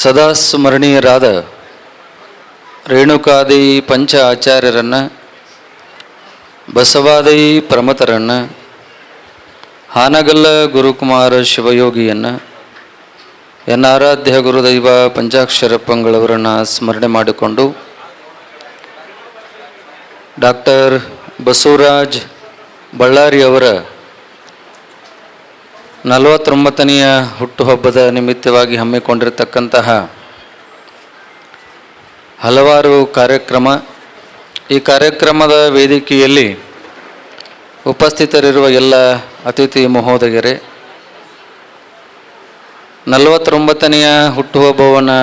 ಸದಾ ಸ್ಮರಣೀಯರಾದ ರೇಣುಕಾದಿ ಪಂಚ ಆಚಾರ್ಯರನ್ನು, ಬಸವಾದಿ ಪ್ರಮತರನ್ನು, ಹಾನಗಲ್ಲ ಗುರುಕುಮಾರ ಶಿವಯೋಗಿಯನ್ನು, ಆರಾಧ್ಯ ಗುರುದೈವ ಪಂಚಾಕ್ಷರಪ್ಪಂಗಳವರನ್ನು ಸ್ಮರಣೆ ಮಾಡಿಕೊಂಡು ಡಾಕ್ಟರ್ ಬಸವರಾಜ್ ಬಳ್ಳಾರಿಯವರ 49ನೆಯ ಹುಟ್ಟುಹಬ್ಬದ ನಿಮಿತ್ತವಾಗಿ ಹಮ್ಮಿಕೊಂಡಿರತಕ್ಕಂತಹ ಹಲವಾರು ಕಾರ್ಯಕ್ರಮ. ಈ ಕಾರ್ಯಕ್ರಮದ ವೇದಿಕೆಯಲ್ಲಿ ಉಪಸ್ಥಿತರಿರುವ ಎಲ್ಲ ಅತಿಥಿ ಮಹೋದಯರೇ, 49ನೆಯ ಹುಟ್ಟುಹಬ್ಬವನ್ನು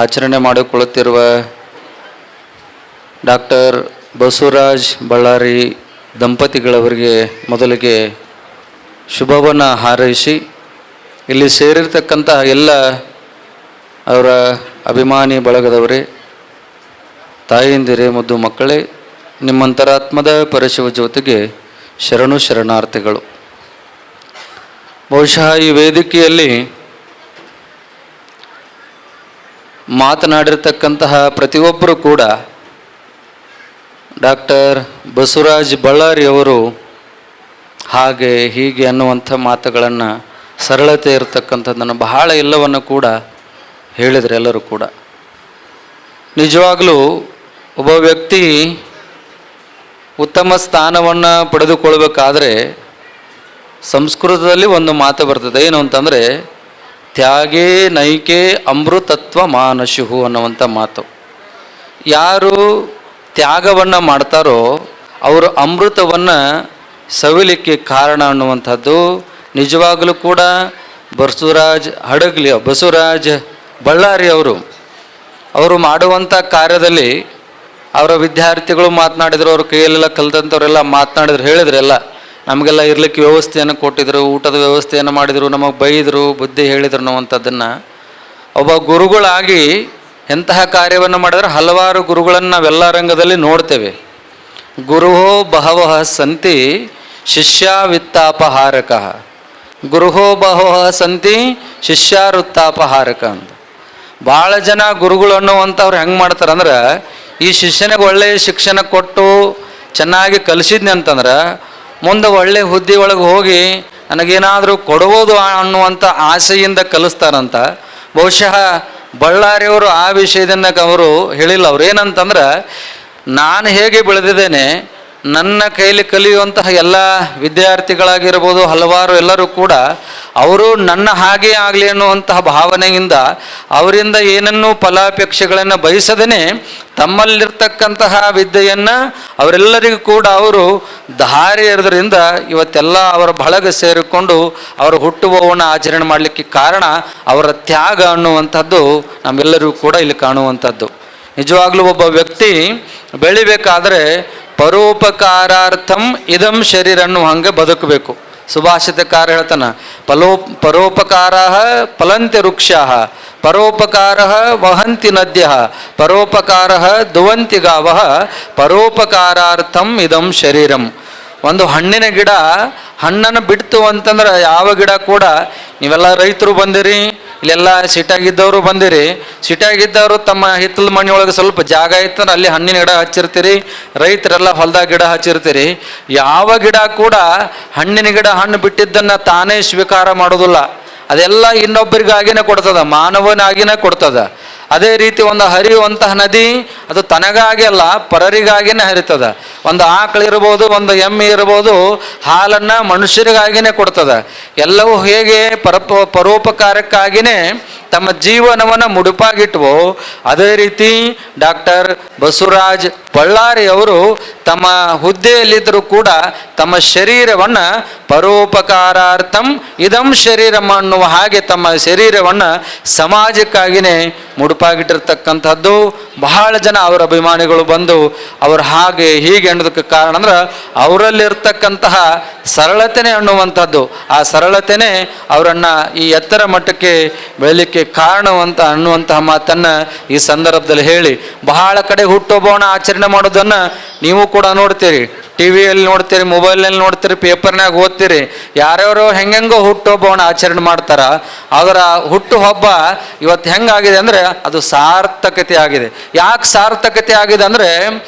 ಆಚರಣೆ ಮಾಡಿಕೊಳ್ಳುತ್ತಿರುವ ಡಾಕ್ಟರ್ ಬಸವರಾಜ್ ಬಳ್ಳಾರಿ ದಂಪತಿಗಳವರಿಗೆ ಮೊದಲಿಗೆ ಶುಭವನ್ನು ಹಾರೈಸಿ, ಇಲ್ಲಿ ಸೇರಿರ್ತಕ್ಕಂತಹ ಎಲ್ಲ ಅವರ ಅಭಿಮಾನಿ ಬಳಗದವರೇ, ತಾಯಂದಿರೇ, ಮುದ್ದು ಮಕ್ಕಳೇ, ನಿಮ್ಮಂತರಾತ್ಮದ ಪರಶಿವ ಜ್ಯೋತಿಗೆ ಶರಣು ಶರಣಾರ್ಥಿಗಳು. ಬಹುಶಃ ಈ ವೇದಿಕೆಯಲ್ಲಿ ಮಾತನಾಡಿರ್ತಕ್ಕಂತಹ ಪ್ರತಿಯೊಬ್ಬರೂ ಕೂಡ ಡಾಕ್ಟರ್ ಬಸವರಾಜ್ ಬಳ್ಳಾರಿಯವರು ಹಾಗೆ ಹೀಗೆ ಅನ್ನುವಂಥ ಮಾತುಗಳನ್ನು, ಸರಳತೆ ಇರತಕ್ಕಂಥದ್ದನ್ನು ಬಹಳ ಎಲ್ಲವನ್ನು ಕೂಡ ಹೇಳಿದರೆ ಎಲ್ಲರೂ ಕೂಡ. ನಿಜವಾಗಲೂ ಒಬ್ಬ ವ್ಯಕ್ತಿ ಉತ್ತಮ ಸ್ಥಾನವನ್ನು ಪಡೆದುಕೊಳ್ಬೇಕಾದ್ರೆ ಸಂಸ್ಕೃತದಲ್ಲಿ ಒಂದು ಮಾತು ಬರ್ತದೆ. ಏನು ಅಂತಂದರೆ, ತ್ಯಾಗೇ ನೈಕೆ ಅಮೃತತ್ವ ಮಾನಶುಹು ಅನ್ನುವಂಥ ಮಾತು. ಯಾರು ತ್ಯಾಗವನ್ನು ಮಾಡ್ತಾರೋ ಅವರು ಅಮೃತವನ್ನು ಸವಿಲಿಕ್ಕೆ ಕಾರಣ ಅನ್ನುವಂಥದ್ದು ನಿಜವಾಗಲೂ ಕೂಡ ಬಸವರಾಜ್ ಬಳ್ಳಾರಿ ಅವರು ಮಾಡುವಂಥ ಕಾರ್ಯದಲ್ಲಿ ಅವರ ವಿದ್ಯಾರ್ಥಿಗಳು ಮಾತನಾಡಿದರು, ಅವ್ರ ಕೈಯಲ್ಲೆಲ್ಲ ಕಲಿತಂಥವರೆಲ್ಲ ಮಾತನಾಡಿದ್ರು, ಹೇಳಿದ್ರೆಲ್ಲ ನಮಗೆಲ್ಲ ಇರಲಿಕ್ಕೆ ವ್ಯವಸ್ಥೆಯನ್ನು ಕೊಟ್ಟಿದ್ರು, ಊಟದ ವ್ಯವಸ್ಥೆಯನ್ನು ಮಾಡಿದರು, ನಮಗೆ ಬೈದರು, ಬುದ್ಧಿ ಹೇಳಿದರು ಅನ್ನುವಂಥದ್ದನ್ನು ಒಬ್ಬ ಗುರುಗಳಾಗಿ ಎಂತಹ ಕಾರ್ಯವನ್ನು ಮಾಡಿದ್ರೆ ಹಲವಾರು ಗುರುಗಳನ್ನು ನಾವೆಲ್ಲ ರಂಗದಲ್ಲಿ ನೋಡ್ತೇವೆ. ಗುರುಹೋ ಬಹವಃ ಸಂತಿ ಶಿಷ್ಯಾವಿತ್ತಾಪಹಾರಕ, ಗುರುಹೋ ಬಹವಃ ಸಂತಿ ಶಿಷ್ಯಾರುತ್ತಾಪಹಾರಕ ಅಂತ. ಭಾಳ ಜನ ಗುರುಗಳು ಅನ್ನುವಂಥವ್ರು ಹೆಂಗೆ ಮಾಡ್ತಾರಂದ್ರೆ, ಈ ಶಿಷ್ಯನಿಗೆ ಒಳ್ಳೆಯ ಶಿಕ್ಷಣ ಕೊಟ್ಟು ಚೆನ್ನಾಗಿ ಕಲಿಸಿದ್ನಿ ಅಂತಂದ್ರೆ ಮುಂದೆ ಒಳ್ಳೆ ಹುದ್ದೆ ಒಳಗೆ ಹೋಗಿ ನನಗೇನಾದರೂ ಕೊಡ್ಬೋದು ಅನ್ನುವಂಥ ಆಸೆಯಿಂದ ಕಲಿಸ್ತಾರಂತ. ಬಹುಶಃ ಬಳ್ಳಾರಿಯವರು ಆ ವಿಷಯದನ್ನ ಅವರು ಹೇಳಿಲ್ಲ. ಅವ್ರು ಏನಂತಂದ್ರೆ, ನಾನು ಹೇಗೆ ಬೆಳೆದಿದ್ದೇನೆ, ನನ್ನ ಕೈಲಿ ಕಲಿಯುವಂತಹ ಎಲ್ಲ ವಿದ್ಯಾರ್ಥಿಗಳಾಗಿರ್ಬೋದು, ಹಲವಾರು ಎಲ್ಲರೂ ಕೂಡ ಅವರು ನನ್ನ ಹಾಗೆ ಆಗಲಿ ಅನ್ನುವಂತಹ ಭಾವನೆಯಿಂದ ಅವರಿಂದ ಏನನ್ನೂ ಫಲಾಪೇಕ್ಷೆಗಳನ್ನು ಬಯಸದೇ ತಮ್ಮಲ್ಲಿರ್ತಕ್ಕಂತಹ ವಿದ್ಯೆಯನ್ನು ಅವರೆಲ್ಲರಿಗೂ ಕೂಡ ಅವರು ದಾರಿ ಎರೆದ್ರಿಂದ ಇವತ್ತೆಲ್ಲ ಅವರ ಬಳಗ ಸೇರಿಕೊಂಡು ಅವರ ಹುಟ್ಟುಹಬ್ಬವನ್ನು ಆಚರಣೆ ಮಾಡಲಿಕ್ಕೆ ಕಾರಣ ಅವರ ತ್ಯಾಗ ಅನ್ನುವಂಥದ್ದು ನಮ್ಮೆಲ್ಲರಿಗೂ ಕೂಡ ಇಲ್ಲಿ ಕಾಣುವಂಥದ್ದು. ನಿಜವಾಗ್ಲೂ ಒಬ್ಬ ವ್ಯಕ್ತಿ ಬೆಳಿಬೇಕಾದ್ರೆ ಪರೋಪಕಾರಾರ್ಥಂ ಇದಂ ಶರೀರ ಅನ್ನೋ ಹಂಗೆ ಬದುಕಬೇಕು. ಸುಭಾಷಿತಕಾರ ಹೇಳ್ತಾನ, ಪರೋಪಕಾರ ಫಲಂತಿ ವೃಕ್ಷಾ, ಪರೋಪಕಾರ ವಹಂತಿ ನದ್ಯ, ಪರೋಪಕಾರ ದುವಂತಿ ಗಾವ, ಪರೋಪಕಾರಾರ್ಥಂ ಇದಂ ಶರೀರಂ. ಒಂದು ಹಣ್ಣಿನ ಗಿಡ ಹಣ್ಣನ್ನು ಬಿಡ್ತು ಅಂತಂದ್ರೆ, ಯಾವ ಗಿಡ ಕೂಡ, ನೀವೆಲ್ಲ ರೈತರು ಬಂದಿರಿ, ಇಲ್ಲೆಲ್ಲ ಸಿಟಾಗಿದ್ದವರು ಬಂದಿರಿ, ಸಿಟಾಗಿದ್ದವರು ತಮ್ಮ ಹಿತ್ತಲ ಮನೆಯೊಳಗೆ ಸ್ವಲ್ಪ ಜಾಗ ಇತ್ತಂದ್ರೆ ಅಲ್ಲಿ ಹಣ್ಣಿನ ಗಿಡ ಹಚ್ಚಿರ್ತೀರಿ, ರೈತರೆಲ್ಲ ಹೊಲದಾಗ ಗಿಡ ಹಚ್ಚಿರ್ತೀರಿ. ಯಾವ ಗಿಡ ಕೂಡ ಹಣ್ಣಿನ ಗಿಡ ಹಣ್ಣು ಬಿಟ್ಟಿದ್ದನ್ನು ತಾನೇ ಸ್ವೀಕಾರ ಮಾಡೋದಿಲ್ಲ, ಅದೆಲ್ಲ ಇನ್ನೊಬ್ಬರಿಗಾಗಿನೇ ಕೊಡ್ತದ, ಮಾನವನಾಗಿನೇ ಕೊಡ್ತದ. ಅದೇ ರೀತಿ ಒಂದು ಹರಿಯುವಂತಹ ನದಿ ಅದು ತನಗಾಗಿ ಅಲ್ಲ, ಪರರಿಗಾಗಿನೇ ಹರಿತದ. ಒಂದು ಆಕಳು ಇರ್ಬೋದು, ಒಂದು ಎಮ್ಮೆ ಇರ್ಬೋದು, ಹಾಲನ್ನು ಮನುಷ್ಯರಿಗಾಗಿನೇ ಕೊಡ್ತದ. ಎಲ್ಲವೂ ಹೇಗೆ ಪರೋಪಕಾರಕ್ಕಾಗಿಯೇ ತಮ್ಮ ಜೀವನವನ್ನು ಮುಡುಪಾಗಿಟ್ವೋ, ಅದೇ ರೀತಿ ಡಾಕ್ಟರ್ ಬಸವರಾಜ್ ಬಳ್ಳಾರಿ ಅವರು ತಮ್ಮ ಹುದ್ದೆಯಲ್ಲಿದ್ದರೂ ಕೂಡ ತಮ್ಮ ಶರೀರವನ್ನು ಪರೋಪಕಾರಾರ್ಥಂ ಇದಂ ಶರೀರಂ ಅನ್ನುವ ಹಾಗೆ ತಮ್ಮ ಶರೀರವನ್ನು ಸಮಾಜಕ್ಕಾಗಿಯೇ ಮುಡುಪಾಗಿಟ್ಟಿರ್ತಕ್ಕಂಥದ್ದು. ಬಹಳ ಜನ ಅವರ ಅಭಿಮಾನಿಗಳು ಬಂದು ಅವರು ಹಾಗೆ ಹೀಗೆ ಅನ್ನೋದಕ್ಕೆ ಕಾರಣ ಅಂದ್ರೆ ಅವರಲ್ಲಿರ್ತಕ್ಕಂತಹ ಸರಳತೆನೇ ಅನ್ನುವಂಥದ್ದು. ಆ ಸರಳತೆನೇ ಅವರನ್ನು ಈ ಎತ್ತರ ಮಟ್ಟಕ್ಕೆ ಬೆಳಲಿಕ್ಕೆ ಕಾರಣವಂತ ಅನ್ನುವಂತಹ ಮಾತನ್ನು ಈ ಸಂದರ್ಭದಲ್ಲಿ ಹೇಳಿ, ಬಹಳ ಕಡೆ ಹುಟ್ಟುಹಬ್ಬವನ್ನು ಆಚರಣೆ ಮಾಡೋದನ್ನು ನೀವು ಕೂಡ ನೋಡ್ತೀರಿ. ಟಿ ವಿಯಲ್ಲಿ ನೋಡ್ತೀರಿ, ಮೊಬೈಲ್ನಲ್ಲಿ ನೋಡ್ತೀರಿ, ಪೇಪರ್ನಾಗ ಓದ್ತೀರಿ, ಯಾರ್ಯಾರೋ ಹೆಂಗೆಂಗೋ ಹುಟ್ಟುಹಬ್ಬವನ್ನು ಆಚರಣೆ ಮಾಡ್ತಾರ. ಅದರ ಹುಟ್ಟುಹಬ್ಬ ಇವತ್ತು ಹೆಂಗಾಗಿದೆ ಅಂದರೆ ಅದು ಸಾರ್ಥಕತೆ ಆಗಿದೆ. ಯಾಕೆ ಸಾರ್ಥಕತೆ ಆಗಿದೆ ಅಂದರೆ,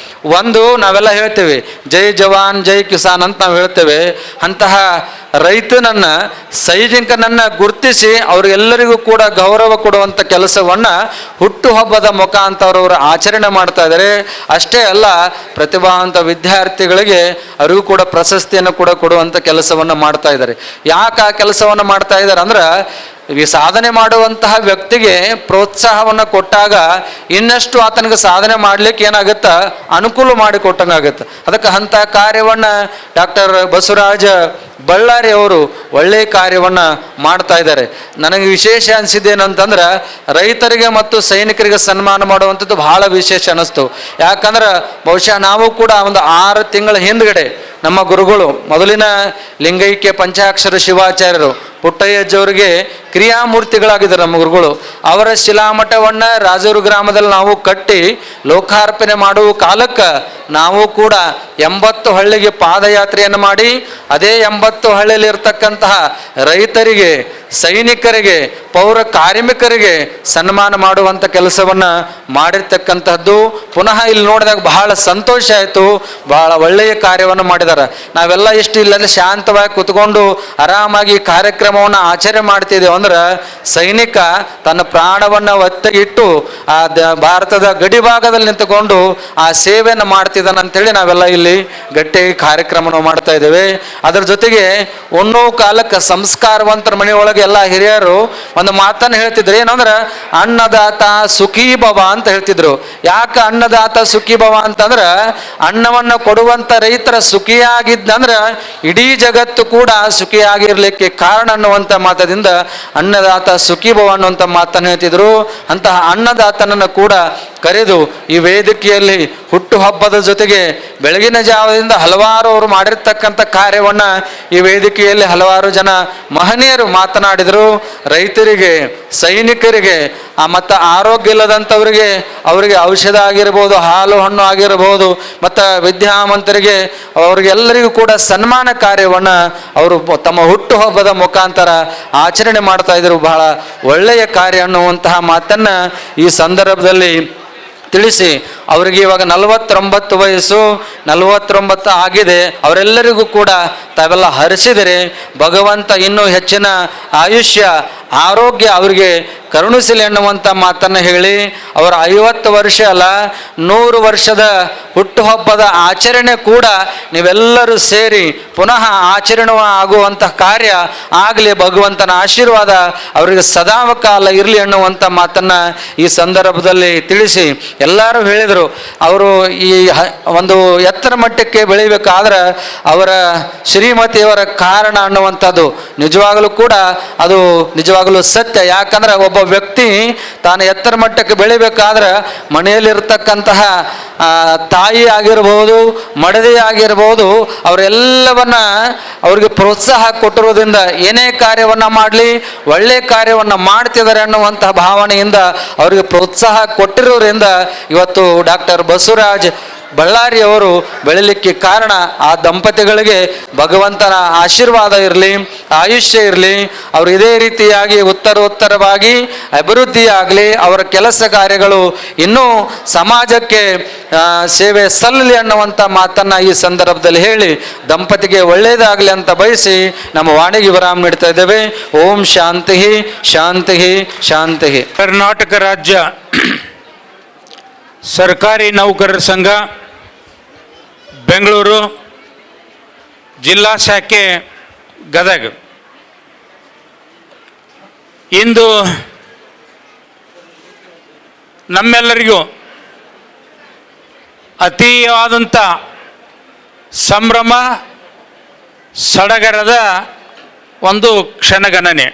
ಒಂದು ನಾವೆಲ್ಲ ಹೇಳ್ತೇವೆ ಜೈ ಜವಾನ್ ಜೈ ಕಿಸಾನ್ ಅಂತ ನಾವು ಹೇಳ್ತೇವೆ. ಅಂತಹ ರೈತನನ್ನು, ಸೈನಿಕನನ್ನು ಗುರುತಿಸಿ ಅವರೆಲ್ಲರಿಗೂ ಕೂಡ ಗೌರವ ಕೊಡುವಂಥ ಕೆಲಸವನ್ನು ಹುಟ್ಟುಹಬ್ಬದ ಮುಖಾಂತರ ಅವರು ಆಚರಣೆ ಮಾಡ್ತಾ ಇದ್ದಾರೆ. ಅಷ್ಟೇ ಅಲ್ಲ, ಪ್ರತಿಭಾವಂತ ವಿದ್ಯಾರ್ಥಿಗಳಿಗೆ ಅವರಿಗೂ ಕೂಡ ಪ್ರಶಸ್ತಿಯನ್ನು ಕೂಡ ಕೊಡುವಂಥ ಕೆಲಸವನ್ನು ಮಾಡ್ತಾ ಇದ್ದಾರೆ. ಯಾಕೆ ಆ ಕೆಲಸವನ್ನು ಮಾಡ್ತಾ ಇದ್ದಾರೆ ಅಂದ್ರೆ, ಈ ಸಾಧನೆ ಮಾಡುವಂತಹ ವ್ಯಕ್ತಿಗೆ ಪ್ರೋತ್ಸಾಹವನ್ನು ಕೊಟ್ಟಾಗ ಇನ್ನಷ್ಟು ಆತನಿಗೆ ಸಾಧನೆ ಮಾಡಲಿಕ್ಕೆ ಏನಾಗುತ್ತೆ, ಅನುಕೂಲ ಮಾಡಿಕೊಟ್ಟಂಗಾಗುತ್ತೆ. ಅದಕ್ಕೆ ಅಂಥ ಕಾರ್ಯವನ್ನು ಡಾಕ್ಟರ್ ಬಸವರಾಜ ಬಳ್ಳಾರಿ ಅವರು ಒಳ್ಳೆಯ ಕಾರ್ಯವನ್ನು ಮಾಡ್ತಾ ಇದ್ದಾರೆ. ನನಗೆ ವಿಶೇಷ ಅನಿಸಿದ್ದೇನಂತಂದ್ರೆ, ರೈತರಿಗೆ ಮತ್ತು ಸೈನಿಕರಿಗೆ ಸನ್ಮಾನ ಮಾಡುವಂಥದ್ದು ಬಹಳ ವಿಶೇಷ ಅನ್ನಿಸ್ತು. ಯಾಕಂದ್ರೆ ಬಹುಶಃ ನಾವು ಕೂಡ ಒಂದು 6 ತಿಂಗಳ ಹಿಂದ್ಗಡೆ ನಮ್ಮ ಗುರುಗಳು ಮೊದಲಿನ ಲಿಂಗೈಕ್ಯ ಪಂಚಾಕ್ಷರ ಶಿವಾಚಾರ್ಯರು ಪುಟ್ಟಯ್ಯಜ್ಜವರಿಗೆ ಕ್ರಿಯಾಮೂರ್ತಿಗಳಾಗಿದ್ದಾರೆ ನಮ್ಮ ಗುರುಗಳು. ಅವರ ಶಿಲಾಮಠವನ್ನು ರಾಜೂರು ಗ್ರಾಮದಲ್ಲಿ ನಾವು ಕಟ್ಟಿ ಲೋಕಾರ್ಪಣೆ ಮಾಡುವ ಕಾಲಕ್ಕೆ ನಾವು ಕೂಡ 80 ಹಳ್ಳಿಗೆ ಪಾದಯಾತ್ರೆಯನ್ನು ಮಾಡಿ ಅದೇ 80 ಹಳ್ಳಿಯಲ್ಲಿ ಇರ್ತಕ್ಕಂತಹ ರೈತರಿಗೆ, ಸೈನಿಕರಿಗೆ, ಪೌರ ಕಾರ್ಮಿಕರಿಗೆ ಸನ್ಮಾನ ಮಾಡುವಂಥ ಕೆಲಸವನ್ನು ಮಾಡಿರ್ತಕ್ಕಂಥದ್ದು ಪುನಃ ಇಲ್ಲಿ ನೋಡಿದಾಗ ಬಹಳ ಸಂತೋಷ ಆಯಿತು. ಬಹಳ ಒಳ್ಳೆಯ ಕಾರ್ಯವನ್ನು ಮಾಡಿದ್ದಾರೆ. ನಾವೆಲ್ಲ ಇಷ್ಟು ಇಲ್ಲದೆ ಶಾಂತವಾಗಿ ಕೂತ್ಕೊಂಡು ಆರಾಮಾಗಿ ಕಾರ್ಯಕ್ರಮವನ್ನು ಆಚರಣೆ ಮಾಡ್ತಿದ್ದೇವೆ ಅಂದ್ರೆ, ಸೈನಿಕ ತನ್ನ ಪ್ರಾಣವನ್ನು ಒತ್ತಿಗಿಟ್ಟು ಆ ಭಾರತದ ಗಡಿ ಭಾಗದಲ್ಲಿ ನಿಂತುಕೊಂಡು ಆ ಸೇವೆಯನ್ನು ಮಾಡ್ತಿದ್ದಾನೆ ಅಂತೇಳಿ ನಾವೆಲ್ಲ ಇಲ್ಲಿ ಗಟ್ಟಿಯಾಗಿ ಕಾರ್ಯಕ್ರಮವನ್ನು ಮಾಡ್ತಾ ಇದ್ದೇವೆ. ಅದರ ಜೊತೆಗೆ ಒಂದೋ ಕಾಲಕ್ಕೆ ಸಂಸ್ಕಾರವಂತರ ಮನೆಯೊಳಗೆ ಎಲ್ಲ ಹಿರಿಯರು ಒಂದು ಮಾತನ್ನು ಹೇಳ್ತಿದ್ರು. ಏನಂದ್ರೆ, ಅನ್ನದಾತ ಸುಖೀ ಭವ ಅಂತ ಹೇಳ್ತಿದ್ರು. ಯಾಕೆ ಅನ್ನದಾತ ಸುಖೀ ಭವ ಅಂತಂದ್ರೆ, ಅನ್ನವನ್ನು ಕೊಡುವಂಥ ರೈತರ ಸುಖಿಯಾಗಿದ್ದಂದ್ರೆ ಇಡೀ ಜಗತ್ತು ಕೂಡ ಸುಖಿಯಾಗಿರ್ಲಿಕ್ಕೆ ಕಾರಣ ಅನ್ನುವಂಥ ಮಾತದಿಂದ ಅನ್ನದಾತ ಸುಖೀ ಭವ ಅನ್ನುವಂಥ ಮಾತನ್ನು ಹೇಳ್ತಿದ್ರು. ಅಂತಹ ಅನ್ನದಾತನನ್ನು ಕೂಡ ಕರೆದು ಈ ವೇದಿಕೆಯಲ್ಲಿ ಹುಟ್ಟುಹಬ್ಬದ ಜೊತೆಗೆ ಬೆಳಗಿನ ಜಾವದಿಂದ ಹಲವಾರು ಅವರು ಮಾಡಿರ್ತಕ್ಕಂಥ ಕಾರ್ಯವನ್ನು ಈ ವೇದಿಕೆಯಲ್ಲಿ ಹಲವಾರು ಜನ ಮಹನೀಯರು ಮಾತನಾಡಿದರು. ರೈತರಿಗೆ, ಸೈನಿಕರಿಗೆ, ಮತ್ತು ಆರೋಗ್ಯ ಇಲ್ಲದಂಥವರಿಗೆ ಅವರಿಗೆ ಔಷಧ ಆಗಿರ್ಬೋದು, ಹಾಲು ಹಣ್ಣು ಆಗಿರಬಹುದು, ಮತ್ತು ವಿದ್ಯಾವಂತರಿಗೆ ಅವರಿಗೆಲ್ಲರಿಗೂ ಕೂಡ ಸನ್ಮಾನ ಕಾರ್ಯವನ್ನು ಅವರು ತಮ್ಮ ಹುಟ್ಟುಹಬ್ಬದ ಮುಖಾಂತರ ಆಚರಣೆ ಮಾಡ್ತಾ ಇದ್ರು. ಬಹಳ ಒಳ್ಳೆಯ ಕಾರ್ಯ ಅನ್ನುವಂತಹ ಮಾತನ್ನು ಈ ಸಂದರ್ಭದಲ್ಲಿ ತಿಳಿಸಿ, ಅವರಿಗೆ ಇವಾಗ 49 ವಯಸ್ಸು, 49 ಆಗಿದೆ. ಅವರೆಲ್ಲರಿಗೂ ಕೂಡ ತಾವೆಲ್ಲ ಹರಿಸಿದರೆ ಭಗವಂತ ಇನ್ನೂ ಹೆಚ್ಚಿನ ಆಯುಷ್ಯ, ಆರೋಗ್ಯ ಅವರಿಗೆ ಕರುಣಿಸಲಿ ಅನ್ನುವಂಥ ಮಾತನ್ನು ಹೇಳಿ, ಅವರ 50 ವರ್ಷ ಅಲ್ಲ 100 ವರ್ಷದ ಹುಟ್ಟುಹಬ್ಬದ ಆಚರಣೆ ಕೂಡ ನೀವೆಲ್ಲರೂ ಸೇರಿ ಪುನಃ ಆಚರಣೆ ಆಗುವಂಥ ಕಾರ್ಯ ಆಗಲಿ, ಭಗವಂತನ ಆಶೀರ್ವಾದ ಅವರಿಗೆ ಸದಾಕಾಲ ಇರಲಿ ಅನ್ನುವಂಥ ಮಾತನ್ನು ಈ ಸಂದರ್ಭದಲ್ಲಿ ತಿಳಿಸಿ, ಎಲ್ಲರೂ ಹೇಳಿದರು ಅವರು ಈ ಒಂದು ಎತ್ತರ ಮಟ್ಟಕ್ಕೆ ಬೆಳಿಬೇಕಾದ್ರೆ ಅವರ ಶ್ರೀಮತಿಯವರ ಕಾರಣ ಅನ್ನುವಂಥದ್ದು ನಿಜವಾಗಲೂ ಕೂಡ ಅದು ನಿಜವಾಗಲೂ ಸತ್ಯ. ಯಾಕಂದ್ರೆ ಒಬ್ಬ ವ್ಯಕ್ತಿ ತಾನು ಎತ್ತರ ಮಟ್ಟಕ್ಕೆ ಬೆಳಿಬೇಕಾದ್ರೆ ಮನೆಯಲ್ಲಿರ್ತಕ್ಕಂತಹ ತಾಯಿ ಆಗಿರ್ಬೋದು, ಮಡದಿ ಆಗಿರ್ಬೋದು, ಅವರೆಲ್ಲವನ್ನ ಅವ್ರಿಗೆ ಪ್ರೋತ್ಸಾಹ ಕೊಟ್ಟಿರೋದ್ರಿಂದ ಏನೇ ಕಾರ್ಯವನ್ನು ಮಾಡಲಿ ಒಳ್ಳೆಯ ಕಾರ್ಯವನ್ನು ಮಾಡ್ತಿದ್ದಾರೆ ಅನ್ನುವಂತಹ ಭಾವನೆಯಿಂದ ಅವರಿಗೆ ಪ್ರೋತ್ಸಾಹ ಕೊಟ್ಟಿರೋದ್ರಿಂದ ಇವತ್ತು ಡಾಕ್ಟರ್ ಬಸವರಾಜ್ ಬಳ್ಳಾರಿ ಅವರು ಬೆಳಿಲಿಕ್ಕೆ ಕಾರಣ. ಆ ದಂಪತಿಗಳಿಗೆ ಭಗವಂತನ ಆಶೀರ್ವಾದ ಇರಲಿ, ಆಯುಷ್ಯ ಇರಲಿ, ಅವರು ಇದೇ ರೀತಿಯಾಗಿ ಉತ್ತರೋತ್ತರವಾಗಿ ಅಭಿವೃದ್ಧಿಯಾಗಲಿ, ಅವರ ಕೆಲಸ ಕಾರ್ಯಗಳು ಇನ್ನೂ ಸಮಾಜಕ್ಕೆ ಸೇವೆ ಸಲ್ಲಲಿ ಅನ್ನುವಂಥ ಮಾತನ್ನು ಈ ಸಂದರ್ಭದಲ್ಲಿ ಹೇಳಿ ದಂಪತಿಗೆ ಒಳ್ಳೆಯದಾಗಲಿ ಅಂತ ಬಯಸಿ ನಮ್ಮ ವಾಣಿಗೆ ವಿರಾಮ ನೀಡ್ತಾ ಇದ್ದೇವೆ. ಓಂ ಶಾಂತಿ ಶಾಂತಿ ಶಾಂತಿ. ಕರ್ನಾಟಕ ರಾಜ್ಯ ಸರ್ಕಾರಿ ನೌಕರರ ಸಂಘ ಬೆಂಗಳೂರು ಜಿಲ್ಲಾ ಶಾಖೆ ಗದಗ ಇಂದು ನಮ್ಮೆಲ್ಲರಿಗೂ ಅತೀವಾದಂಥ ಸಂಭ್ರಮ ಸಡಗರದ ಒಂದು ಕ್ಷಣಗಣನೆ.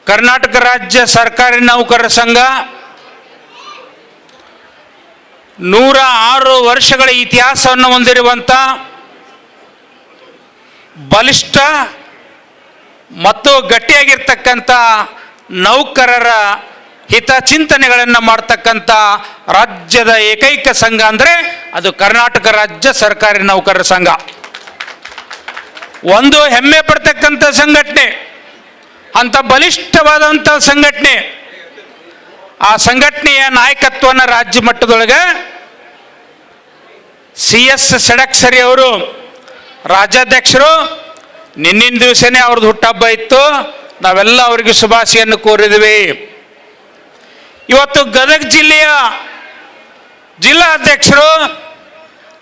ಕರ್ನಾಟಕ ರಾಜ್ಯ ಸರ್ಕಾರಿ ನೌಕರರ ಸಂಘ 106 ವರ್ಷಗಳ ಇತಿಹಾಸವನ್ನು ಹೊಂದಿರುವಂಥ ಬಲಿಷ್ಠ ಮತ್ತು ಗಟ್ಟಿಯಾಗಿರ್ತಕ್ಕಂಥ ನೌಕರರ ಹಿತಚಿಂತನೆಗಳನ್ನು ಮಾಡ್ತಕ್ಕಂಥ ರಾಜ್ಯದ ಏಕೈಕ ಸಂಘ ಅಂದರೆ ಅದು ಕರ್ನಾಟಕ ರಾಜ್ಯ ಸರ್ಕಾರಿ ನೌಕರರ ಸಂಘ. ಒಂದು ಹೆಮ್ಮೆ ಪಡ್ತಕ್ಕಂಥ ಸಂಘಟನೆ, ಅಂಥ ಬಲಿಷ್ಠವಾದಂಥ ಸಂಘಟನೆ. ಆ ಸಂಘಟನೆಯ ನಾಯಕತ್ವನ ರಾಜ್ಯ ಮಟ್ಟದೊಳಗೆ CS ಸಡಕ್ಸರಿ ಅವರು ರಾಜ್ಯಾಧ್ಯಕ್ಷರು. ನಿನ್ನಿನ ದಿವಸನೇ ಅವ್ರದ್ದು ಹುಟ್ಟಹಬ್ಬ ಇತ್ತು. ನಾವೆಲ್ಲ ಅವರಿಗೆ ಶುಭಾಶಯನ್ನು ಕೋರಿದ್ವಿ. ಇವತ್ತು ಗದಗ ಜಿಲ್ಲೆಯ ಜಿಲ್ಲಾಧ್ಯಕ್ಷರು,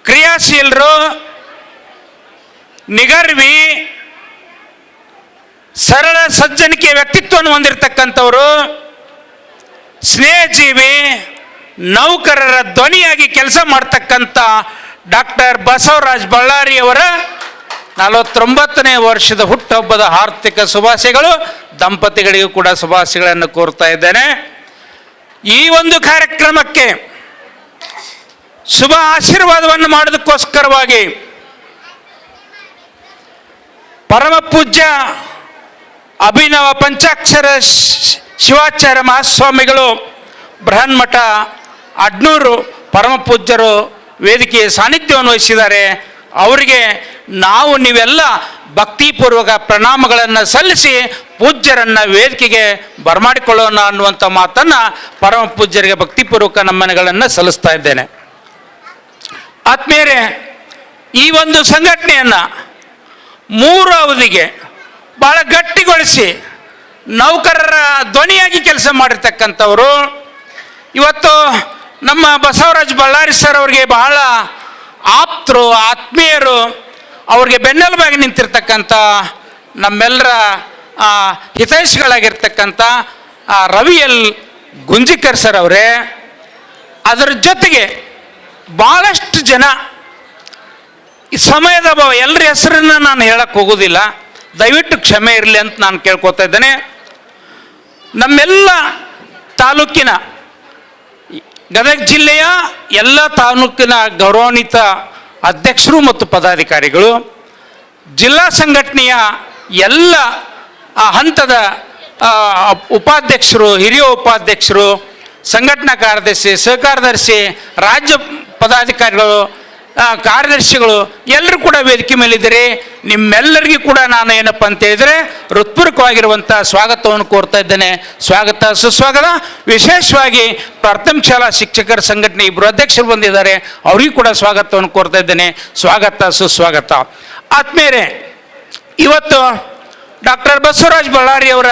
ಕ್ರಿಯಾಶೀಲರು, ನಿಗರ್ವಿ, ಸರಳ ಸಜ್ಜನಿಕೆ ವ್ಯಕ್ತಿತ್ವವನ್ನು ಹೊಂದಿರತಕ್ಕಂಥವರು, ಸ್ನೇಹಜೀವಿ, ನೌಕರರ ಧ್ವನಿಯಾಗಿ ಕೆಲಸ ಮಾಡ್ತಕ್ಕಂಥ ಡಾಕ್ಟರ್ ಬಸವರಾಜ ಬಳ್ಳಾರಿ ಅವರ 49ನೇ ವರ್ಷದ ಹುಟ್ಟುಹಬ್ಬದ ಆರ್ಥಿಕ ಶುಭಾಶಯಗಳು. ದಂಪತಿಗಳಿಗೂ ಕೂಡ ಶುಭಾಶಯಗಳನ್ನು ಕೋರ್ತಾ ಇದ್ದೇನೆ. ಈ ಒಂದು ಕಾರ್ಯಕ್ರಮಕ್ಕೆ ಶುಭ ಆಶೀರ್ವಾದವನ್ನು ಮಾಡೋದಕ್ಕೋಸ್ಕರವಾಗಿ ಪರಮ ಪೂಜ್ಯ ಅಭಿನವ ಪಂಚಾಕ್ಷರ ಶಿವಾಚಾರ್ಯ ಮಹಾಸ್ವಾಮಿಗಳು ಬೃಹನ್ಮಠ ಅಡ್ನೂರು ಪರಮ ಪೂಜ್ಯರು ವೇದಿಕೆಯ ಸಾನ್ನಿಧ್ಯವನ್ನು ವಹಿಸಿದ್ದಾರೆ. ಅವರಿಗೆ ನಾವು ನೀವೆಲ್ಲ ಭಕ್ತಿಪೂರ್ವಕ ಪ್ರಣಾಮಗಳನ್ನು ಸಲ್ಲಿಸಿ ಪೂಜ್ಯರನ್ನು ವೇದಿಕೆಗೆ ಬರಮಾಡಿಕೊಳ್ಳೋಣ ಅನ್ನುವಂಥ ಮಾತನ್ನು ಪರಮ ಪೂಜ್ಯರಿಗೆ ಭಕ್ತಿಪೂರ್ವಕ ನಮನಗಳನ್ನು ಸಲ್ಲಿಸ್ತಾ ಇದ್ದೇನೆ. ಆತ್ಮೀಯರೇ, ಈ ಒಂದು ಸಂಘಟನೆಯನ್ನು 3 ಅವಧಿಗೆ ಭಾಳ ಗಟ್ಟಿಗೊಳಿಸಿ ನೌಕರರ ಧ್ವನಿಯಾಗಿ ಕೆಲಸ ಮಾಡಿರ್ತಕ್ಕಂಥವರು. ಇವತ್ತು ನಮ್ಮ ಬಸವರಾಜ ಬಳ್ಳಾರಿ ಸರ್ ಅವರಿಗೆ ಬಹಳ ಆಪ್ತರು, ಆತ್ಮೀಯರು, ಅವ್ರಿಗೆ ಬೆನ್ನೆಲುಬಾಗಿ ನಿಂತಿರ್ತಕ್ಕಂಥ ನಮ್ಮೆಲ್ಲರ ಹಿತೈಷಿಗಳಾಗಿರ್ತಕ್ಕಂಥ ರವಿ ಎಲ್ ಗುಂಜಿಕರ್ ಸರ್ ಅವರೇ. ಅದರ ಜೊತೆಗೆ ಭಾಳಷ್ಟು ಜನ, ಈ ಸಮಯದ ಅಭಾವ, ಎಲ್ಲರ ಹೆಸರನ್ನು ನಾನು ಹೇಳಕ್ಕೆ ಹೋಗೋದಿಲ್ಲ, ದಯವಿಟ್ಟು ಕ್ಷಮೆ ಇರಲಿ ಅಂತ ನಾನು ಕೇಳ್ಕೊತಾ ಇದ್ದೇನೆ. ನಮ್ಮೆಲ್ಲ ತಾಲೂಕಿನ, ಗದಗ ಜಿಲ್ಲೆಯ ಎಲ್ಲ ತಾಲೂಕಿನ ಗೌರವಾನ್ವಿತ ಅಧ್ಯಕ್ಷರು ಮತ್ತು ಪದಾಧಿಕಾರಿಗಳು, ಜಿಲ್ಲಾ ಸಂಘಟನೆಯ ಎಲ್ಲ ಹಂತದ ಉಪಾಧ್ಯಕ್ಷರು, ಹಿರಿಯ ಉಪಾಧ್ಯಕ್ಷರು, ಸಂಘಟನಾ ಕಾರ್ಯದರ್ಶಿ, ಸಹಕಾರ್ಯದರ್ಶಿ, ರಾಜ್ಯ ಪದಾಧಿಕಾರಿಗಳು, ಕಾರ್ಯದರ್ಶಿಗಳು ಎಲ್ಲರೂ ಕೂಡ ವೇದಿಕೆ ಮೇಲಿದ್ದೀರಿ. ನಿಮ್ಮೆಲ್ಲರಿಗೂ ಕೂಡ ನಾನು ಏನಪ್ಪ ಅಂತ ಹೇಳಿದರೆ ಹೃತ್ಪೂರ್ವಕವಾಗಿರುವಂಥ ಸ್ವಾಗತವನ್ನು ಕೋರ್ತಾ ಇದ್ದೇನೆ. ಸ್ವಾಗತ, ಸುಸ್ವಾಗತ. ವಿಶೇಷವಾಗಿ ಪ್ರಾಥಮಿಕ ಶಾಲಾ ಶಿಕ್ಷಕರ ಸಂಘಟನೆ ಇಬ್ಬರು ಅಧ್ಯಕ್ಷರು ಬಂದಿದ್ದಾರೆ, ಅವರಿಗೂ ಕೂಡ ಸ್ವಾಗತವನ್ನು ಕೋರ್ತಾ ಇದ್ದೇನೆ. ಸ್ವಾಗತ, ಸುಸ್ವಾಗತ. ಆತ್ಮೀಯರೇ, ಇವತ್ತು ಡಾಕ್ಟರ್ ಬಸವರಾಜ ಬಳ್ಳಾರಿ ಅವರ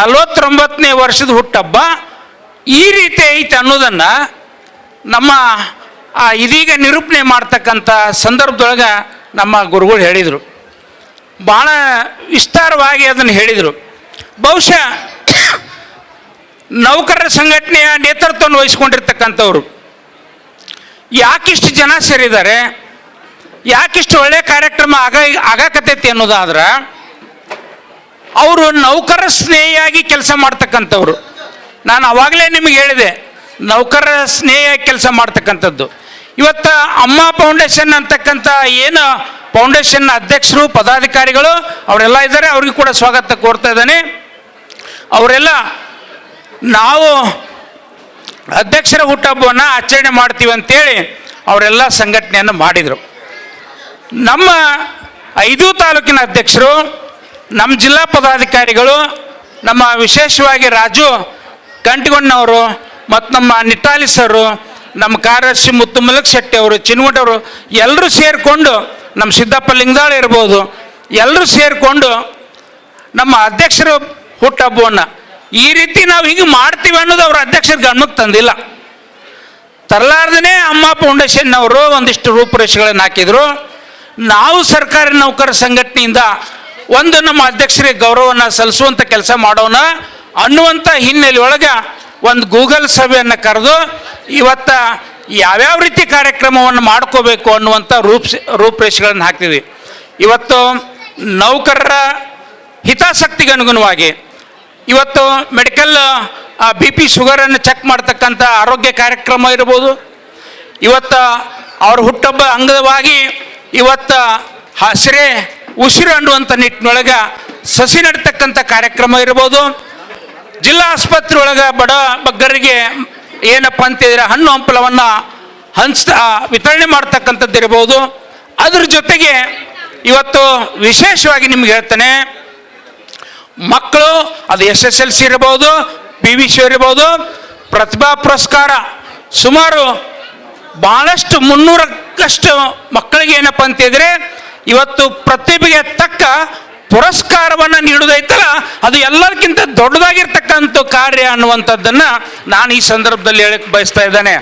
49ನೇ ವರ್ಷದ ಹುಟ್ಟಹಬ್ಬ ಈ ರೀತಿ ಐತೆ ಅನ್ನೋದನ್ನು ನಮ್ಮ ಇದೀಗ ನಿರೂಪಣೆ ಮಾಡ್ತಕ್ಕಂಥ ಸಂದರ್ಭದೊಳಗೆ ನಮ್ಮ ಗುರುಗಳು ಹೇಳಿದರು, ಭಾಳ ವಿಸ್ತಾರವಾಗಿ ಅದನ್ನು ಹೇಳಿದರು. ಬಹುಶಃ ನೌಕರರ ಸಂಘಟನೆಯ ನೇತೃತ್ವವನ್ನು ವಹಿಸ್ಕೊಂಡಿರ್ತಕ್ಕಂಥವ್ರು ಯಾಕಿಷ್ಟು ಜನ ಸೇರಿದ್ದಾರೆ, ಯಾಕಿಷ್ಟು ಒಳ್ಳೆಯ ಕಾರ್ಯಕ್ರಮ ಆಗಾಕತೈತಿ ಅನ್ನೋದಾದ್ರೆ ಅವರು ನೌಕರ ಸ್ನೇಹಿಯಾಗಿ ಕೆಲಸ ಮಾಡ್ತಕ್ಕಂಥವ್ರು. ನಾನು ಅವಾಗಲೇ ನಿಮಗೆ ಹೇಳಿದೆ, ನೌಕರರ ಸ್ನೇಹಿಯಾಗಿ ಕೆಲಸ ಮಾಡ್ತಕ್ಕಂಥದ್ದು. ಇವತ್ತು ಅಮ್ಮ ಫೌಂಡೇಶನ್ ಅಂತಕ್ಕಂಥ ಏನು ಫೌಂಡೇಶನ್ನ ಅಧ್ಯಕ್ಷರು, ಪದಾಧಿಕಾರಿಗಳು ಅವರೆಲ್ಲ ಇದ್ದಾರೆ, ಅವ್ರಿಗೂ ಕೂಡ ಸ್ವಾಗತ ಕೋರ್ತಾ ಇದ್ದಾನೆ. ಅವರೆಲ್ಲ ನಾವು ಅಧ್ಯಕ್ಷರ ಹುಟ್ಟಹಬ್ಬವನ್ನು ಆಚರಣೆ ಮಾಡ್ತೀವಿ ಅಂತೇಳಿ ಅವರೆಲ್ಲ ಸಂಘಟನೆಯನ್ನು ಮಾಡಿದರು. ನಮ್ಮ 5 ತಾಲೂಕಿನ ಅಧ್ಯಕ್ಷರು, ನಮ್ಮ ಜಿಲ್ಲಾ ಪದಾಧಿಕಾರಿಗಳು, ನಮ್ಮ ವಿಶೇಷವಾಗಿ ರಾಜು ಕಂಟಿಗೊಂಡನವರು ಮತ್ತು ನಮ್ಮ ನಿಟಾಲಿ ಸರು, ನಮ್ಮ ಕಾರ್ಯದರ್ಶಿ ಮುತ್ತು ಮಲಕ್ ಶೆಟ್ಟಿ ಅವರು, ಚಿನ್ಗುಂಡವರು ಎಲ್ಲರೂ ಸೇರಿಕೊಂಡು, ನಮ್ಮ ಸಿದ್ದಪ್ಪ ಲಿಂಗದಾಳ ಇರ್ಬೋದು, ಎಲ್ಲರೂ ಸೇರಿಕೊಂಡು ನಮ್ಮ ಅಧ್ಯಕ್ಷರ ಹುಟ್ಟಹಬ್ಬವನ್ನು ಈ ರೀತಿ ನಾವು ಹಿಂಗೆ ಮಾಡ್ತೀವಿ ಅನ್ನೋದು ಅವ್ರ ಅಧ್ಯಕ್ಷರ ಗಮನಕ್ಕೆ ತಂದಿಲ್ಲ. ತರಲಾರ್ದೇ ಅಮ್ಮ ಫೌಂಡೇಶನ್ನವರು ಒಂದಿಷ್ಟು ರೂಪುರೇಷೆಗಳನ್ನು ಹಾಕಿದರು. ನಾವು ಸರ್ಕಾರಿ ನೌಕರರ ಸಂಘಟನೆಯಿಂದ ಒಂದು ನಮ್ಮ ಅಧ್ಯಕ್ಷರಿಗೆ ಗೌರವವನ್ನು ಸಲ್ಲಿಸುವಂಥ ಕೆಲಸ ಮಾಡೋಣ ಅನ್ನುವಂಥ ಹಿನ್ನೆಲೆ ಒಳಗೆ ಒಂದು ಗೂಗಲ್ ಸಭೆಯನ್ನು ಕರೆದು ಇವತ್ತು ಯಾವ್ಯಾವ ರೀತಿ ಕಾರ್ಯಕ್ರಮವನ್ನು ಮಾಡ್ಕೋಬೇಕು ಅನ್ನುವಂಥ ರೂಪುರೇಷೆಗಳನ್ನು ಹಾಕ್ತೀವಿ. ಇವತ್ತು ನೌಕರರ ಹಿತಾಸಕ್ತಿಗೆ ಅನುಗುಣವಾಗಿ ಇವತ್ತು ಮೆಡಿಕಲ್ BP ಶುಗರನ್ನು ಚೆಕ್ ಮಾಡ್ತಕ್ಕಂಥ ಆರೋಗ್ಯ ಕಾರ್ಯಕ್ರಮ ಇರ್ಬೋದು, ಇವತ್ತು ಅವ್ರ ಹುಟ್ಟಹಬ್ಬ ಅಂಗವಾಗಿ ಇವತ್ತು ಹಸಿರೇ ಉಸಿರು ಅನ್ನುವಂಥ ನಿಟ್ಟಿನೊಳಗೆ ಸಸಿ ನಡ್ತಕ್ಕಂಥ ಕಾರ್ಯಕ್ರಮ ಇರ್ಬೋದು, ಜಿಲ್ಲಾ ಆಸ್ಪತ್ರೆ ಒಳಗೆ ಬಡ ಬಗ್ಗರಿಗೆ ಏನಪ್ಪ ಅಂತಿದ್ರೆ ಹಣ್ಣು ಹಂಪಲವನ್ನು ವಿತರಣೆ ಮಾಡ್ತಕ್ಕಂಥದ್ದು ಇರ್ಬೋದು. ಅದ್ರ ಜೊತೆಗೆ ಇವತ್ತು ವಿಶೇಷವಾಗಿ ನಿಮ್ಗೆ ಹೇಳ್ತೇನೆ, ಮಕ್ಕಳು ಅದು SSLC ಇರ್ಬೋದು, PVC ಇರ್ಬೋದು, ಪ್ರತಿಭಾ ಪುರಸ್ಕಾರ ಸುಮಾರು ಭಾಳಷ್ಟು 300ಕ್ಕಷ್ಟು ಮಕ್ಕಳಿಗೆ ಏನಪ್ಪ ಅಂತಿದ್ರೆ ಇವತ್ತು ಪ್ರತಿಭೆಗೆ ತಕ್ಕ ಪುರಸ್ಕಾರವನ್ನು ನೀಡುವುದೈತಲ್ಲ, ಅದು ಎಲ್ಲರಿಗಿಂತ ದೊಡ್ಡದಾಗಿರ್ತಕ್ಕಂಥ ಕಾರ್ಯ ಅನ್ನುವಂಥದ್ದನ್ನು ನಾನು ಈ ಸಂದರ್ಭದಲ್ಲಿ ಹೇಳಕ್ಕೆ ಬಯಸ್ತಾ ಇದ್ದೇನೆ.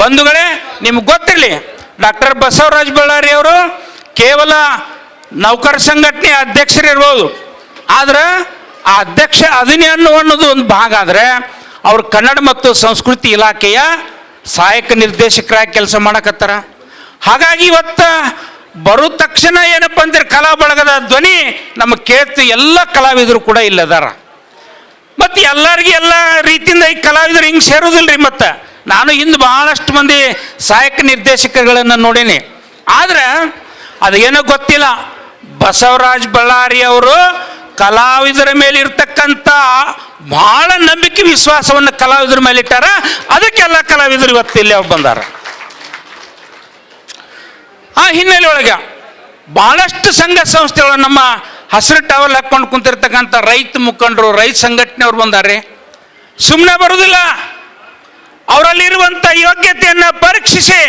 ಬಂಧುಗಳೇ, ನಿಮ್ಗೆ ಗೊತ್ತಿರಲಿ, ಡಾಕ್ಟರ್ ಬಸವರಾಜ ಬಳ್ಳಾರಿ ಅವರು ಕೇವಲ ನೌಕರ ಸಂಘಟನೆಯ ಅಧ್ಯಕ್ಷರಿರ್ಬೋದು, ಆದ್ರೆ ಆ ಅಧ್ಯಕ್ಷ ಅನ್ನೋದು ಒಂದು ಭಾಗ. ಆದರೆ ಅವರು ಕನ್ನಡ ಮತ್ತು ಸಂಸ್ಕೃತಿ ಇಲಾಖೆಯ ಸಹಾಯಕ ನಿರ್ದೇಶಕರಾಗಿ ಕೆಲಸ ಮಾಡಕತ್ತಾರ. ಹಾಗಾಗಿ ಇವತ್ತು ಬರೋ ತಕ್ಷಣ ಏನಪ್ಪ ಅಂದ್ರೆ ಕಲಾ ಬಳಗದ ಧ್ವನಿ ನಮಗೆ ಕೇಳ್ತು. ಎಲ್ಲ ಕಲಾವಿದರು ಕೂಡ ಇಲ್ಲದಾರ. ಮತ್ತು ಎಲ್ಲರಿಗೂ ಎಲ್ಲ ರೀತಿಯಿಂದ ಈ ಕಲಾವಿದರು ಹಿಂಗೆ ಸೇರೋದಿಲ್ಲ ರೀ. ಮತ್ತು ನಾನು ಹಿಂದೆ ಬಹಳಷ್ಟು ಮಂದಿ ಸಹಾಯಕ ನಿರ್ದೇಶಕರುಗಳನ್ನು ನೋಡೀನಿ. ಆದರೆ ಅದೇನೋ ಗೊತ್ತಿಲ್ಲ, ಬಸವರಾಜ ಬಳ್ಳಾರಿ ಅವರು ಕಲಾವಿದರ ಮೇಲೆ ಇರ್ತಕ್ಕಂಥ ಬಹಳ ನಂಬಿಕೆ ವಿಶ್ವಾಸವನ್ನು ಕಲಾವಿದರ ಮೇಲೆ ಇಟ್ಟಾರ. ಅದಕ್ಕೆಲ್ಲ ಕಲಾವಿದರು ಇವತ್ತು ಇಲ್ಲೇ ಬಂದಾರ. ಆ ಹಿನ್ನೆಲೆ ಒಳಗೆ ಬಹಳಷ್ಟು ಸಂಘ ಸಂಸ್ಥೆಗಳು ನಮ್ಮ ಹಸಿರು ಟವಲ್ ಹಾಕ್ಕೊಂಡು ಕುಂತಿರ್ತಕ್ಕಂಥ ರೈತ ಮುಖಂಡರು, ರೈತ ಸಂಘಟನೆಯವ್ರು ಬಂದಾರೆ. ಸುಮ್ಮನೆ ಬರುವುದಿಲ್ಲ, ಅವರಲ್ಲಿರುವಂಥ ಯೋಗ್ಯತೆಯನ್ನು ಪರೀಕ್ಷಿಸಿ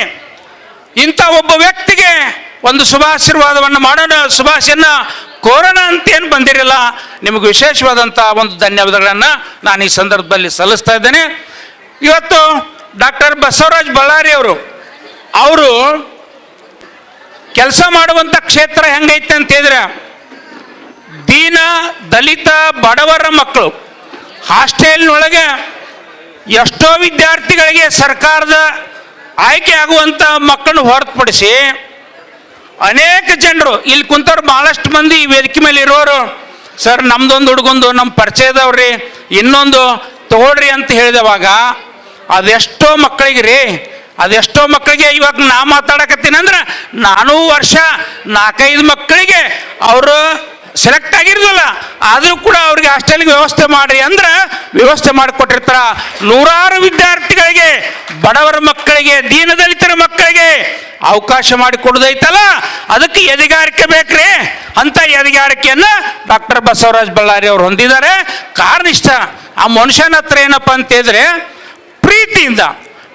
ಇಂಥ ಒಬ್ಬ ವ್ಯಕ್ತಿಗೆ ಒಂದು ಶುಭಾಶೀರ್ವಾದವನ್ನು ಮಾಡೋಣ, ಶುಭಾಶಯನ ಕೋರೋಣ ಅಂತ ಏನು ಬಂದಿರಲಿಲ್ಲ. ನಿಮಗೆ ವಿಶೇಷವಾದಂಥ ಒಂದು ಧನ್ಯವಾದಗಳನ್ನು ನಾನು ಈ ಸಂದರ್ಭದಲ್ಲಿ ಸಲ್ಲಿಸ್ತಾ ಇದ್ದೇನೆ. ಇವತ್ತು ಡಾಕ್ಟರ್ ಬಸವರಾಜ ಬಳ್ಳಾರಿ ಅವರು ಕೆಲಸ ಮಾಡುವಂಥ ಕ್ಷೇತ್ರ ಹೆಂಗೈತೆ ಅಂತ ಹೇಳಿದ್ರೆ, ದೀನ ದಲಿತ ಬಡವರ ಮಕ್ಕಳು ಹಾಸ್ಟೆಲ್ನೊಳಗೆ ಎಷ್ಟೋ ವಿದ್ಯಾರ್ಥಿಗಳಿಗೆ ಸರ್ಕಾರದ ಆಯ್ಕೆ ಆಗುವಂಥ ಮಕ್ಕಳನ್ನು ಹೊರತುಪಡಿಸಿ ಅನೇಕ ಜನರು ಇಲ್ಲಿ ಕುಂತವ್ರು ಭಾಳಷ್ಟು ಮಂದಿ ಈ ವೇದಿಕೆ ಮೇಲೆ ಇರೋರು, ಸರ್ ನಮ್ದೊಂದು ಹುಡುಗೊಂದು ನಮ್ಮ ಪರಿಚಯದವ್ರಿ ಇನ್ನೊಂದು ತಗೊಳ್ರಿ ಅಂತ ಹೇಳಿದವಾಗ ಅದೆಷ್ಟೋ ಮಕ್ಕಳಿಗೆ ರೀ, ಅದೆಷ್ಟೋ ಮಕ್ಕಳಿಗೆ ಇವಾಗ ನಾ ಮಾತಾಡಕತ್ತೀನಿ ಅಂದ್ರೆ ನಾನು ವರ್ಷ 4-5 ಮಕ್ಕಳಿಗೆ ಅವರು ಸೆಲೆಕ್ಟ್ ಆಗಿರೋದಿಲ್ಲ, ಆದರೂ ಕೂಡ ಅವ್ರಿಗೆ ಹಾಸ್ಟೆಲ್ಗೆ ವ್ಯವಸ್ಥೆ ಮಾಡಿರಿ ಅಂದ್ರೆ ವ್ಯವಸ್ಥೆ ಮಾಡಿಕೊಟ್ಟಿರ್ತಾರ. ನೂರಾರು ವಿದ್ಯಾರ್ಥಿಗಳಿಗೆ, ಬಡವರ ಮಕ್ಕಳಿಗೆ, ದೀನದಲಿತರ ಮಕ್ಕಳಿಗೆ ಅವಕಾಶ ಮಾಡಿಕೊಡೋದೈತಲ್ಲ, ಅದಕ್ಕೆ ಎದೆಗಾರಿಕೆ ಬೇಕ್ರಿ. ಅಂತ ಎದೆಗಾರಿಕೆಯನ್ನು ಡಾಕ್ಟರ್ ಬಸವರಾಜ ಬಳ್ಳಾರಿ ಅವರು ಹೊಂದಿದ್ದಾರೆ. ಕಾರಣ ಇಷ್ಟ, ಆ ಮನುಷ್ಯನ ಹತ್ರ ಏನಪ್ಪ ಅಂತ ಹೇಳಿದ್ರೆ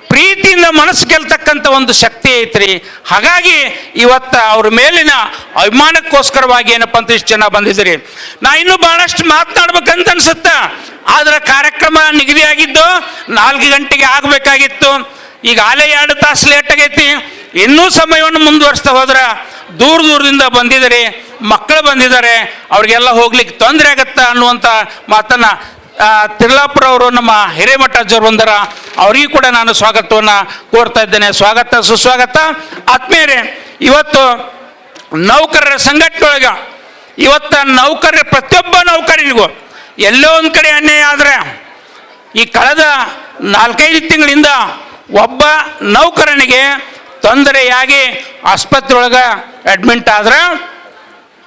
ಪ್ರೀತಿಯಿಂದ ಮನಸ್ಸು ಗೆಲ್ತಕ್ಕಂಥ ಒಂದು ಶಕ್ತಿ ಐತ್ರಿ. ಹಾಗಾಗಿ ಇವತ್ತು ಅವ್ರ ಮೇಲಿನ ಅಭಿಮಾನಕ್ಕೋಸ್ಕರವಾಗಿ ಏನಪ್ಪ ಅಂತ ಇಷ್ಟು ಜನ ಬಂದಿದ್ದೀರಿ. ನಾ ಇನ್ನೂ ಭಾಳಷ್ಟು ಮಾತನಾಡ್ಬೇಕಂತ ಅನ್ಸುತ್ತ, ಆದ್ರೆ ಕಾರ್ಯಕ್ರಮ ನಿಗದಿಯಾಗಿದ್ದು 4 ಗಂಟೆಗೆ ಆಗಬೇಕಾಗಿತ್ತು. ಈಗ ಆಲೇ 2 ತಾಸು ಲೇಟ್ ಆಗೈತಿ. ಇನ್ನೂ ಸಮಯವನ್ನು ಮುಂದುವರಿಸ್ತಾ ಹೋದ್ರೆ ದೂರದಿಂದ ಬಂದಿದ್ದಾರೆ, ಮಕ್ಕಳು ಬಂದಿದ್ದಾರೆ, ಅವ್ರಿಗೆಲ್ಲ ಹೋಗ್ಲಿಕ್ಕೆ ತೊಂದರೆ ಆಗತ್ತ ಅನ್ನುವಂಥ ಮಾತನ್ನು ತಿರ್ಲಾಪುರ ಅವರು ನಮ್ಮ ಹಿರೇಮಠಾಜರು ಬಂದರ, ಅವರಿಗೂ ಕೂಡ ನಾನು ಸ್ವಾಗತವನ್ನು ಕೋರ್ತಾ ಇದ್ದೇನೆ. ಸ್ವಾಗತ ಸುಸ್ವಾಗತ. ಆತ್ಮೀಯರೇ, ಇವತ್ತು ನೌಕರರ ಸಂಘಟನೆ ಒಳಗೆ ಇವತ್ತು ಪ್ರತಿಯೊಬ್ಬ ನೌಕರನಿಗೂ ಎಲ್ಲೋ ಒಂದು ಕಡೆ ಅನ್ಯಾಯ ಆದರೆ ಈ ಕಳೆದ 4-5 ತಿಂಗಳಿಂದ ಒಬ್ಬ ನೌಕರನಿಗೆ ತೊಂದರೆಯಾಗಿ ಆಸ್ಪತ್ರೆ ಒಳಗೆ ಅಡ್ಮಿಂಟ್ ಆದ್ರೆ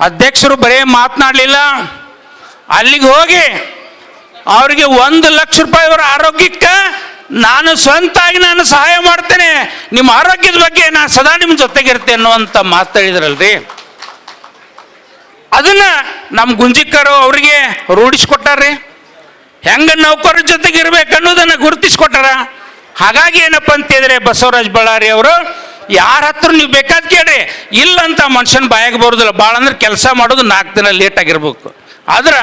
ಅಧ್ಯಕ್ಷರು ಬರೀ ಮಾತನಾಡಲಿಲ್ಲ, ಅಲ್ಲಿಗೆ ಹೋಗಿ ಅವರಿಗೆ 1 ಲಕ್ಷ ರೂಪಾಯಿ ಅವರ ಆರೋಗ್ಯಕ್ಕೆ ನಾನು ಸ್ವಂತಾಗಿ ನಾನು ಸಹಾಯ ಮಾಡ್ತೇನೆ, ನಿಮ್ಮ ಆರೋಗ್ಯದ ಬಗ್ಗೆ ನಾನು ಸದಾ ನಿಮ್ಮ ಜೊತೆಗಿರ್ತೇನೆ ಅನ್ನುವಂಥ ಮಾತು ಹೇಳಿದ್ರಲ್ರಿ. ಅದನ್ನ ನಮ್ಮ ಗುಂಜಿಕರು ಅವರಿಗೆ ರೂಢಿಸ್ಕೊಟ್ಟಾರ್ರಿ. ಹೆಂಗ ನೌಕರರ ಜೊತೆಗೆ ಇರ್ಬೇಕು ಅನ್ನೋದನ್ನು ಗುರುತಿಸ್ಕೊಟ್ಟಾರ. ಹಾಗಾಗಿ ಏನಪ್ಪ ಅಂತಿದ್ರೆ ಬಸವರಾಜ ಬಳ್ಳಾರಿ ಅವರು ಯಾರ ಹತ್ರ ನೀವು ಬೇಕಾದ ಕೇಳ್ರಿ, ಇಲ್ಲಂತ ಮನುಷ್ಯನ ಬಾಯಾಗ ಬರೋದಿಲ್ಲ. ಭಾಳ ಅಂದ್ರೆ ಕೆಲಸ ಮಾಡೋದು 4 ದಿನ ಲೇಟ್ ಆಗಿರ್ಬೇಕು, ಆದ್ರೆ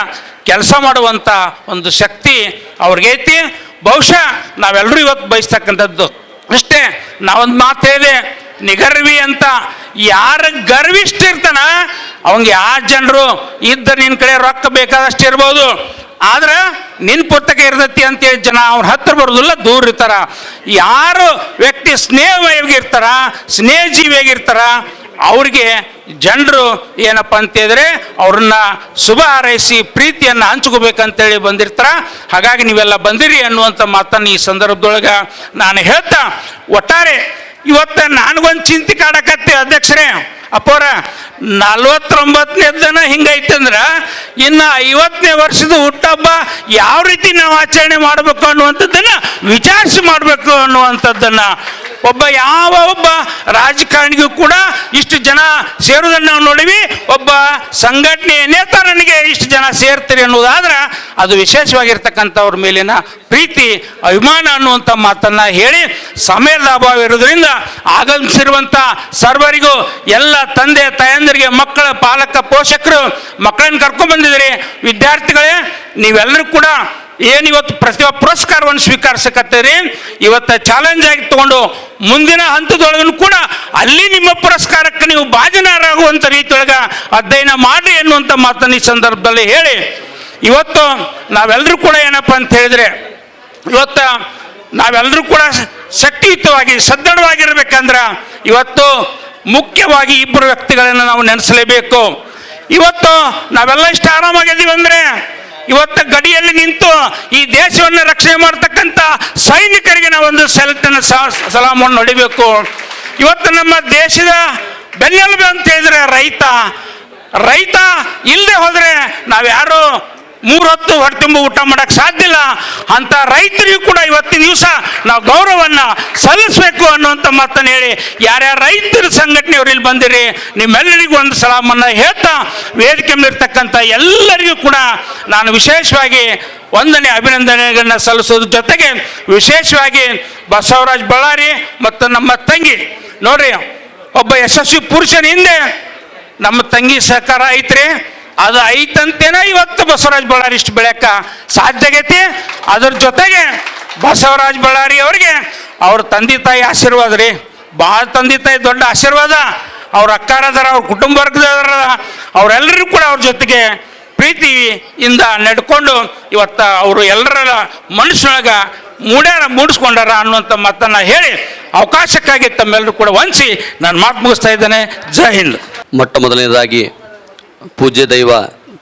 ಕೆಲಸ ಮಾಡುವಂಥ ಒಂದು ಶಕ್ತಿ ಅವ್ರಿಗೈತಿ. ಬಹುಶಃ ನಾವೆಲ್ಲರೂ ಇವತ್ತು ಬಯಸ್ತಕ್ಕಂಥದ್ದು ಅಷ್ಟೇ. ನಾವೊಂದು ಮಾತು ಹೇಳಿದೆ, ನಿಗರ್ವಿ ಅಂತ. ಯಾರ ಗರ್ವಿಷ್ಠ ಇರ್ತಾನ ಅವಂಗೆ ಯಾವ ಜನರು ಇದ್ದ ನಿನ್ನ ಕಡೆ ರೊಕ್ಕ ಬೇಕಾದಷ್ಟು ಇರ್ಬೋದು, ಆದ್ರೆ ನಿನ್ನ ಪುಸ್ತಕ ಇರ್ತೈತಿ ಅಂತೇಳಿ ಜನ ಅವ್ರ ಹತ್ರ ಬರೋದಿಲ್ಲ, ದೂರ ಇರ್ತಾರ. ಯಾರು ವ್ಯಕ್ತಿ ಸ್ನೇಹವಾಗಿರ್ತಾರ, ಸ್ನೇಹಜೀವಿಯಾಗಿರ್ತಾರ, ಅವ್ರಿಗೆ ಜನರು ಏನಪ್ಪ ಅಂತೇಳಿದ್ರೆ ಅವ್ರನ್ನ ಶುಭ ಹಾರೈಸಿ ಪ್ರೀತಿಯನ್ನು ಹಂಚ್ಕೋಬೇಕಂತೇಳಿ ಬಂದಿರ್ತಾರ. ಹಾಗಾಗಿ ನೀವೆಲ್ಲ ಬಂದಿರಿ ಅನ್ನುವಂಥ ಮಾತನ್ನು ಈ ಸಂದರ್ಭದೊಳಗೆ ನಾನು ಹೇಳ್ತಾ, ಒಟ್ಟಾರೆ ಇವತ್ತು ನನಗೊಂದು ಚಿಂತೆ ಕಾಡಕತ್ತೆ ಅಧ್ಯಕ್ಷರೇ. ಅಪ್ಪೋರ 49ನೇ ದಿನ ಹಿಂಗೈತಂದ್ರೆ ಇನ್ನು 50ನೇ ವರ್ಷದ ಹುಟ್ಟಹಬ್ಬ ಯಾವ ರೀತಿ ನಾವು ಆಚರಣೆ ಮಾಡಬೇಕು ಅನ್ನುವಂಥದ್ದನ್ನು ವಿಚಾರಿಸಿ ಮಾಡಬೇಕು ಅನ್ನುವಂಥದ್ದನ್ನು ಯಾವ ಒಬ್ಬ ರಾಜಕಾರಣಿಗೂ ಕೂಡ ಇಷ್ಟು ಜನ ಸೇರುವುದನ್ನು ನಾವು ನೋಡಿವಿ. ಒಬ್ಬ ಸಂಘಟನೆಯ ನೇತಾರನಿಗೆ ಇಷ್ಟು ಜನ ಸೇರ್ತೀರಿ ಅನ್ನೋದಾದ್ರೆ ಅದು ವಿಶೇಷವಾಗಿರ್ತಕ್ಕಂಥವ್ರ ಮೇಲಿನ ಪ್ರೀತಿ ಅಭಿಮಾನ ಅನ್ನುವಂಥ ಮಾತನ್ನು ಹೇಳಿ, ಸಮಯದ ಅಭಾವ ಇರೋದ್ರಿಂದ ಆಗಮಿಸಿರುವಂಥ ಸರ್ವರಿಗೂ, ಎಲ್ಲ ತಂದೆ ತಾಯಂದಿರಿಗೆ, ಮಕ್ಕಳ ಪಾಲಕ ಪೋಷಕರು ಮಕ್ಕಳನ್ನು ಕರ್ಕೊಂಡ್ಬಂದಿದ್ದೀರಿ. ವಿದ್ಯಾರ್ಥಿಗಳೇ, ನೀವೆಲ್ಲರೂ ಕೂಡ ಏನಿವತ್ತು ಪ್ರತಿಭಾ ಪುರಸ್ಕಾರವನ್ನು ಸ್ವೀಕರಿಸಕತ್ತೀರಿ, ಇವತ್ತು ಚಾಲೆಂಜ್ ಆಗಿ ತಗೊಂಡು ಮುಂದಿನ ಹಂತದೊಳಗೂ ಕೂಡ ಅಲ್ಲಿ ನಿಮ್ಮ ಪುರಸ್ಕಾರಕ್ಕೆ ನೀವು ಭಾಜನರಾಗುವಂಥ ರೀತಿಯೊಳಗೆ ಅಧ್ಯಯನ ಮಾಡಿ ಎನ್ನುವಂಥ ಮಾತನ್ನು ಈ ಸಂದರ್ಭದಲ್ಲಿ ಹೇಳಿ, ಇವತ್ತು ನಾವೆಲ್ಲರೂ ಕೂಡ ಏನಪ್ಪ ಅಂತ ಹೇಳಿದರೆ, ಇವತ್ತು ನಾವೆಲ್ಲರೂ ಕೂಡ ಶಕ್ತಿಯುತವಾಗಿ ಸದೃಢವಾಗಿರ್ಬೇಕಂದ್ರೆ ಇವತ್ತು ಮುಖ್ಯವಾಗಿ ಇಬ್ಬರು ವ್ಯಕ್ತಿಗಳನ್ನು ನಾವು ನೆನೆಸಲೇಬೇಕು. ಇವತ್ತು ನಾವೆಲ್ಲ ಇಷ್ಟು ಆರಾಮಾಗಿದ್ದೀವಿ ಅಂದರೆ ಇವತ್ತು ಗಡಿಯಲ್ಲಿ ನಿಂತು ಈ ದೇಶವನ್ನು ರಕ್ಷಣೆ ಮಾಡ್ತಕ್ಕಂಥ ಸೈನಿಕರಿಗೆ ನಾವೊಂದು ಸಲಾಮನ್ನು ಹೊಡಿಬೇಕು. ಇವತ್ತು ನಮ್ಮ ದೇಶದ ಬೆನ್ನೆಲುಬು ಅಂತ ಹೇಳಿದ್ರೆ ರೈತ ಇಲ್ಲದೆ ಹೋದರೆ ನಾವ್ಯಾರು 3 ಹೊತ್ತು ಹೊಟ್ಟೆ ತುಂಬ ಊಟ ಮಾಡೋಕ್ಕೆ ಸಾಧ್ಯ ಇಲ್ಲ. ಅಂಥ ರೈತರಿಗೂ ಕೂಡ ಇವತ್ತಿನ ದಿವಸ ನಾವು ಗೌರವವನ್ನು ಸಲ್ಲಿಸಬೇಕು ಅನ್ನುವಂಥ ಮಾತನ್ನು ಹೇಳಿ, ಯಾರ್ಯಾರು ರೈತರ ಸಂಘಟನೆಯವರು ಇಲ್ಲಿ ಬಂದಿರಿ ನಿಮ್ಮೆಲ್ಲರಿಗೂ ಒಂದು ಸಲಾಮನ್ನು ಹೇಳ್ತಾ, ವೇದಿಕೆ ಮೇಲಿರ್ತಕ್ಕಂಥ ಎಲ್ಲರಿಗೂ ಕೂಡ ನಾನು ವಿಶೇಷವಾಗಿ ವಂದನೆ ಅಭಿನಂದನೆಗಳನ್ನ ಸಲ್ಲಿಸೋದ್ರ ಜೊತೆಗೆ ವಿಶೇಷವಾಗಿ ಬಸವರಾಜ್ ಬಳ್ಳಾರಿ ಮತ್ತು ನಮ್ಮ ತಂಗಿ ನೋಡ್ರಿ, ಒಬ್ಬ ಯಶಸ್ವಿ ಪುರುಷನ ಹಿಂದೆ ನಮ್ಮ ತಂಗಿ ಸಹಕಾರ ಐತ್ರಿ. ಅದು ಐತಂತೇನ ಇವತ್ತು ಬಸವರಾಜ್ ಬಳ್ಳಾರಿ ಇಷ್ಟು ಬೆಳೆಯಕ್ಕೆ ಸಾಧ್ಯ ಆಗೈತಿ. ಅದ್ರ ಜೊತೆಗೆ ಬಸವರಾಜ್ ಬಳ್ಳಾರಿ ಅವ್ರಿಗೆ ಅವ್ರ ತಂದೆ ತಾಯಿ ಆಶೀರ್ವಾದ ರೀ, ಭಾಳ ತಂದೆ ತಾಯಿ ದೊಡ್ಡ ಆಶೀರ್ವಾದ. ಅವ್ರ ಅಕ್ಕಾರದಾರ, ಅವ್ರ ಕುಟುಂಬ ವರ್ಗದಾರ, ಅವರೆಲ್ಲರೂ ಕೂಡ ಅವ್ರ ಜೊತೆಗೆ ಪ್ರೀತಿಯಿಂದ ನಡ್ಕೊಂಡು ಇವತ್ತು ಅವರು ಎಲ್ಲರ ಮನಸ್ಸೊಳಗೆ ಮೂಡಿಸ್ಕೊಂಡಾರ ಅನ್ನುವಂಥ ಮಾತನ್ನು ಹೇಳಿ ಅವಕಾಶಕ್ಕಾಗಿ ತಮ್ಮೆಲ್ಲರೂ ಕೂಡ ವಂಚಿಸಿ ನಾನು ಮಾತು ಮುಗಿಸ್ತಾ ಇದ್ದೇನೆ. ಜೈ ಹಿಂದ್. ಮೊಟ್ಟ ಮೊದಲನೇದಾಗಿ ಪೂಜ್ಯ ದೈವ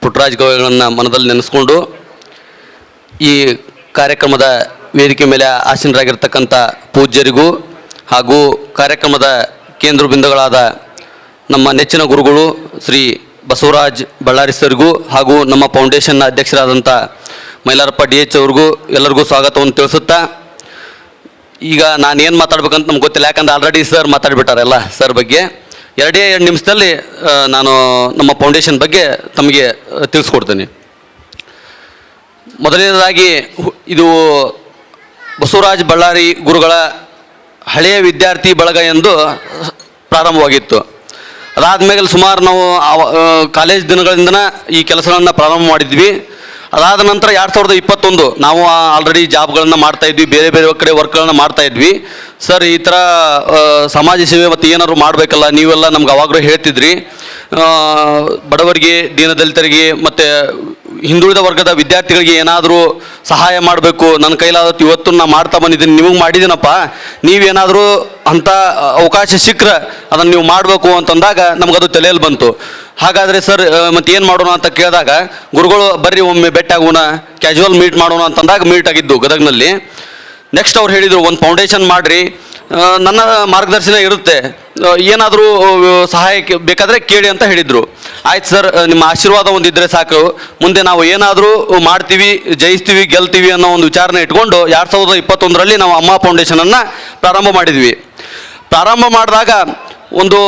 ಪುಟ್ಟರಾಜ ಗವಾಯಿಗಳನ್ನು ಮನದಲ್ಲಿ ನೆನೆಸ್ಕೊಂಡು ಈ ಕಾರ್ಯಕ್ರಮದ ವೇದಿಕೆ ಮೇಲೆ ಆಸೀನರಾಗಿರ್ತಕ್ಕಂಥ ಪೂಜ್ಯರಿಗೂ ಹಾಗೂ ಕಾರ್ಯಕ್ರಮದ ಕೇಂದ್ರ ಬಿಂದುಗಳಾದ ನಮ್ಮ ನೆಚ್ಚಿನ ಗುರುಗಳು ಶ್ರೀ ಬಸವರಾಜ್ ಬಳ್ಳಾರಿ ಸರ್ಗೂ ಹಾಗೂ ನಮ್ಮ ಫೌಂಡೇಶನ್ನ ಅಧ್ಯಕ್ಷರಾದಂಥ ಮೈಲಾರಪ್ಪ DH ಅವ್ರಿಗೂ ಎಲ್ಲರಿಗೂ ಸ್ವಾಗತವನ್ನು ತಿಳಿಸುತ್ತಾ, ಈಗ ನಾನು ಏನು ಮಾತಾಡ್ಬೇಕಂತ ನಮ್ಗೆ ಗೊತ್ತಿಲ್ಲ, ಯಾಕಂದ್ರೆ ಆಲ್ರೆಡಿ ಸರ್ ಮಾತಾಡಿಬಿಟ್ಟಾರಲ್ಲ. ಸರ್ ಬಗ್ಗೆ 2 ನಿಮಿಷದಲ್ಲಿ ನಾನು ನಮ್ಮ ಫೌಂಡೇಶನ್ ಬಗ್ಗೆ ತಮಗೆ ತಿಳಿಸ್ಕೊಡ್ತೀನಿ. ಮೊದಲನೇದಾಗಿ ಇದು ಬಸವರಾಜ್ ಬಳ್ಳಾರಿ ಗುರುಗಳ ಹಳೆಯ ವಿದ್ಯಾರ್ಥಿ ಬಳಗ ಎಂದು ಪ್ರಾರಂಭವಾಗಿತ್ತು. ಅದಾದಮೇಲೆ ಸುಮಾರು ನಾವು ಕಾಲೇಜ್ ದಿನಗಳಿಂದ ಈ ಕೆಲಸಗಳನ್ನು ಪ್ರಾರಂಭ ಮಾಡಿದ್ವಿ. ಅದಾದ ನಂತರ 2021 ನಾವು ಆಲ್ರೆಡಿ ಜಾಬ್ಗಳನ್ನು ಮಾಡ್ತಾಯಿದ್ವಿ, ಬೇರೆ ಬೇರೆ ಕಡೆ ವರ್ಕ್ಗಳನ್ನು ಮಾಡ್ತಾಯಿದ್ವಿ. ಸರ್, ಈ ಥರ ಸಮಾಜ ಸೇವೆ ಮತ್ತು ಏನಾದ್ರು ಮಾಡಬೇಕಲ್ಲ, ನೀವೆಲ್ಲ ನಮ್ಗೆ ಅವಾಗಲೂ ಹೇಳ್ತಿದ್ರಿ. ಬಡವರಿಗೆ, ದೀನದಲಿತರಿಗೆ ಮತ್ತು ಹಿಂದುಳಿದ ವರ್ಗದ ವಿದ್ಯಾರ್ಥಿಗಳಿಗೆ ಏನಾದರೂ ಸಹಾಯ ಮಾಡಬೇಕು, ನನ್ನ ಕೈಲಾದತ್ತು ಇವತ್ತು ನಾನು ಮಾಡ್ತಾ ಬಂದಿದ್ದೀನಿ, ನಿಮಗೆ ಮಾಡಿದ್ದೀನಪ್ಪ, ನೀವೇನಾದರೂ ಅಂಥ ಅವಕಾಶ ಸಿಕ್ಕರೆ ಅದನ್ನು ನೀವು ಮಾಡಬೇಕು ಅಂತಂದಾಗ ನಮಗದು ತಲೆಯಲ್ಲಿ ಬಂತು. ಹಾಗಾದರೆ ಸರ್ ಮತ್ತು ಏನು ಮಾಡೋಣ ಅಂತ ಕೇಳಿದಾಗ ಗುರುಗಳು ಬರ್ರಿ ಒಮ್ಮೆ ಭೇಟಿಯಾಗೋಣ, ಕ್ಯಾಶುವಲ್ ಮೀಟ್ ಮಾಡೋಣ ಅಂತಂದಾಗ ಮೀಟ್ ಆಗಿದ್ದು ಗದಗ್ನಲ್ಲಿ. ನೆಕ್ಸ್ಟ್ ಅವ್ರು ಹೇಳಿದರು, ಒಂದು ಫೌಂಡೇಶನ್ ಮಾಡಿರಿ, ನನ್ನ ಮಾರ್ಗದರ್ಶನ ಇರುತ್ತೆ, ಏನಾದರೂ ಸಹಾಯಕ್ಕೆ ಬೇಕಾದರೆ ಕೇಳಿ ಅಂತ ಹೇಳಿದರು. ಆಯ್ತು ಸರ್, ನಿಮ್ಮ ಆಶೀರ್ವಾದ ಒಂದಿದ್ದರೆ ಸಾಕು, ಮುಂದೆ ನಾವು ಏನಾದರೂ ಮಾಡ್ತೀವಿ, ಜಯಿಸ್ತೀವಿ, ಗೆಲ್ತೀವಿ ಅನ್ನೋ ಒಂದು ವಿಚಾರನ ಇಟ್ಕೊಂಡು 2021ರಲ್ಲಿ ನಾವು ಅಮ್ಮ ಫೌಂಡೇಶನನ್ನು ಪ್ರಾರಂಭ ಮಾಡಿದ್ವಿ. ಪ್ರಾರಂಭ ಮಾಡಿದಾಗ ಒಂದು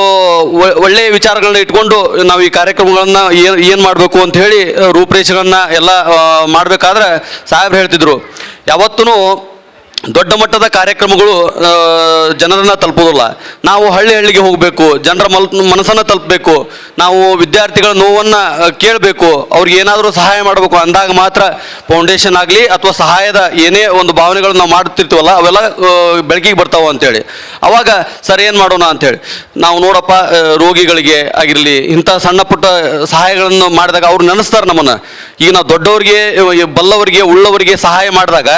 ಒಳ್ಳೆಯ ವಿಚಾರಗಳನ್ನ ಇಟ್ಕೊಂಡು ನಾವು ಈ ಕಾರ್ಯಕ್ರಮಗಳನ್ನು ಏನು ಮಾಡಬೇಕು ಅಂತ ಹೇಳಿ ರೂಪರೇಷೆಗಳನ್ನು ಎಲ್ಲ ಮಾಡಬೇಕಾದ್ರೆ ಸಾಹೇಬ್ರು ಹೇಳ್ತಿದ್ರು, ಯಾವತ್ತೂ ದೊಡ್ಡ ಮಟ್ಟದ ಕಾರ್ಯಕ್ರಮಗಳು ಜನರನ್ನು ತಲುಪೋದಿಲ್ಲ, ನಾವು ಹಳ್ಳಿಗೆ ಹೋಗಬೇಕು, ಜನರ ಮನಸ್ಸನ್ನು ತಲುಪಬೇಕು, ನಾವು ವಿದ್ಯಾರ್ಥಿಗಳ ನೋವನ್ನು ಕೇಳಬೇಕು, ಅವ್ರಿಗೆ ಏನಾದರೂ ಸಹಾಯ ಮಾಡಬೇಕು ಅಂದಾಗ ಮಾತ್ರ ಫೌಂಡೇಶನ್ ಆಗಲಿ ಅಥವಾ ಸಹಾಯದ ಏನೇ ಒಂದು ಭಾವನೆಗಳು ನಾವು ಮಾಡ್ತಿರ್ತೀವಲ್ಲ ಅವೆಲ್ಲ ಬೆಳಕಿಗೆ ಬರ್ತಾವೆ ಅಂತೇಳಿ. ಅವಾಗ ಸರ್ ಏನು ಮಾಡೋಣ ಅಂಥೇಳಿ ನಾವು ನೋಡಪ್ಪ, ರೋಗಿಗಳಿಗೆ ಆಗಿರಲಿ ಇಂಥ ಸಣ್ಣ ಪುಟ್ಟ ಸಹಾಯಗಳನ್ನು ಮಾಡಿದಾಗ ಅವ್ರು ನೆನೆಸ್ತಾರೆ ನಮ್ಮನ್ನು. ಈಗ ನಾವು ದೊಡ್ಡವರಿಗೆ, ಬಲ್ಲವರಿಗೆ, ಉಳ್ಳವರಿಗೆ ಸಹಾಯ ಮಾಡಿದಾಗ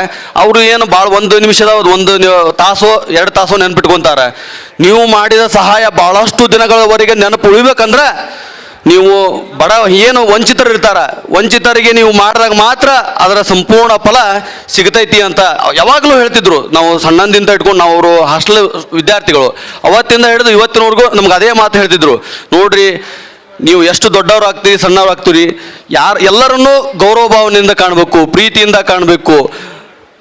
ಅವರು ಏನು ಭಾಳ 1 ನಿಮಿಷದ 1 ತಾಸೋ 2 ತಾಸೋ ನೆನ್ಪಿಟ್ಕೊತಾರೆ. ನೀವು ಮಾಡಿದ ಸಹಾಯ ಭಾಳಷ್ಟು ದಿನಗಳವರೆಗೆ ನೆನಪು ಉಳಿಬೇಕಂದ್ರೆ ನೀವು ಬಡ ಏನು ವಂಚಿತರು ಇರ್ತಾರ, ವಂಚಿತರಿಗೆ ನೀವು ಮಾಡಿದಾಗ ಮಾತ್ರ ಅದರ ಸಂಪೂರ್ಣ ಫಲ ಸಿಗತೈತಿ ಅಂತ ಯಾವಾಗಲೂ ಹೇಳ್ತಿದ್ರು. ನಾವು ಸಣ್ಣದಿಂದ ಇಟ್ಕೊಂಡು ನಾವು ಅವರು ಹಾಸ್ಟೆಲ್ ವಿದ್ಯಾರ್ಥಿಗಳು ಅವತ್ತಿಂದ ಹಿಡಿದು ಇವತ್ತಿನವರೆಗೂ ನಮ್ಗೆ ಅದೇ ಮಾತು ಹೇಳ್ತಿದ್ರು. ನೋಡ್ರಿ, ನೀವು ಎಷ್ಟು ದೊಡ್ಡವ್ರು ಆಗ್ತೀರಿ, ಸಣ್ಣವ್ರು ಆಗ್ತೀರಿ, ಎಲ್ಲರನ್ನೂ ಗೌರವ ಭಾವನೆಯಿಂದ ಕಾಣಬೇಕು, ಪ್ರೀತಿಯಿಂದ ಕಾಣಬೇಕು.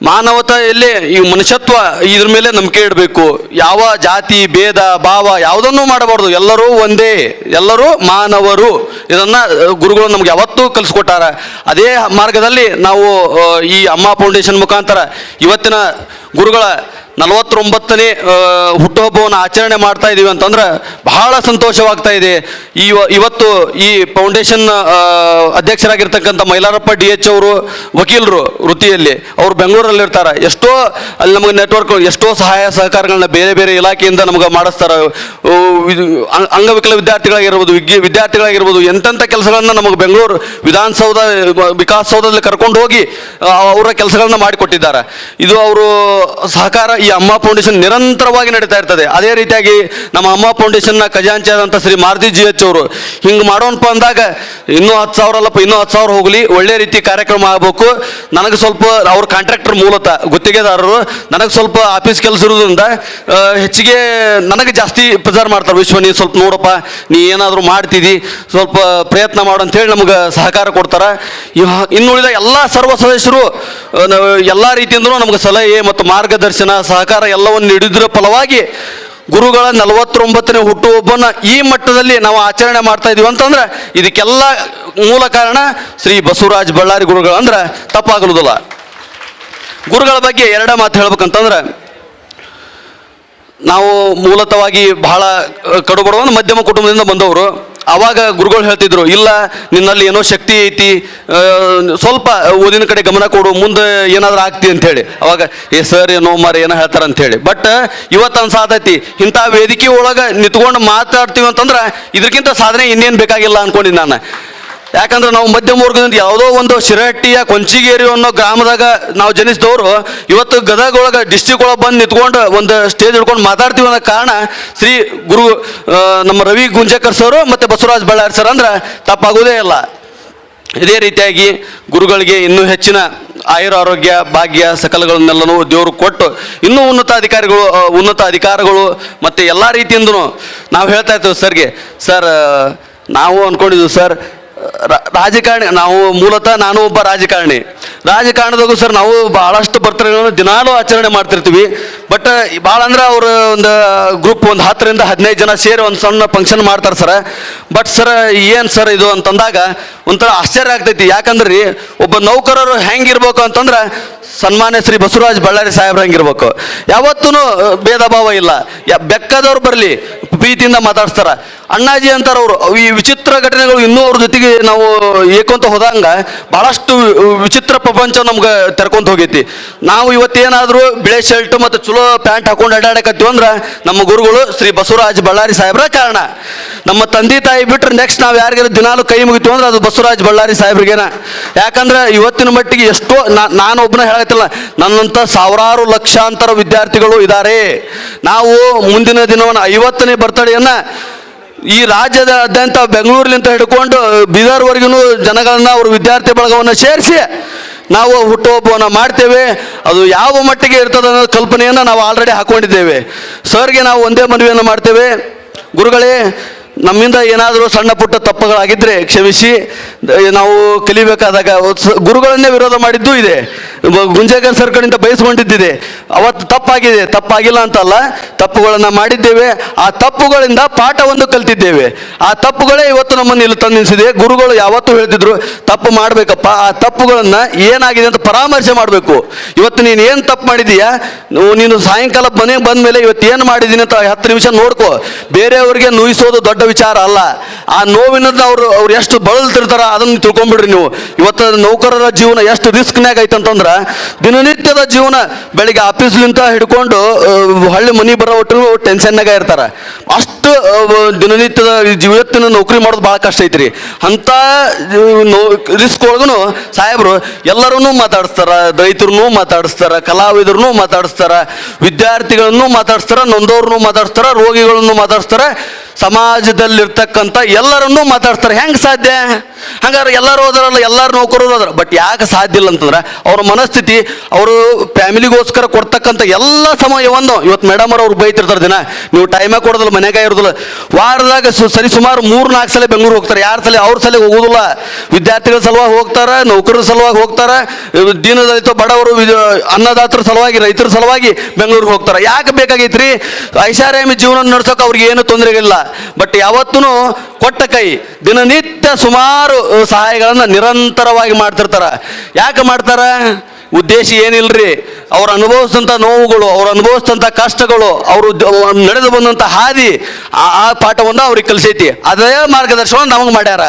ಮಾನವತೆಯಲ್ಲೇ ಈ ಮನುಷ್ಯತ್ವ ಇದ್ರ ಮೇಲೆ ನಂಬಿಕೆ ಇಡಬೇಕು. ಯಾವ ಜಾತಿ ಭೇದ ಭಾವ ಯಾವುದನ್ನೂ ಮಾಡಬಾರ್ದು, ಎಲ್ಲರೂ ಒಂದೇ, ಎಲ್ಲರೂ ಮಾನವರು. ಇದನ್ನು ಗುರುಗಳು ನಮ್ಗೆ ಯಾವತ್ತೂ ಕಲಿಸ್ಕೊಟ್ಟಾರ. ಅದೇ ಮಾರ್ಗದಲ್ಲಿ ನಾವು ಈ ಅಮ್ಮ ಫೌಂಡೇಶನ್ ಮುಖಾಂತರ ಇವತ್ತಿನ ಗುರುಗಳ 49ನೇ ಹುಟ್ಟುಹಬ್ಬವನ್ನು ಆಚರಣೆ ಮಾಡ್ತಾ ಇದ್ದೀವಿ ಅಂತಂದ್ರೆ ಬಹಳ ಸಂತೋಷವಾಗ್ತಾ ಇದೆ. ಇವತ್ತು ಈ ಫೌಂಡೇಶನ್ ಅಧ್ಯಕ್ಷರಾಗಿರ್ತಕ್ಕಂಥ ಮೈಲಾರಪ್ಪ DH ಅವರು ವಕೀಲರು ವೃತ್ತಿಯಲ್ಲಿ, ಅವರು ಬೆಂಗಳೂರಲ್ಲಿರ್ತಾರೆ. ಎಷ್ಟೋ ಅಲ್ಲಿ ನಮಗೆ ನೆಟ್ವರ್ಕ್, ಎಷ್ಟೋ ಸಹಾಯ ಸಹಕಾರಗಳನ್ನ ಬೇರೆ ಬೇರೆ ಇಲಾಖೆಯಿಂದ ನಮಗೆ ಮಾಡಿಸ್ತಾರೆ. ಅಂಗವಿಕಲ ವಿದ್ಯಾರ್ಥಿಗಳಾಗಿರ್ಬೋದು ಎಂತೆಂಥ ಕೆಲಸಗಳನ್ನ ನಮಗೆ ಬೆಂಗಳೂರು ವಿಧಾನಸೌಧ ವಿಕಾಸಸೌಧದಲ್ಲಿ ಕರ್ಕೊಂಡು ಹೋಗಿ ಅವರ ಕೆಲಸಗಳನ್ನ ಮಾಡಿಕೊಟ್ಟಿದ್ದಾರೆ. ಇದು ಅವರು ಸಹಕಾರ ಈ ಅಮ್ಮ ಫೌಂಡೇಶನ್ ನಿರಂತರವಾಗಿ ನಡೀತಾ ಇರ್ತದೆ. ಅದೇ ರೀತಿಯಾಗಿ ನಮ್ಮ ಅಮ್ಮ ಫೌಂಡೇಶನ್ನ ಖಜಾಂಚಿ ಆದಂಥ ಶ್ರೀ ಮಾರುತಿ GH ಅವರು ಹಿಂಗೆ ಮಾಡೋಣಪ್ಪ ಅಂದಾಗ ಇನ್ನೂ 10,000 ಅಲ್ಲಪ್ಪ, ಇನ್ನೂ 10,000 ಹೋಗಲಿ, ಒಳ್ಳೆ ರೀತಿ ಕಾರ್ಯಕ್ರಮ ಆಗಬೇಕು. ನನಗೆ ಸ್ವಲ್ಪ ಅವ್ರ ಕಾಂಟ್ರಾಕ್ಟರ್ ಮೂಲತಃ ಗುತ್ತಿಗೆದಾರರು, ನನಗೆ ಸ್ವಲ್ಪ ಆಫೀಸ್ ಕೆಲಸ ಇರೋದ್ರಿಂದ ಹೆಚ್ಚಿಗೆ ನನಗೆ ಜಾಸ್ತಿ ಪ್ರೆಸರ್ ಮಾಡ್ತಾರೆ. ವಿಶ್ವ, ನೀ ಸ್ವಲ್ಪ ನೋಡಪ್ಪ, ನೀ ಏನಾದರೂ ಮಾಡ್ತಿದ್ದಿ, ಸ್ವಲ್ಪ ಪ್ರಯತ್ನ ಮಾಡು ಅಂತೇಳಿ ನಮ್ಗೆ ಸಹಕಾರ ಕೊಡ್ತಾರೆ. ಇನ್ನುಳಿದ ಎಲ್ಲ ಸರ್ವ ಸದಸ್ಯರು ಎಲ್ಲ ರೀತಿಯಿಂದಲೂ ನಮ್ಗೆ ಸಲಹೆ ಮತ್ತು ಮಾರ್ಗದರ್ಶನ ಸಹಕಾರ ಎಲ್ಲವನ್ನು ನೀಡಿದ್ರ ಫಲವಾಗಿ ಗುರುಗಳ 49ನೇ ಹುಟ್ಟುಹಬ್ಬನ ಈ ಮಟ್ಟದಲ್ಲಿ ನಾವು ಆಚರಣೆ ಮಾಡ್ತಾ ಇದೀವಿ ಅಂತಂದ್ರೆ ಇದಕ್ಕೆಲ್ಲ ಮೂಲ ಕಾರಣ ಶ್ರೀ ಬಸವರಾಜ ಬಳ್ಳಾರಿ ಗುರುಗಳು ಅಂದ್ರೆ ತಪ್ಪಾಗಲುದಿಲ್ಲ. ಗುರುಗಳ ಬಗ್ಗೆ ಎರಡೇ ಮಾತು ಹೇಳ್ಬೇಕಂತಂದ್ರೆ, ನಾವು ಮೂಲತಃವಾಗಿ ಬಹಳ ಕಡುಬಡವ ಮಧ್ಯಮ ಕುಟುಂಬದಿಂದ ಬಂದವರು. ಆವಾಗ ಗುರುಗಳು ಹೇಳ್ತಿದ್ರು, ಇಲ್ಲ ನಿನ್ನಲ್ಲಿ ಏನೋ ಶಕ್ತಿ ಐತಿ, ಸ್ವಲ್ಪ ಓದಿನ ಕಡೆ ಗಮನ ಕೊಡು, ಮುಂದೆ ಏನಾದರೂ ಆಗ್ತಿ ಅಂಥೇಳಿ. ಅವಾಗ ಸರ್ ಏನೋ ಮಾರು ಏನೋ ಹೇಳ್ತಾರೆ ಅಂಥೇಳಿ. ಬಟ್ ಇವತ್ತು ಅನ್ಸಾತೈತಿ, ಇಂಥ ವೇದಿಕೆ ಒಳಗೆ ನಿಂತ್ಕೊಂಡು ಮಾತಾಡ್ತೀವಿ ಅಂತಂದ್ರೆ ಇದಕ್ಕಿಂತ ಸಾಧನೆ ಇನ್ನೇನು ಬೇಕಾಗಿಲ್ಲ ಅನ್ಕೊಂಡಿದ್ದು ನಾನು. ಯಾಕಂದ್ರೆ ನಾವು ಮಧ್ಯಮ ವರ್ಗದಿಂದ ಯಾವುದೋ ಒಂದು ಶಿರಹಟ್ಟಿಯ ಕೊಂಚಿಗೇರಿ ಅನ್ನೋ ಗ್ರಾಮದಾಗ ನಾವು ಜನಿಸಿದವರು ಇವತ್ತು ಗದಗ ಒಳಗೆ ಡಿಸ್ಟಿಕ್ ಒಳಗೆ ಬಂದು ನಿಂತ್ಕೊಂಡು ಒಂದು ಸ್ಟೇಜ್ ಹಿಡ್ಕೊಂಡು ಮಾತಾಡ್ತೀವಿ ಅನ್ನೋ ಕಾರಣ ಶ್ರೀ ಗುರು ನಮ್ಮ ರವಿ ಗುಂಜೇಕರ್ ಸರ್ ಮತ್ತು ಬಸವರಾಜ ಬಳ್ಳಾರಿ ಸರ್ ಅಂದ್ರೆ ತಪ್ಪಾಗೋದೇ ಇಲ್ಲ. ಇದೇ ರೀತಿಯಾಗಿ ಗುರುಗಳಿಗೆ ಇನ್ನೂ ಹೆಚ್ಚಿನ ಆಯುರಾರೋಗ್ಯ ಭಾಗ್ಯ ಸಕಲಗಳನ್ನೆಲ್ಲನೂ ದೇವರು ಕೊಟ್ಟು ಇನ್ನೂ ಉನ್ನತ ಅಧಿಕಾರಗಳು ಮತ್ತು ಎಲ್ಲ ರೀತಿಯಿಂದನೂ ನಾವು ಹೇಳ್ತಾ ಇರ್ತೀವಿ ಸರ್ಗೆ, ಸರ್ ನಾವು ಅಂದ್ಕೊಂಡಿದ್ದೀವಿ ಸರ್ ರಾಜಕಾರಣಿ, ನಾವು ಮೂಲತಃ ನಾನು ಒಬ್ಬ ರಾಜಕಾರಣದಾಗೂ ಸರ್ ನಾವು ಭಾಳಷ್ಟು ಬರ್ತಡೇಗಳನ್ನು ದಿನಾಲೂ ಆಚರಣೆ ಮಾಡ್ತಿರ್ತೀವಿ. ಬಟ್ ಭಾಳ ಅಂದ್ರೆ ಅವರು ಒಂದು ಗ್ರೂಪ್ ಒಂದು 10ರಿಂದ 15 ಜನ ಸೇರಿ ಒಂದು ಸಣ್ಣ ಫಂಕ್ಷನ್ ಮಾಡ್ತಾರೆ ಸರ್. ಬಟ್ ಸರ್ ಏನು ಸರ್ ಇದು ಅಂತಂದಾಗ ಒಂಥರ ಆಶ್ಚರ್ಯ ಆಗ್ತೈತಿ. ಯಾಕಂದ್ರೆ ರೀ, ಒಬ್ಬ ನೌಕರರು ಹೆಂಗಿರ್ಬೇಕು ಅಂತಂದ್ರೆ ಸನ್ಮಾನ್ಯ ಶ್ರೀ ಬಸವರಾಜ ಬಳ್ಳಾರಿ ಸಾಹೇಬ್ರು ಹಂಗಿರ್ಬೇಕು. ಯಾವತ್ತೂ ಭೇದ ಭಾವ ಇಲ್ಲ, ಬೆಕ್ಕದವ್ರು ಬರಲಿ ಪ್ರೀತಿಯಿಂದ ಮಾತಾಡ್ತಾರ. ಅಣ್ಣಾಜಿ ಅಂತಾರೆ ಅವರು. ಈ ವಿಚಿತ್ರ ಘಟನೆಗಳು ಇನ್ನೂ ಅವ್ರ ಜೊತೆಗೆ ನಾವು ಏಕೊಂತ ಹೋದಂಗ ಭಾಳಷ್ಟು ವಿಚಿತ್ರ ಪ್ರಪಂಚ ನಮ್ಗೆ ತೆರ್ಕೊಂತ ಹೋಗೈತಿ. ನಾವು ಇವತ್ತೇನಾದರೂ ಬಿಳೆ ಶರ್ಟ್ ಮತ್ತು ಚಲೋ ಪ್ಯಾಂಟ್ ಹಾಕೊಂಡು ಅಡ್ಡಾಡಕತ್ತೀವಿ ಅಂದ್ರೆ ನಮ್ಮ ಗುರುಗಳು ಶ್ರೀ ಬಸವರಾಜ ಬಳ್ಳಾರಿ ಸಾಹೇಬ್ರ ಕಾರಣ. ನಮ್ಮ ತಂದೆ ತಾಯಿ ಬಿಟ್ಟರೆ ನೆಕ್ಸ್ಟ್ ನಾವು ಯಾರಿಗಾರು ದಿನಾಲು ಕೈ ಮುಗಿತೀವಿ ಅಂದ್ರೆ ಅದು ಬಸವರಾಜ ಬಳ್ಳಾರಿ ಸಾಹೇಬ್ರಿಗೇನ. ಯಾಕಂದ್ರೆ ಇವತ್ತಿನ ಮಟ್ಟಿಗೆ ಎಷ್ಟೋ ನಾನೊಬ್ಬನ ಹೇಳತ್ತಿಲ್ಲ, ನನ್ನಂಥ ಸಾವಿರಾರು ಲಕ್ಷಾಂತರ ವಿದ್ಯಾರ್ಥಿಗಳು ಇದ್ದಾರೆ. ನಾವು ಮುಂದಿನ ದಿನವನ್ನು 50ನೇ ಬರ್ತಡೆಯನ್ನು ಈ ರಾಜ್ಯದಾದ್ಯಂತ ಬೆಂಗಳೂರಿನಿಂದ ಹಿಡ್ಕೊಂಡು ಬೀದರ್ವರೆಗೂ ಜನಗಳನ್ನ ಅವ್ರ ವಿದ್ಯಾರ್ಥಿ ಬಳಗವನ್ನು ಸೇರಿಸಿ ನಾವು ಹುಟ್ಟುಹಬ್ಬವನ್ನು ಮಾಡ್ತೇವೆ. ಅದು ಯಾವ ಮಟ್ಟಿಗೆ ಇರ್ತದೆ ಅನ್ನೋ ಕಲ್ಪನೆಯನ್ನು ನಾವು ಆಲ್ರೆಡಿ ಹಾಕ್ಕೊಂಡಿದ್ದೇವೆ. ಸರ್ಗೆ ನಾವು ಒಂದೇ ಮನವಿಯನ್ನು ಮಾಡ್ತೇವೆ, ಗುರುಗಳೇ ನಮ್ಮಿಂದ ಏನಾದರೂ ಸಣ್ಣ ಪುಟ್ಟ ತಪ್ಪುಗಳಾಗಿದ್ದರೆ ಕ್ಷಮಿಸಿ. ನಾವು ಕಲಿಬೇಕಾದಾಗ ಗುರುಗಳನ್ನೇ ವಿರೋಧ ಮಾಡಿದ್ದೂ ಇದೆ, ಗುಂಜೇಕರ್ ಸರ್ ಕಡೆಯಿಂದ ಬಯಸ್ಕೊಂಡಿದ್ದಿದೆ. ಅವತ್ತು ತಪ್ಪಾಗಿದೆ, ತಪ್ಪಾಗಿಲ್ಲ ಅಂತಲ್ಲ, ತಪ್ಪುಗಳನ್ನು ಮಾಡಿದ್ದೇವೆ. ಆ ತಪ್ಪುಗಳಿಂದ ಪಾಠವನ್ನು ಕಲ್ತಿದ್ದೇವೆ. ಆ ತಪ್ಪುಗಳೇ ಇವತ್ತು ನಮ್ಮನ್ನು ಇಲ್ಲಿ ತಂದು ನಿಲ್ಲಿಸಿದೆ. ಗುರುಗಳು ಯಾವತ್ತೂ ಹೇಳ್ತಿದ್ರು, ತಪ್ಪು ಮಾಡಬೇಕಪ್ಪ, ಆ ತಪ್ಪುಗಳನ್ನು ಏನಾಗಿದೆ ಅಂತ ಪರಾಮರ್ಶೆ ಮಾಡಬೇಕು. ಇವತ್ತು ನೀನು ಏನು ತಪ್ಪು ಮಾಡಿದೀಯಾ, ನೀನು ಸಾಯಂಕಾಲ ಮನೆಗೆ ಬಂದ ಮೇಲೆ ಇವತ್ತು ಏನು ಮಾಡಿದ್ದೀನಿ ಅಂತ 10 ನಿಮಿಷ ನೋಡ್ಕೋ. ಬೇರೆಯವ್ರಿಗೆ ನೋಯಿಸೋದು ದೊಡ್ಡ ವಿಚಾರ ಅಲ್ಲ. ಆ ನೋವಿನದ್ದು ಅವ್ರು ಎಷ್ಟು ಬಳಲ್ತಿರ್ತಾರ ಅದನ್ನು ತಿಳ್ಕೊಂಬಿಡ್ರಿ ನೀವು. ಇವತ್ತು ನೌಕರರ ಜೀವನ ಎಷ್ಟು ರಿಸ್ಕ್ನಾಗ ಐತಂತಂದ್ರೆ ದಿನನಿತ್ಯದ ಜೀವನ, ಬೆಳಿಗ್ಗೆ ಆಫೀಸ್ಲಿಂದ ಹಿಡ್ಕೊಂಡು ಹಳ್ಳಿ ಮನೆ ಬರೋ ಒಟ್ಟು ಟೆನ್ಷನ್ನಾಗ ಇರ್ತಾರೆ. ಅಷ್ಟು ದಿನನಿತ್ಯದ ಇವತ್ತಿನ ನೌಕರಿ ಮಾಡೋದು ಭಾಳ ಕಷ್ಟ ಐತ್ರಿ. ಅಂಥ ರಿಸ್ಕ್ ಒಳಗೂ ಸಾಹೇಬರು ಎಲ್ಲರನ್ನೂ ಮಾತಾಡಿಸ್ತಾರ, ರೈತರನ್ನೂ ಮಾತಾಡಿಸ್ತಾರ, ಕಲಾವಿದರನ್ನೂ ಮಾತಾಡಿಸ್ತಾರ, ವಿದ್ಯಾರ್ಥಿಗಳನ್ನೂ ಮಾತಾಡಿಸ್ತಾರ, ನೊಂದವ್ರನ್ನೂ ಮಾತಾಡಿಸ್ತಾರ, ರೋಗಿಗಳನ್ನು ಮಾತಾಡಿಸ್ತಾರ, ಸಮಾಜದಲ್ಲಿರ್ತಕ್ಕಂಥ ಎಲ್ಲರನ್ನೂ ಮಾತಾಡ್ತಾರೆ. ಹೆಂಗೆ ಸಾಧ್ಯ? ಹಂಗಾರೆ ಎಲ್ಲರೂ ಹೋದ್ರಲ್ಲ, ಎಲ್ಲರೂ ನೌಕರರು ಹೋದ್ರ. ಬಟ್ ಯಾಕೆ ಸಾಧ್ಯ ಇಲ್ಲ ಅಂತಂದ್ರೆ ಅವ್ರ ಮನಸ್ಥಿತಿ, ಅವರು ಫ್ಯಾಮಿಲಿಗೋಸ್ಕರ ಕೊಡ್ತಕ್ಕಂಥ ಎಲ್ಲ ಸಮಯವನ್ನು ಇವತ್ತು ಮೇಡಮ್ ಅವ್ರು ಬೈತಿರ್ತಾರೆ ದಿನ, ನೀವು ಟೈಮೇ ಕೊಡೋದಿಲ್ಲ, ಮನೆಗೆ ಇರೋದಿಲ್ಲ. ವಾರದಾಗ ಸರಿ ಸುಮಾರು 3-4 ಸಲ ಬೆಂಗಳೂರು ಹೋಗ್ತಾರೆ. 2 ಸಲ ಅವ್ರ ಸಲ ಹೋಗೋದಿಲ್ಲ. ವಿದ್ಯಾರ್ಥಿಗಳ ಸಲುವಾಗಿ ಹೋಗ್ತಾರೆ, ನೌಕರರ ಸಲುವಾಗಿ ಹೋಗ್ತಾರೆ, ದೀನದಲಿತ ಬಡವರು ಅನ್ನದಾತರ ಸಲುವಾಗಿ, ರೈತರ ಸಲುವಾಗಿ ಬೆಂಗಳೂರಿಗೆ ಹೋಗ್ತಾರೆ. ಯಾಕೆ ಬೇಕಾಗೈತ್ರಿ? ಐಷಾರಾಮಿ ಜೀವನ ನಡ್ಸೋಕೆ ಅವ್ರಿಗೆ ಏನು ತೊಂದರೆ ಇಲ್ಲ. ಬಟ್ ಯಾವತ್ತೂ ಕೊಟ್ಟ ಕೈ, ದಿನನಿತ್ಯ ಸುಮಾರು ಸಹಾಯಗಳನ್ನು ನಿರಂತರವಾಗಿ ಮಾಡ್ತಿರ್ತಾರ. ಯಾಕೆ ಮಾಡ್ತಾರ? ಉದ್ದೇಶ ಏನಿಲ್ರಿ, ಅವ್ರು ಅನುಭವಿಸಿದಂಥ ನೋವುಗಳು, ಅವ್ರು ಅನುಭವಿಸಿದಂಥ ಕಷ್ಟಗಳು, ಅವರು ನಡೆದು ಬಂದಂಥ ಹಾದಿ, ಆ ಪಾಠವನ್ನು ಅವ್ರಿಗೆ ಕಲಿಸೈತಿ. ಅದೇ ಮಾರ್ಗದರ್ಶನ ನಮಗೆ ಮಾಡ್ಯಾರ.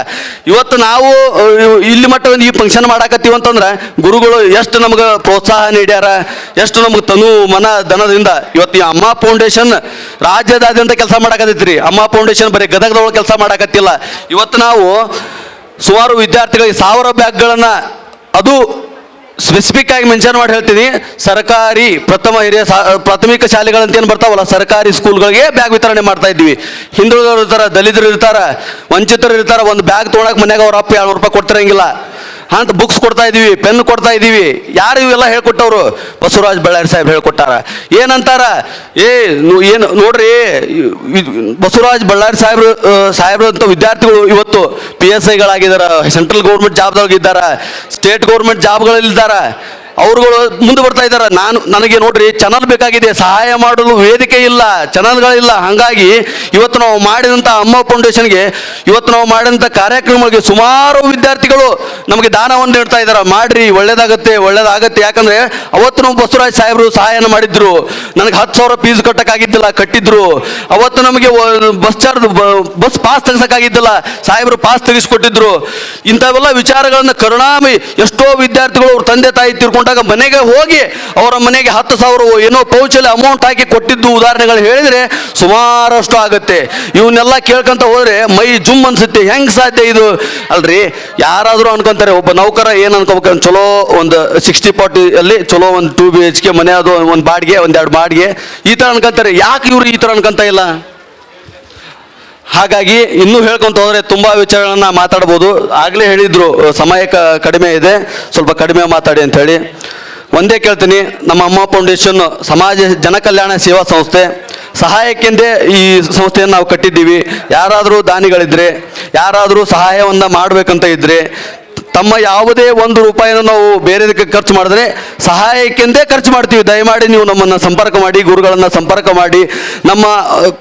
ಇವತ್ತು ನಾವು ಇಲ್ಲಿ ಮಟ್ಟ ಈ ಫಂಕ್ಷನ್ ಮಾಡಾಕತ್ತೀವಿ ಅಂತಂದ್ರೆ ಗುರುಗಳು ಎಷ್ಟು ನಮ್ಗೆ ಪ್ರೋತ್ಸಾಹ ನೀಡ್ಯಾರ, ಎಷ್ಟು ನಮ್ಗೆ ತನು ಮನ ಧನದಿಂದ ಇವತ್ತು ಈ ಅಮ್ಮ ಫೌಂಡೇಶನ್ ರಾಜ್ಯದಾದ್ಯಂತ ಕೆಲಸ ಮಾಡಾಕತ್ತೈತ್ರಿ. ಅಮ್ಮ ಫೌಂಡೇಶನ್ ಬರೀ ಗದಗದೊಳಗೆ ಕೆಲಸ ಮಾಡಾಕತ್ತಿಲ್ಲ. ಇವತ್ತು ನಾವು ಸುಮಾರು ವಿದ್ಯಾರ್ಥಿಗಳಿಗೆ 1000 ಬ್ಯಾಗ್ಗಳನ್ನು, ಅದು ಸ್ಪೆಸಿಫಿಕ್ ಆಗಿ ಮೆನ್ಷನ್ ಮಾಡಿ ಹೇಳ್ತೀನಿ, ಸರ್ಕಾರಿ ಪ್ರಾಥಮಿಕ ಶಾಲೆಗಳಂತ ಏನು ಬರ್ತಾವಲ್ಲ, ಸರ್ಕಾರಿ ಸ್ಕೂಲ್ಗಳಿಗೆ ಬ್ಯಾಗ್ ವಿತರಣೆ ಮಾಡ್ತಾ ಇದ್ವಿ. ಹಿಂದುಳಿದವರು ಇರ್ತಾರೆ, ದಲಿತರು ಇರ್ತಾರೆ, ವಂಚಿತರು ಇರ್ತಾರೆ. ಒಂದು ಬ್ಯಾಗ್ ತೊಗೊಳಕ್ಕೆ ಮನ್ಯಾಗ ಅವ್ರ ಅಪ್ಪ 200 ರೂಪಾಯಿ ಕೊಡ್ತಿರಂಗಿಲ್ಲ ಅಂತ ಬುಕ್ಸ್ ಕೊಡ್ತಾ ಇದ್ದೀವಿ, ಪೆನ್ ಕೊಡ್ತಾ ಇದ್ದೀವಿ. ಯಾರು ಇವೆಲ್ಲ ಹೇಳ್ಕೊಟ್ಟವ್ರು? ಬಸವರಾಜ ಬಳ್ಳಾರಿ ಸಾಹೇಬ್ ಹೇಳ್ಕೊಟ್ಟಾರ. ಏನಂತಾರ? ಏನು ನೋಡ್ರಿ, ಬಸವರಾಜ ಬಳ್ಳಾರಿ ಸಾಹೇಬ್ರಂತ ವಿದ್ಯಾರ್ಥಿಗಳು ಇವತ್ತು PSIಗಳಾಗಿದ್ದಾರೆ, ಸೆಂಟ್ರಲ್ ಗೌರ್ಮೆಂಟ್ ಜಾಬ್ದೊಳಗಿದ್ದಾರೆ, ಸ್ಟೇಟ್ ಗೌರ್ಮೆಂಟ್ ಜಾಬ್ಗಳಲ್ಲಿದ್ದಾರೆ. ಅವ್ರುಗಳು ಮುಂದೆ ಬರ್ತಾ ಇದ್ದಾರೆ. ನನಗೆ ನೋಡ್ರಿ ಚಾನಲ್ ಬೇಕಾಗಿದೆ, ಸಹಾಯ ಮಾಡಲು ವೇದಿಕೆ ಇಲ್ಲ, ಚಾನಲ್ಗಳಿಲ್ಲ. ಹಾಗಾಗಿ ಇವತ್ತು ನಾವು ಮಾಡಿದಂಥ ಅಮ್ಮ ಫೌಂಡೇಶನ್ಗೆ, ಇವತ್ತು ನಾವು ಮಾಡಿದಂಥ ಕಾರ್ಯಕ್ರಮಗಳಿಗೆ ಸುಮಾರು ವಿದ್ಯಾರ್ಥಿಗಳು ನಮಗೆ ದಾನವನ್ನು ನೀಡ್ತಾ ಇದ್ದಾರೆ. ಮಾಡ್ರಿ, ಒಳ್ಳೇದಾಗತ್ತೆ. ಯಾಕಂದ್ರೆ ಅವತ್ತು ನಾವು ಬಸವರಾಜ್ ಸಾಹೇಬರು ಸಹಾಯನ ಮಾಡಿದ್ರು. ನನಗೆ 10,000 ಫೀಸ್ ಕಟ್ಟಕ್ಕಾಗಿದ್ದಿಲ್ಲ, ಕಟ್ಟಿದ್ರು. ಅವತ್ತು ನಮಗೆ ಬಸ್ ಪಾಸ್ ತೆಗಿಸಕ್ಕಾಗಿದ್ದಿಲ್ಲ, ಸಾಹೇಬರು ಪಾಸ್ ತೆಗಿಸ್ಕೊಟ್ಟಿದ್ರು. ಇಂಥವೆಲ್ಲ ವಿಚಾರಗಳನ್ನು ಕರುಣಾಮಿ ಎಷ್ಟೋ ವಿದ್ಯಾರ್ಥಿಗಳು ಅವ್ರ ತಂದೆ ತಾಯಿ ತಿರ್ಕೊಂಡು ಮನೆಗೆ ಹೋಗಿ ಅವರ ಮನೆಗೆ 10,000 ಏನೋ ಪೌಚಲ್ಲಿ ಅಮೌಂಟ್ ಹಾಕಿ ಕೊಟ್ಟಿದ್ದು ಉದಾಹರಣೆಗಳು ಹೇಳಿದ್ರೆ ಸುಮಾರಷ್ಟು ಆಗುತ್ತೆ. ಇವನ್ನೆಲ್ಲ ಕೇಳ್ಕೊಂತ ಹೋದ್ರೆ ಮೈ ಜುಮ್ ಅನ್ಸುತ್ತೆ. ಹೆಂಗ್ ಸಾಧ್ಯ ಇದು? ಅಲ್ರಿ, ಯಾರಾದರೂ ಅನ್ಕೊಂತಾರೆ, ಒಬ್ಬ ನೌಕರ ಏನು ಅನ್ಕೋಬೇಕು, ಚಲೋ ಒಂದು 60-40 ಅಲ್ಲಿ ಚಲೋ ಒಂದು 2 BHK ಮನೆ, ಅದು ಒಂದು ಬಾಡಿಗೆ, 1-2 ಬಾಡಿಗೆ, ಈ ಥರ ಅನ್ಕೊಂತಾರೆ. ಯಾಕೆ ಇವ್ರು ಈ ಥರ ಅನ್ಕೊಂತ ಇಲ್ಲ? ಹಾಗಾಗಿ ಇನ್ನೂ ಹೇಳ್ಕೊಂತ ಹೋದರೆ ತುಂಬ ವಿಚಾರಗಳನ್ನ ಮಾತಾಡ್ಬೋದು. ಆಗಲೇ ಹೇಳಿದ್ರು ಸಮಯ ಕಡಿಮೆ ಇದೆ, ಸ್ವಲ್ಪ ಕಡಿಮೆ ಮಾತಾಡಿ ಅಂತ ಹೇಳಿ. ಒಂದೇ ಕೇಳ್ತೀನಿ, ನಮ್ಮ ಅಮ್ಮ ಫೌಂಡೇಶನ್ ಸಮಾಜ ಜನಕಲ್ಯಾಣ ಸೇವಾ ಸಂಸ್ಥೆ, ಸಹಾಯಕ್ಕೆಂದೇ ಈ ಸಂಸ್ಥೆಯನ್ನು ನಾವು ಕಟ್ಟಿದ್ದೀವಿ. ಯಾರಾದರೂ ದಾನಿಗಳಿದ್ರೆ, ಯಾರಾದರೂ ಸಹಾಯವನ್ನು ಮಾಡಬೇಕಂತ ಇದ್ದರೆ, ತಮ್ಮ ಯಾವುದೇ 1 ರೂಪಾಯಿನ ನಾವು ಬೇರೆದಕ್ಕೆ ಖರ್ಚು ಮಾಡಿದ್ರೆ ಸಹಾಯಕ್ಕೆಂದೇ ಖರ್ಚು ಮಾಡ್ತೀವಿ. ದಯಮಾಡಿ ನೀವು ನಮ್ಮನ್ನು ಸಂಪರ್ಕ ಮಾಡಿ, ಗುರುಗಳನ್ನು ಸಂಪರ್ಕ ಮಾಡಿ. ನಮ್ಮ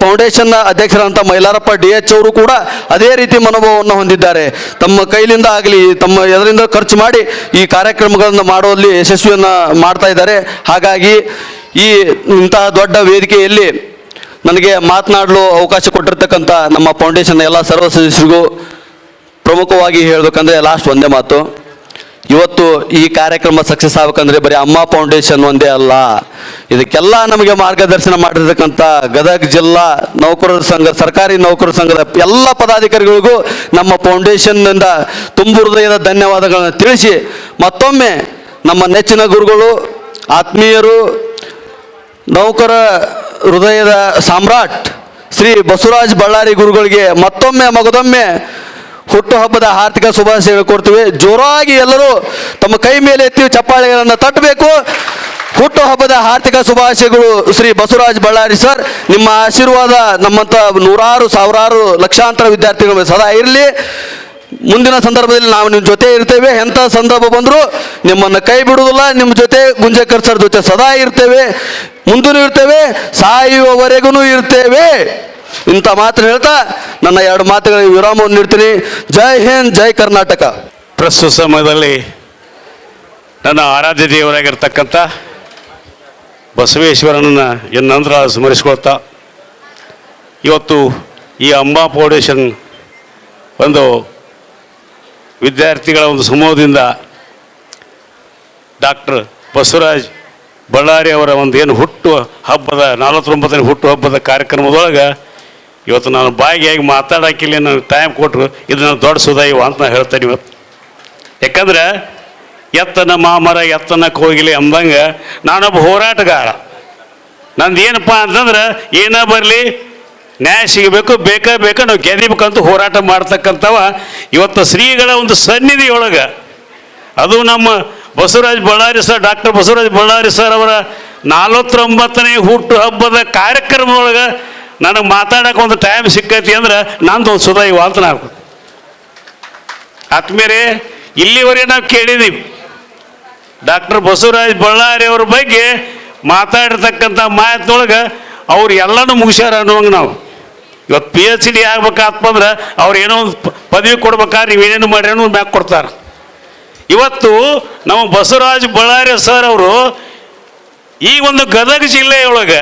ಫೌಂಡೇಶನ್ನ ಅಧ್ಯಕ್ಷರಂಥ ಮೈಲಾರಪ್ಪ DH ಅವರು ಕೂಡ ಅದೇ ರೀತಿ ಮನೋಭಾವವನ್ನು ಹೊಂದಿದ್ದಾರೆ. ತಮ್ಮ ಕೈಲಿಂದ ಆಗಲಿ, ತಮ್ಮ ಎದರಿಂದ ಖರ್ಚು ಮಾಡಿ ಈ ಕಾರ್ಯಕ್ರಮಗಳನ್ನು ಮಾಡುವಲ್ಲಿ ಯಶಸ್ವಿಯನ್ನು ಮಾಡ್ತಾ ಇದ್ದಾರೆ. ಹಾಗಾಗಿ ಇಂತಹ ದೊಡ್ಡ ವೇದಿಕೆಯಲ್ಲಿ ನನಗೆ ಮಾತನಾಡಲು ಅವಕಾಶ ಕೊಟ್ಟಿರ್ತಕ್ಕಂಥ ನಮ್ಮ ಫೌಂಡೇಶನ್ ಎಲ್ಲ ಸರ್ವ ಸದಸ್ಯರಿಗೂ ಪ್ರಮುಖವಾಗಿ ಹೇಳಬೇಕಂದ್ರೆ ಲಾಸ್ಟ್ ಒಂದೇ ಮಾತು, ಇವತ್ತು ಈ ಕಾರ್ಯಕ್ರಮ ಸಕ್ಸಸ್ ಆಗ್ಬೇಕಂದ್ರೆ ಬರೀ ಅಮ್ಮ ಫೌಂಡೇಶನ್ ಒಂದೇ ಅಲ್ಲ, ಇದಕ್ಕೆಲ್ಲ ನಮಗೆ ಮಾರ್ಗದರ್ಶನ ಮಾಡಿರ್ತಕ್ಕಂಥ ಗದಗ ಜಿಲ್ಲಾ ನೌಕರರ ಸಂಘ, ಸರ್ಕಾರಿ ನೌಕರರ ಸಂಘದ ಎಲ್ಲ ಪದಾಧಿಕಾರಿಗಳಿಗೂ ನಮ್ಮ ಫೌಂಡೇಶನ್ನಿಂದ ತುಂಬು ಹೃದಯದ ಧನ್ಯವಾದಗಳನ್ನು ತಿಳಿಸಿ, ಮತ್ತೊಮ್ಮೆ ನಮ್ಮ ನೆಚ್ಚಿನ ಗುರುಗಳು, ಆತ್ಮೀಯರು, ನೌಕರ ಹೃದಯದ ಸಾಮ್ರಾಟ್ ಶ್ರೀ ಬಸವರಾಜ ಬಳ್ಳಾರಿ ಗುರುಗಳಿಗೆ ಮಗದೊಮ್ಮೆ ಹುಟ್ಟುಹಬ್ಬದ ಆರ್ಥಿಕ ಶುಭಾಶಯ ಕೊಡ್ತೀವಿ. ಜೋರಾಗಿ ಎಲ್ಲರೂ ತಮ್ಮ ಕೈ ಮೇಲೆ ಎತ್ತಿ ಚಪ್ಪಾಳೆಗಳನ್ನು ತಟ್ಟಬೇಕು. ಹುಟ್ಟುಹಬ್ಬದ ಆರ್ಥಿಕ ಶುಭಾಶಯಗಳು ಶ್ರೀ ಬಸವರಾಜ ಬಳ್ಳಾರಿ ಸರ್. ನಿಮ್ಮ ಆಶೀರ್ವಾದ ನಮ್ಮಂಥ ನೂರಾರು, ಸಾವಿರಾರು, ಲಕ್ಷಾಂತರ ವಿದ್ಯಾರ್ಥಿಗಳ ಸದಾ ಇರಲಿ. ಮುಂದಿನ ಸಂದರ್ಭದಲ್ಲಿ ನಾವು ನಿಮ್ಮ ಜೊತೆ ಇರ್ತೇವೆ. ಎಂಥ ಸಂದರ್ಭ ಬಂದರೂ ನಿಮ್ಮನ್ನು ಕೈ ಬಿಡುವುದಿಲ್ಲ. ನಿಮ್ಮ ಜೊತೆ ಗುಂಜೇಕರ್ ಸರ್ ಜೊತೆ ಸದಾ ಇರ್ತೇವೆ, ಮುಂದೂ ಇರ್ತೇವೆ, ಸಾಯುವವರೆಗೂ ಇರ್ತೇವೆ. ಇಂಥ ಮಾತು ಹೇಳ್ತಾ ನನ್ನ 2 ಮಾತುಗಳಿಗೆ ವಿರಾಮವನ್ನು ನೀಡ್ತೀನಿ. ಜೈ ಹಿಂದ್, ಜೈ ಕರ್ನಾಟಕ. ಪ್ರಸ್ತುತ ಸಮಯದಲ್ಲಿ ನನ್ನ ಆರಾಧ್ಯ ದೇವರಾಗಿರ್ತಕ್ಕಂಥ ಬಸವೇಶ್ವರನನ್ನು ಎನ್ನಂತರ ಸ್ಮರಿಸ್ಕೊಳ್ತಾ, ಇವತ್ತು ಈ ಅಂಬಾ ಫೌಂಡೇಶನ್ ಒಂದು ವಿದ್ಯಾರ್ಥಿಗಳ ಒಂದು ಸಮೂಹದಿಂದ ಡಾಕ್ಟರ್ ಬಸವರಾಜ್ ಬಳ್ಳಾರಿ ಅವರ ಒಂದು ಏನು ಹುಟ್ಟು ಹಬ್ಬದ 49ನೇ ಹುಟ್ಟು ಹಬ್ಬದ ಕಾರ್ಯಕ್ರಮದೊಳಗೆ ಇವತ್ತು ನಾನು ಭಾಗಿಯಾಗಿ ಮಾತಾಡೋಕ್ಕಿಲ್ಲ, ನನಗೆ ಟೈಮ್ ಕೊಟ್ಟರು. ಇದು ನಾನು ದೊಡ್ಡ ಸುದೈವ ಅಂತ ನಾನು ಹೇಳ್ತೇನೆ ಇವತ್ತು. ಯಾಕಂದ್ರೆ ಎತ್ತನ ಮಾಮರ ಎತ್ತನ ಕೋಗಿಲೆ ಅಂದಂಗೆ ನಾನೊಬ್ಬ ಹೋರಾಟಗಾರ. ನಂದು ಏನಪ್ಪ ಅಂತಂದ್ರೆ, ಏನೇ ಬರಲಿ ನ್ಯಾಯ ಸಿಗಬೇಕು, ಬೇಕಾ ನಾವು ಗೆದಿಬೇಕಂತ ಹೋರಾಟ ಮಾಡ್ತಕ್ಕಂಥವ ಇವತ್ತು ಶ್ರೀಗಳ ಒಂದು ಸನ್ನಿಧಿಯೊಳಗೆ, ಅದು ನಮ್ಮ Basavaraj Ballari sir, doctor Basavaraj Ballari sir ಅವರ 49ನೇ ಹುಟ್ಟು ಹಬ್ಬದ ಕಾರ್ಯಕ್ರಮದೊಳಗೆ ನನಗೆ ಮಾತಾಡೋಕೆ ಒಂದು ಟೈಮ್ ಸಿಕ್ಕೈತಿ ಅಂದ್ರೆ ನಂದು ಒಂದು ಸುದೈವ ಅಂತ ನಾವು ಆತ್ಮೀಯರೇ, ಇಲ್ಲಿವರೆಗೆ ನಾವು ಕೇಳಿದ್ದೀವಿ ಡಾಕ್ಟರ್ ಬಸವರಾಜ ಬಳ್ಳಾರಿ ಅವ್ರ ಬಗ್ಗೆ ಮಾತಾಡಿರ್ತಕ್ಕಂಥ ಮಾತಿನೊಳಗೆ ಅವ್ರು ಎಲ್ಲನೂ ಮುಗಿಸ್ಯಾರ ಅನ್ನುವಂಗೆ ನಾವು ಇವತ್ತು PhD ಆಗ್ಬೇಕಾತ್ಮಂದ್ರೆ ಅವ್ರು ಏನೋ ಒಂದು ಪದವಿ ಕೊಡ್ಬೇಕಾದ್ರೆ ನೀವೇನೇನು ಮಾಡ್ರಿ ಅನ್ನೋ ಮ್ಯಾಕ್ ಕೊಡ್ತಾರೆ. ಇವತ್ತು ನಮ್ಮ ಬಸವರಾಜ ಬಳ್ಳಾರಿ ಸರ್ ಅವರು ಈ ಒಂದು ಗದಗ ಜಿಲ್ಲೆಯೊಳಗೆ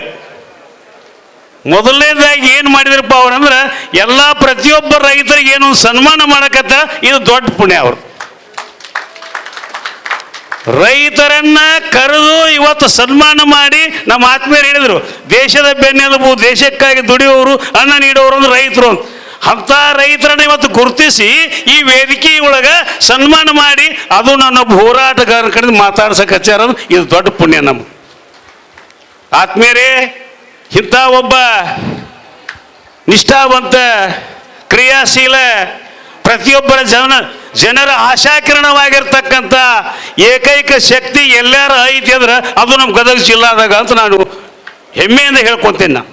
ಮೊದಲನೇದಾಗಿ ಏನು ಮಾಡಿದ್ರಪ್ಪ ಅವ್ರಂದ್ರೆ ಎಲ್ಲ ಪ್ರತಿಯೊಬ್ಬ ರೈತರಿಗೆ ಏನೊಂದು ಸನ್ಮಾನ ಮಾಡಕತ್ತ, ಇದು ದೊಡ್ಡ ಪುಣ್ಯ ಅವರು. ರೈತರನ್ನ ಕರೆದು ಇವತ್ತು ಸನ್ಮಾನ ಮಾಡಿ ನಮ್ಮ ಆತ್ಮೀಯರು ಹೇಳಿದರು, ದೇಶದ ಬೆನ್ನೆಲುಬು, ದೇಶಕ್ಕಾಗಿ ದುಡಿಯೋರು, ಅನ್ನ ನೀಡೋರು ಅಂದ್ರೆ ರೈತರು ಅಂತ. ಅಂಥ ರೈತರನ್ನ ಇವತ್ತು ಗುರುತಿಸಿ ಈ ವೇದಿಕೆಯೊಳಗೆ ಸನ್ಮಾನ ಮಾಡಿ ಅದು ನನ್ನೊಬ್ಬ ಹೋರಾಟಗಾರನ ಕಡೆ ಮಾತಾಡ್ಸಕ್ಕೆ ಹಚ್ಚಾರ, ಇದು ದೊಡ್ಡ ಪುಣ್ಯ ನಮ್ಮ ಆತ್ಮೀಯರೇ. ಇಂಥ ಒಬ್ಬ ನಿಷ್ಠಾವಂತ ಕ್ರಿಯಾಶೀಲ ಪ್ರತಿಯೊಬ್ಬರ ಜನರ ಆಶಾಕಿರಣವಾಗಿರ್ತಕ್ಕಂಥ ಏಕೈಕ ಶಕ್ತಿ ಎಲ್ಲಾರ ಐತಿ ಅಂದ್ರೆ ಅದು ನಮ್ಮ ಗದಗ ಜಿಲ್ಲಾದಾಗ ಅಂತ ನಾನು ಹೆಮ್ಮೆಯಿಂದ ಹೇಳ್ಕೊತೀನಿ. ನಾನು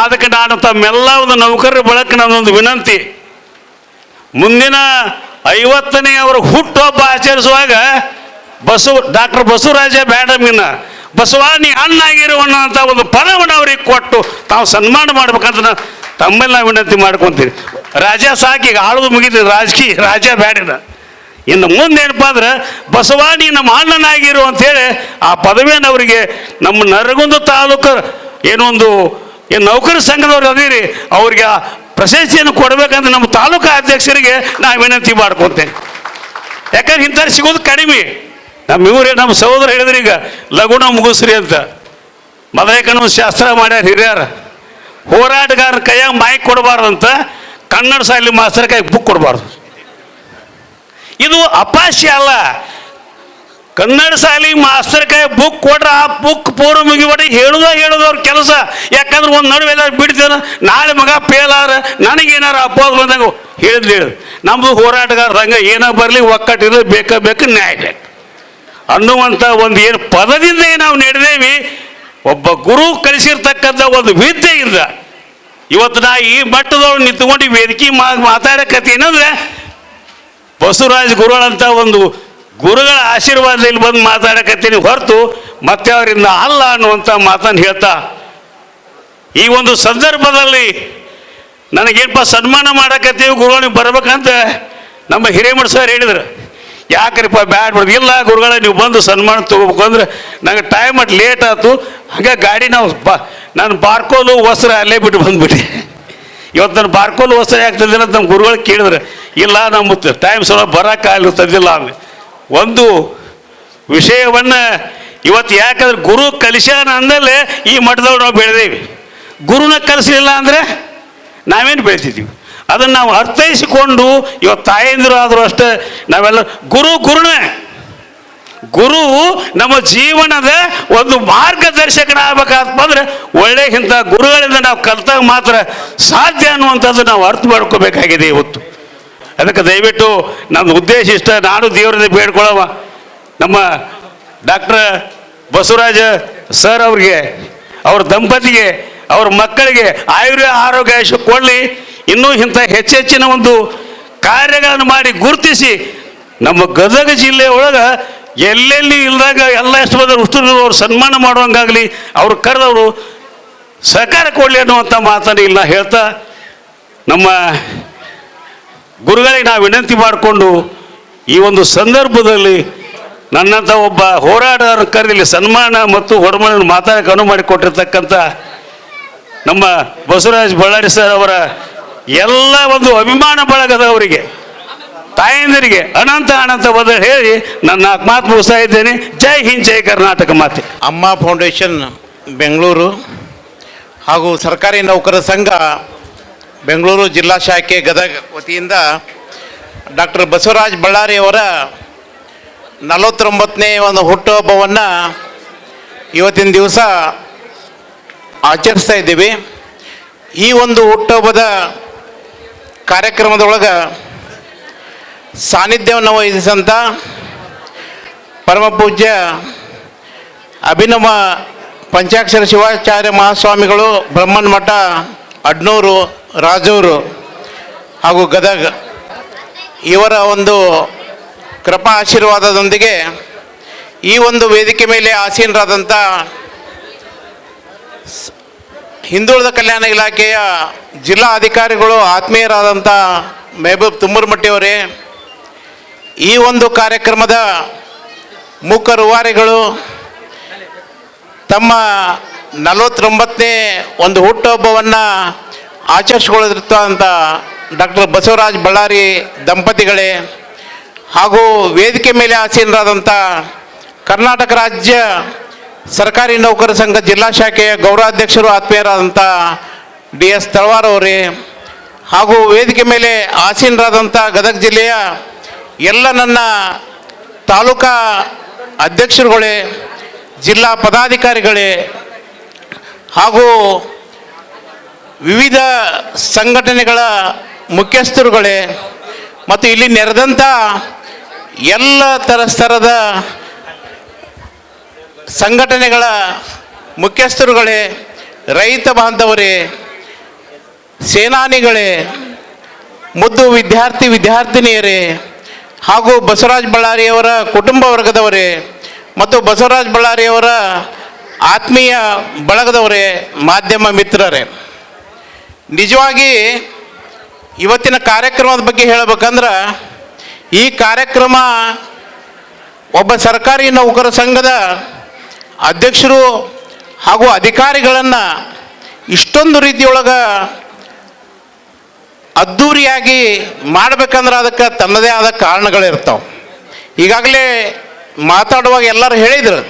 ಅದಕ್ಕೆ ನಾನು ತಮ್ಮೆಲ್ಲ ಒಂದು ನೌಕರರ ಬಳಕ ನನ್ನೊಂದು ವಿನಂತಿ, ಮುಂದಿನ 50ನೇ ಅವರ ಹುಟ್ಟುಹಬ್ಬ ಆಚರಿಸುವಾಗ ಡಾಕ್ಟರ್ ಬಸವರಾಜ ಬ್ಯಾಡಮಿನ ಬಸವ ನೀ ಅಣ್ಣಾಗಿರುವಣ್ಣ ಅಂತ ಒಂದು ಪದವನ್ನು ಅವ್ರಿಗೆ ಕೊಟ್ಟು ತಾವು ಸನ್ಮಾನ ಮಾಡ್ಬೇಕಂತ ನಾನು ತಮ್ಮೆಲ್ಲ ವಿನಂತಿ ಮಾಡ್ಕೊತೀರಿ. ರಾಜ ಸಾಕೀಗ ಆಳೋದು ಮುಗಿದ ರಾಜಕೀಯ ರಾಜ ಬ್ಯಾಡಿನ, ಇನ್ನು ಮುಂದೇನಪ್ಪ ಅಂದ್ರೆ ಬಸವ ನೀ ನಮ್ಮ ಅಣ್ಣನಾಗಿರು ಅಂತೇಳಿ ಆ ಪದವಿಯನ್ನು ಅವರಿಗೆ ನಮ್ಮ ನರಗುಂದ ತಾಲೂಕು ಏನೊಂದು ನೌಕರ ಸಂಘದವ್ರು ಅದೀರಿ ಅವ್ರಿಗೆ ಆ ಪ್ರಶಸ್ತಿಯನ್ನು ಕೊಡಬೇಕಂತ ನಮ್ಮ ತಾಲೂಕು ಅಧ್ಯಕ್ಷರಿಗೆ ನಾನು ವಿನಂತಿ ಮಾಡ್ಕೊತೇನೆ. ಯಾಕಂದ್ರೆ ಇಂಥವ್ರು ಸಿಗೋದು ಕಡಿಮೆ. ನಮ್ಮ ಸಹೋದರ ಹೇಳಿದ್ರಿ ಈಗ ಲಗುಣ ಮುಗಿಸ್ರಿ ಅಂತ, ಮೊದಲೇಕನ ಶಾಸ್ತ್ರ ಮಾಡ್ಯಾರ ಹಿರಿಯರ. ಹೋರಾಟಗಾರನ ಕೈಯಾಗ ಮೈಕ್ ಕೊಡಬಾರ್ದಂತ ಕನ್ನಡ ಶಾಲೆ ಮಾಸ್ತರ್ ಕೈಗೆ ಬುಕ್ ಕೊಡಬಾರ್ದು. ಇದು ಅಪಾಸ್ಯ ಅಲ್ಲ. ಕನ್ನಡ ಶಾಲೆ ಮಾಸ್ತರ್ ಕೈ ಬುಕ್ ಕೊಡ್ರೆ ಆ ಬುಕ್ ಪೂರ್ವ ಮುಗಿಬಡಿ ಹೇಳೋದು ಅವ್ರ ಕೆಲಸ. ಯಾಕಂದ್ರೆ ಒಂದು ನಡುವೆ ಎಲ್ಲ ಬಿಡ್ತೇನೆ, ನಾಳೆ ಮಗ ಫೇಲ್ ಆದ್ರೆ ನನಗೇನಾರು ಅಪೋಸ್ ಬಂದಾಗ ಹೇಳಿದ್ರು ನಮ್ಮದು ಹೋರಾಟಗಾರ ಹಂಗೆ ಏನೋ ಬರಲಿ ಒಕ್ಕಟ್ಟಿರೋದು ಬೇಕು ನ್ಯಾಯ ಬೇಕು ಅನ್ನುವಂಥ ಒಂದು ಏನು ಪದದಿಂದ ನಾವು ನಡೆದೇವಿ. ಒಬ್ಬ ಗುರು ಕಲಿಸಿರ್ತಕ್ಕಂಥ ಒಂದು ವಿದ್ಯೆಯಿಂದ ಇವತ್ತು ನಾ ಈ ಮಟ್ಟದೊಳಗೆ ನಿಂತ್ಕೊಂಡು ವೇದಿಕೆ ಮಾತಾಡಕತ್ತೀನಿ ಏನಂದ್ರೆ ಬಸವರಾಜ ಗುರುಗಳಂತ ಒಂದು ಗುರುಗಳ ಆಶೀರ್ವಾದದಲ್ಲಿ ಬಂದು ಮಾತಾಡಕತ್ತೀನಿ ಹೊರತು ಮತ್ತೆ ಅವರಿಂದ ಅಲ್ಲ ಅನ್ನುವಂಥ ಮಾತನ್ನು ಹೇಳ್ತಾ, ಈ ಒಂದು ಸಂದರ್ಭದಲ್ಲಿ ನನಗೇನಪ್ಪ ಸನ್ಮಾನ ಮಾಡಕತ್ತೀವಿ ಗುರುಗಳಿಗೆ ಬರ್ಬೇಕಂತ ನಮ್ಮ ಹಿರೇಮಠ ಸರ್ ಹೇಳಿದ್ರು. ಯಾಕ್ರಿಪ್ಪ ಬ್ಯಾಡ್ ಬಿಡ್ದು, ಇಲ್ಲ ಗುರುಗಳ ನೀವು ಬಂದು ಸನ್ಮಾನ ತೊಗೋಬೇಕು ಅಂದ್ರೆ ನಂಗೆ ಟೈಮ್ ಅಟ್ ಲೇಟ್ ಆಯ್ತು, ಹಾಗೆ ಗಾಡಿ ನಾನು ಬಾರ್ಕೋಲು ವಸ್ತ್ರ ಅಲ್ಲೇ ಬಿಟ್ಟು ಬಂದ್ಬಿಟ್ಟೆ. ಇವತ್ತು ನಾನು ಬಾರ್ಕೋಲು ವಸ್ತ್ರ ಯಾಕೆ ತಂದಿಲ್ಲ ಅಂತ ನಮ್ಮ ಗುರುಗಳು ಕೇಳಿದ್ರೆ, ಇಲ್ಲ ನಮ್ಮ ಟೈಮ್ ಸ್ವಲ್ಪ ಬರೋಕ್ಕಾಗಲಿ ತಂದಿಲ್ಲ. ಆಮೇಲೆ ಒಂದು ವಿಷಯವನ್ನು ಇವತ್ತು ಯಾಕಂದ್ರೆ ಗುರು ಕಲಿಸ್ಯಾನ ಅಂದಲೇ ಈ ಮಠದವ್ರು ನಾವು ಬೆಳೆದೇವಿ. ಗುರುನ ಕಲಿಸಲಿಲ್ಲ ಅಂದರೆ ನಾವೇನು ಬೆಳೆತಿದ್ದೀವಿ? ಅದನ್ನು ನಾವು ಅರ್ಥೈಸಿಕೊಂಡು ಇವತ್ತು ತಾಯಂದಿರು ಆದರೂ ಅಷ್ಟೇ ನಾವೆಲ್ಲ ಗುರುನೇ. ಗುರು ನಮ್ಮ ಜೀವನದ ಒಂದು ಮಾರ್ಗದರ್ಶಕನಾಗಬೇಕಾದ್ರೆ ಒಳ್ಳೆ ಇಂಥ ಗುರುಗಳಿಂದ ನಾವು ಕಲಿತಾಗ ಮಾತ್ರ ಸಾಧ್ಯ ಅನ್ನುವಂಥದ್ದು ನಾವು ಅರ್ಥ ಮಾಡ್ಕೋಬೇಕಾಗಿದೆ ಇವತ್ತು. ಅದಕ್ಕೆ ದಯವಿಟ್ಟು ನನ್ನ ಉದ್ದೇಶ ಇಷ್ಟ, ನಾನು ದೇವರನ್ನ ಬೇಡ್ಕೊಳ್ಳವ ನಮ್ಮ ಡಾಕ್ಟರ್ ಬಸವರಾಜ ಸರ್ ಅವ್ರಿಗೆ, ಅವ್ರ ದಂಪತಿಗೆ, ಅವ್ರ ಮಕ್ಕಳಿಗೆ ಆರೋಗ್ಯ ಕೊಡಲಿ. ಇನ್ನೂ ಇಂಥ ಹೆಚ್ಚೆಚ್ಚಿನ ಒಂದು ಕಾರ್ಯಗಳನ್ನು ಮಾಡಿ ಗುರುತಿಸಿ ನಮ್ಮ ಗದಗ ಜಿಲ್ಲೆ ಒಳಗೆ ಎಲ್ಲೆಲ್ಲಿ ಇಲ್ದಾಗ ಎಲ್ಲ ಎಷ್ಟು ಬಂದರು ಅವ್ರು ಸನ್ಮಾನ ಮಾಡುವಂಗಾಗಲಿ, ಅವ್ರು ಕರೆದವರು ಸಹಕಾರ ಕೊಡಲಿ ಅನ್ನುವಂಥ ಮಾತನ್ನು ಇಲ್ಲ ಹೇಳ್ತಾ, ನಮ್ಮ ಗುರುಗಳಿಗೆ ನಾವು ವಿನಂತಿ ಮಾಡಿಕೊಂಡು ಈ ಒಂದು ಸಂದರ್ಭದಲ್ಲಿ ನನ್ನಂಥ ಒಬ್ಬ ಹೋರಾಟಗಾರನ ಕರೆದಲ್ಲಿ ಸನ್ಮಾನ ಮತ್ತು ಹೊರಮನೆ ಮಾತಾಡೋಕೆ ಅನುವು ಮಾಡಿಕೊಟ್ಟಿರ್ತಕ್ಕಂಥ ನಮ್ಮ ಬಸವರಾಜ ಬಳ್ಳಾರಿ ಸರ್ ಅವರ ಎಲ್ಲ ಒಂದು ಅಭಿಮಾನ ಬಳಗದವರಿಗೆ, ತಾಯಂದಿರಿಗೆ ಅನಂತ ಬದಲು ಹೇಳಿ ನನ್ನ ಮಾತು ಮುಗಿಸ್ತಾ ಇದ್ದೇನೆ. ಜೈ ಹಿಂದ್, ಜೈ ಕರ್ನಾಟಕ ಮಾತೆ. ಅಮ್ಮ ಫೌಂಡೇಶನ್ ಬೆಂಗಳೂರು ಹಾಗೂ ಸರ್ಕಾರಿ ನೌಕರರ ಸಂಘ ಬೆಂಗಳೂರು ಜಿಲ್ಲಾ ಶಾಖೆ ಗದಗ ವತಿಯಿಂದ ಡಾಕ್ಟರ್ ಬಸವರಾಜ ಬಳ್ಳಾರಿ ಅವರ 49ನೇ ಒಂದು ಹುಟ್ಟುಹಬ್ಬವನ್ನು ಇವತ್ತಿನ ದಿವಸ ಆಚರಿಸ್ತಾ ಇದ್ದೀವಿ. ಈ ಒಂದು ಹುಟ್ಟುಹಬ್ಬದ ಕಾರ್ಯಕ್ರಮದೊಳಗೆ ಸಾನ್ನಿಧ್ಯವನ್ನು ವಹಿಸಿದಂಥ ಪರಮ ಪೂಜ್ಯ ಅಭಿನವ ಪಂಚಾಕ್ಷರ ಶಿವಾಚಾರ್ಯ ಮಹಾಸ್ವಾಮಿಗಳು ಬ್ರಹ್ಮನ್ ಮಠ ಅಡ್ನೂರು ರಾಜೂರು ಹಾಗೂ ಗದಗ ಇವರ ಒಂದು ಕೃಪಾ ಆಶೀರ್ವಾದದೊಂದಿಗೆ ಈ ಒಂದು ವೇದಿಕೆ ಮೇಲೆ ಆಸೀನರಾದಂಥ ಹಿಂದುಳಿದ ಕಲ್ಯಾಣ ಇಲಾಖೆಯ ಜಿಲ್ಲಾ ಅಧಿಕಾರಿಗಳು ಆತ್ಮೀಯರಾದಂಥ ಮೆಹಬೂಬ್ ತುಮ್ಮರಮಟ್ಟಿಯವರೇ, ಈ ಒಂದು ಕಾರ್ಯಕ್ರಮದ ಮುಖ್ಯ ರೂವಾರಿಗಳು, ತಮ್ಮ 49ನೇ ಒಂದು ಹುಟ್ಟುಹಬ್ಬವನ್ನು ಆಚರಿಸಿಕೊಳ್ಳಿರುವಂಥ ಡಾಕ್ಟರ್ ಬಸವರಾಜ್ ಬಳ್ಳಾರಿ ದಂಪತಿಗಳೇ, ಹಾಗೂ ವೇದಿಕೆ ಮೇಲೆ ಆಸೀನರಾದಂಥ ಕರ್ನಾಟಕ ರಾಜ್ಯ ಸರ್ಕಾರಿ ನೌಕರ ಸಂಘ ಜಿಲ್ಲಾ ಶಾಖೆಯ ಗೌರವಾಧ್ಯಕ್ಷರು ಆತ್ಮೀಯರಾದಂಥ DS ತಳವಾರ್ ಅವರೇ, ಹಾಗೂ ವೇದಿಕೆ ಮೇಲೆ ಆಸೀನರಾದಂಥ ಗದಗ ಜಿಲ್ಲೆಯ ಎಲ್ಲ ನನ್ನ ತಾಲೂಕಾ ಅಧ್ಯಕ್ಷರುಗಳೇ, ಜಿಲ್ಲಾ ಪದಾಧಿಕಾರಿಗಳೇ, ಹಾಗೂ ವಿವಿಧ ಸಂಘಟನೆಗಳ ಮುಖ್ಯಸ್ಥರುಗಳೇ, ಮತ್ತು ಇಲ್ಲಿ ನೆರೆದಂಥ ಎಲ್ಲ ಸ್ತರದ ಸಂಘಟನೆಗಳ ಮುಖ್ಯಸ್ಥರುಗಳೇ, ರೈತ ಬಾಂಧವರೇ, ಸೇನಾನಿಗಳೇ, ಮುದ್ದು ವಿದ್ಯಾರ್ಥಿನಿಯರೇ, ಹಾಗೂ ಬಸವರಾಜ ಬಳ್ಳಾರಿಯವರ ಕುಟುಂಬ ವರ್ಗದವರೇ ಮತ್ತು ಬಸವರಾಜ ಬಳ್ಳಾರಿಯವರ ಆತ್ಮೀಯ ಬಳಗದವರೇ, ಮಾಧ್ಯಮ ಮಿತ್ರರೇ, ನಿಜವಾಗಿ ಇವತ್ತಿನ ಕಾರ್ಯಕ್ರಮದ ಬಗ್ಗೆ ಹೇಳಬೇಕಂದ್ರೆ, ಈ ಕಾರ್ಯಕ್ರಮ ಒಬ್ಬ ಸರ್ಕಾರಿ ನೌಕರ ಸಂಘದ ಅಧ್ಯಕ್ಷರು ಹಾಗೂ ಅಧಿಕಾರಿಗಳನ್ನು ಇಷ್ಟೊಂದು ರೀತಿಯೊಳಗೆ ಅದ್ಧೂರಿಯಾಗಿ ಮಾಡಬೇಕಂದ್ರೆ ಅದಕ್ಕೆ ತನ್ನದೇ ಆದ ಕಾರಣಗಳಿರ್ತಾವೆ. ಈಗಾಗಲೇ ಮಾತಾಡುವಾಗ ಎಲ್ಲರೂ ಹೇಳಿದರು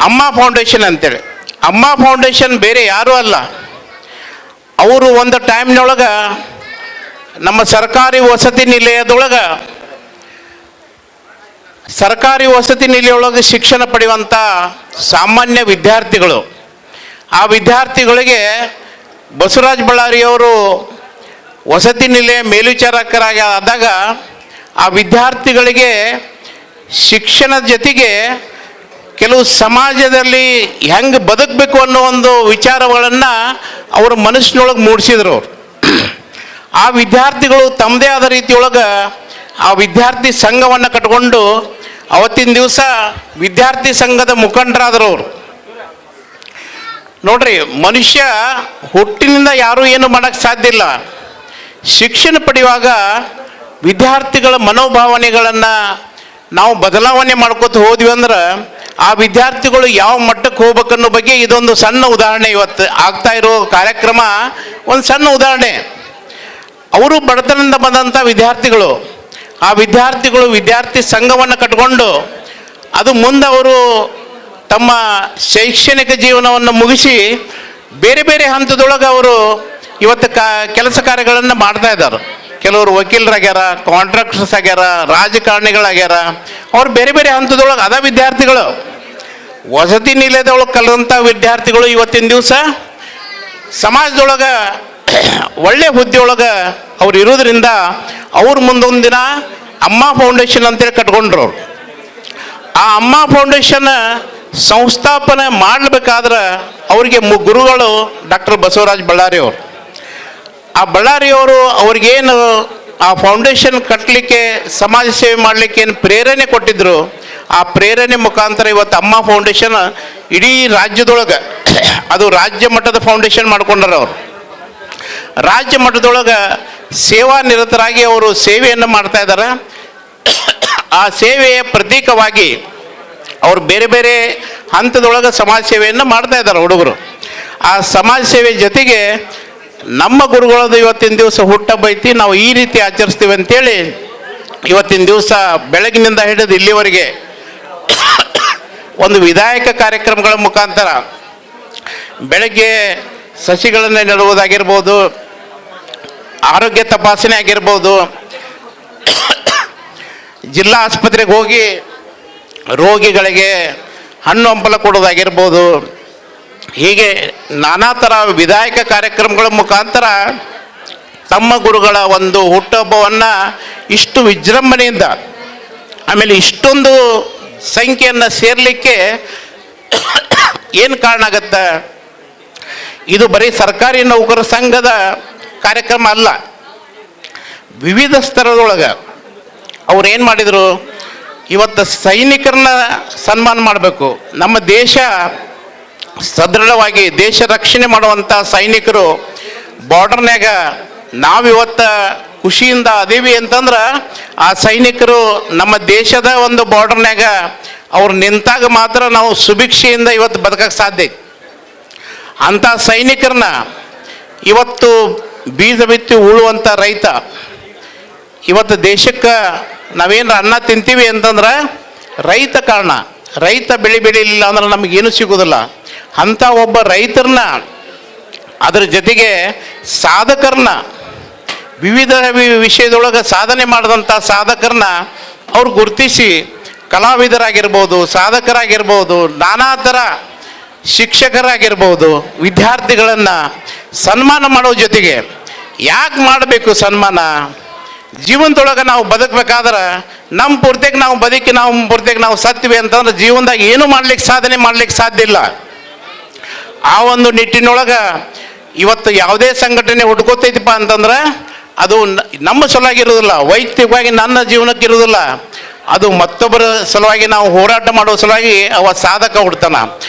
ಅಮ್ಮ ಫೌಂಡೇಶನ್ ಅಂತೇಳಿ. ಅಮ್ಮ ಫೌಂಡೇಶನ್ ಬೇರೆ ಯಾರೂ ಅಲ್ಲ, ಅವರು ಒಂದು ಟೈಮ್ನೊಳಗೆ ನಮ್ಮ ಸರ್ಕಾರಿ ವಸತಿ ನಿಲಯದೊಳಗೆ ಶಿಕ್ಷಣ ಪಡೆಯುವಂಥ ಸಾಮಾನ್ಯ ವಿದ್ಯಾರ್ಥಿಗಳು. ಆ ವಿದ್ಯಾರ್ಥಿಗಳಿಗೆ ಬಸವರಾಜ ಬಳ್ಳಾರಿಯವರು ವಸತಿ ನಿಲಯ ಮೇಲ್ವಿಚಾರಕರಾಗಿ ಆದಾಗ ಆ ವಿದ್ಯಾರ್ಥಿಗಳಿಗೆ ಶಿಕ್ಷಣದ ಜೊತೆಗೆ ಕೆಲವು ಸಮಾಜದಲ್ಲಿ ಹೆಂಗೆ ಬದುಕಬೇಕು ಅನ್ನೋ ಒಂದು ವಿಚಾರಗಳನ್ನು ಅವರ ಮನಸ್ಸಿನೊಳಗೆ ಮೂಡಿಸಿದ್ರು ಅವರು. ಆ ವಿದ್ಯಾರ್ಥಿಗಳು ತಮ್ಮದೇ ಆದ ರೀತಿಯೊಳಗೆ ಆ ವಿದ್ಯಾರ್ಥಿ ಸಂಘವನ್ನು ಕಟ್ಕೊಂಡು ಅವತ್ತಿನ ದಿವಸ ವಿದ್ಯಾರ್ಥಿ ಸಂಘದ ಮುಖಂಡರಾದರು ಅವರು. ನೋಡ್ರಿ, ಮನುಷ್ಯ ಹುಟ್ಟಿನಿಂದ ಯಾರೂ ಏನು ಮಾಡೋಕ್ಕೆ ಸಾಧ್ಯ ಇಲ್ಲ. ಶಿಕ್ಷಣ ಪಡೆಯುವಾಗ ವಿದ್ಯಾರ್ಥಿಗಳ ಮನೋಭಾವನೆಗಳನ್ನು ನಾವು ಬದಲಾವಣೆ ಮಾಡ್ಕೊತ ಹೋದ್ವಿ ಅಂದ್ರೆ ಆ ವಿದ್ಯಾರ್ಥಿಗಳು ಯಾವ ಮಟ್ಟಕ್ಕೆ ಹೋಗ್ಬೇಕನ್ನೋ ಬಗ್ಗೆ ಇದೊಂದು ಸಣ್ಣ ಉದಾಹರಣೆ. ಇವತ್ತು ಆಗ್ತಾ ಇರೋ ಕಾರ್ಯಕ್ರಮ ಒಂದು ಸಣ್ಣ ಉದಾಹರಣೆ. ಅವರು ಬಡತನದಿಂದ ಬಂದಂಥ ವಿದ್ಯಾರ್ಥಿಗಳು, ಆ ವಿದ್ಯಾರ್ಥಿಗಳು ವಿದ್ಯಾರ್ಥಿ ಸಂಘವನ್ನು ಕಟ್ಕೊಂಡು ಅದು ಮುಂದೆ ಅವರು ತಮ್ಮ ಶೈಕ್ಷಣಿಕ ಜೀವನವನ್ನು ಮುಗಿಸಿ ಬೇರೆ ಬೇರೆ ಹಂತದೊಳಗೆ ಅವರು ಇವತ್ತು ಕೆಲಸ ಕಾರ್ಯಗಳನ್ನು ಮಾಡ್ತಾ ಇದ್ದಾರೆ. ಕೆಲವರು ವಕೀಲರಾಗ್ಯಾರ, ಕಾಂಟ್ರಾಕ್ಟರ್ಸ್ ಆಗ್ಯಾರ, ರಾಜಕಾರಣಿಗಳಾಗ್ಯಾರ. ಅವ್ರು ಬೇರೆ ಬೇರೆ ಹಂತದೊಳಗೆ ಅದ ವಿದ್ಯಾರ್ಥಿಗಳು. ವಸತಿ ನಿಲಯದೊಳಗೆ ಕಲಿದಂಥ ವಿದ್ಯಾರ್ಥಿಗಳು ಇವತ್ತಿನ ದಿವಸ ಸಮಾಜದೊಳಗೆ ಒಳ್ಳೆ ಹುದ್ದೆಯೊಳಗೆ ಅವ್ರು ಇರೋದ್ರಿಂದ ಅವ್ರು ಮುಂದೊಂದು ದಿನ ಅಮ್ಮ ಫೌಂಡೇಶನ್ ಅಂತೇಳಿ ಕಟ್ಕೊಂಡ್ರು. ಆ ಅಮ್ಮ ಫೌಂಡೇಶನ್ ಸಂಸ್ಥಾಪನೆ ಮಾಡಬೇಕಾದ್ರೆ ಅವರಿಗೆ ಗುರುಗಳು ಡಾಕ್ಟರ್ ಬಸವರಾಜ ಬಳ್ಳಾರಿ ಅವರು. ಆ ಬಳ್ಳಾರಿಯವರು ಅವ್ರಿಗೇನು ಆ ಫೌಂಡೇಶನ್ ಕಟ್ಟಲಿಕ್ಕೆ, ಸಮಾಜ ಸೇವೆ ಮಾಡಲಿಕ್ಕೆ ಏನು ಪ್ರೇರಣೆ ಕೊಟ್ಟಿದ್ರು, ಆ ಪ್ರೇರಣೆ ಮುಖಾಂತರ ಇವತ್ತು ಅಮ್ಮ ಫೌಂಡೇಶನ್ ಇಡೀ ರಾಜ್ಯದೊಳಗೆ ಅದು ರಾಜ್ಯ ಮಟ್ಟದ ಫೌಂಡೇಶನ್ ಮಾಡ್ಕೊಂಡ್ರ ಅವರು. ರಾಜ್ಯ ಮಟ್ಟದೊಳಗೆ ಸೇವಾ ನಿರತರಾಗಿ ಅವರು ಸೇವೆಯನ್ನು ಮಾಡ್ತಾ ಇದ್ದಾರೆ. ಆ ಸೇವೆಯ ಪ್ರತೀಕವಾಗಿ ಅವರು ಬೇರೆ ಬೇರೆ ಹಂತದೊಳಗೆ ಸಮಾಜ ಸೇವೆಯನ್ನು ಮಾಡ್ತಾ ಇದ್ದಾರೆ ಹುಡುಗರು. ಆ ಸಮಾಜ ಸೇವೆ ಜೊತೆಗೆ ನಮ್ಮ ಗುರುಗಳದ್ದು ಇವತ್ತಿನ ದಿವಸ ಹುಟ್ಟಹಬ್ಬ ಐತಿ, ನಾವು ಈ ರೀತಿ ಆಚರಿಸ್ತೀವಿ ಅಂತೇಳಿ ಇವತ್ತಿನ ದಿವಸ ಬೆಳಗಿನಿಂದ ಹಿಡಿದು ಇಲ್ಲಿವರೆಗೆ ಒಂದು ವಿಧಾಯಕ ಕಾರ್ಯಕ್ರಮಗಳ ಮುಖಾಂತರ ಬೆಳಗ್ಗೆ ಸಸಿಗಳನ್ನು ನೆಡುವುದಾಗಿರ್ಬೋದು, ಆರೋಗ್ಯ ತಪಾಸಣೆ ಆಗಿರ್ಬೋದು, ಜಿಲ್ಲಾ ಆಸ್ಪತ್ರೆಗೆ ಹೋಗಿ ರೋಗಿಗಳಿಗೆ ಹಣ್ಣು ಹಂಪಲ ಕೊಡೋದಾಗಿರ್ಬೋದು, ಹೀಗೆ ನಾನಾ ಥರ ವಿಧಾಯಕ ಕಾರ್ಯಕ್ರಮಗಳ ಮುಖಾಂತರ ತಮ್ಮ ಗುರುಗಳ ಒಂದು ಹುಟ್ಟುಹಬ್ಬವನ್ನು ಇಷ್ಟು ವಿಜೃಂಭಣೆಯಿಂದ ಆಮೇಲೆ ಇಷ್ಟೊಂದು ಸಂಖ್ಯೆಯನ್ನು ಸೇರಲಿಕ್ಕೆ ಏನು ಕಾರಣ ಆಗತ್ತೆ? ಇದು ಬರೀ ಸರ್ಕಾರಿ ನೌಕರರ ಸಂಘದ ಕಾರ್ಯಕ್ರಮ ಅಲ್ಲ. ವಿವಿಧ ಸ್ತರದೊಳಗೆ ಅವ್ರು ಏನು ಮಾಡಿದರು, ಇವತ್ತು ಸೈನಿಕರನ್ನ ಸನ್ಮಾನ ಮಾಡಬೇಕು. ನಮ್ಮ ದೇಶ ಸದೃಢವಾಗಿ ದೇಶ ರಕ್ಷಣೆ ಮಾಡುವಂಥ ಸೈನಿಕರು ಬಾರ್ಡರ್ನ್ಯಾಗ ನಾವಿವತ್ತು ಖುಷಿಯಿಂದ ಅದೀವಿ ಅಂತಂದ್ರೆ ಆ ಸೈನಿಕರು ನಮ್ಮ ದೇಶದ ಒಂದು ಬಾರ್ಡರ್ನ್ಯಾಗ ಅವ್ರು ನಿಂತಾಗ ಮಾತ್ರ ನಾವು ಸುಭಿಕ್ಷೆಯಿಂದ ಇವತ್ತು ಬದುಕಕ್ಕೆ ಸಾಧ್ಯ. ಅಂಥ ಸೈನಿಕರನ್ನ ಇವತ್ತು ಬೀಜ ಬಿತ್ತಿ ಉಳುವಂಥ ರೈತ, ಇವತ್ತು ದೇಶಕ್ಕೆ ನಾವೇನು ಅನ್ನ ತಿಂತೀವಿ ಅಂತಂದ್ರೆ ರೈತ ಕಾರಣ. ರೈತ ಬೆಳಿಲಿಲ್ಲ ಅಂದ್ರೆ ನಮಗೇನು ಸಿಗೋದಿಲ್ಲ. ಅಂಥ ಒಬ್ಬ ರೈತರನ್ನ, ಅದರ ಜೊತೆಗೆ ಸಾಧಕರನ್ನ, ವಿವಿಧ ವಿಷಯದೊಳಗೆ ಸಾಧನೆ ಮಾಡಿದಂಥ ಸಾಧಕರನ್ನ ಅವ್ರು ಗುರುತಿಸಿ ಕಲಾವಿದರಾಗಿರ್ಬೋದು, ಸಾಧಕರಾಗಿರ್ಬೋದು, ನಾನಾ ಥರ ಶಿಕ್ಷಕರಾಗಿರ್ಬೋದು, ವಿದ್ಯಾರ್ಥಿಗಳನ್ನು ಸನ್ಮಾನ ಮಾಡೋ ಜೊತೆಗೆ ಯಾಕೆ ಮಾಡಬೇಕು ಸನ್ಮಾನ? ಜೀವನದೊಳಗೆ ನಾವು ಬದುಕಬೇಕಾದ್ರೆ ನಮ್ಮ ಪೂರ್ತಿಗೆ ನಾವು ಬದುಕಿ ನಾವು ಪೂರ್ತಿಗೆ ನಾವು ಸತ್ವಿ ಅಂತಂದ್ರೆ ಜೀವನದಾಗ ಏನು ಮಾಡ್ಲಿಕ್ಕೆ ಸಾಧನೆ ಮಾಡ್ಲಿಕ್ಕೆ ಸಾಧ್ಯ ಇಲ್ಲ. ಆ ಒಂದು ನಿಟ್ಟಿನೊಳಗೆ ಇವತ್ತು ಯಾವುದೇ ಸಂಘಟನೆ ಹುಡ್ಕೋತೈತಿಪ್ಪ ಅಂತಂದ್ರೆ ಅದು ನಮ್ಮ ಸಲುವಾಗಿ ಇರೋದಿಲ್ಲ, ವೈಯಕ್ತಿಕವಾಗಿ ನನ್ನ ಜೀವನಕ್ಕೆ ಇರೋದಿಲ್ಲ, ಅದು ಮತ್ತೊಬ್ಬರ ಸಲುವಾಗಿ ನಾವು ಹೋರಾಟ ಮಾಡೋ ಸಲುವಾಗಿ ಅವ ಸಾಧಕ ಹುಡ್ತಾನ.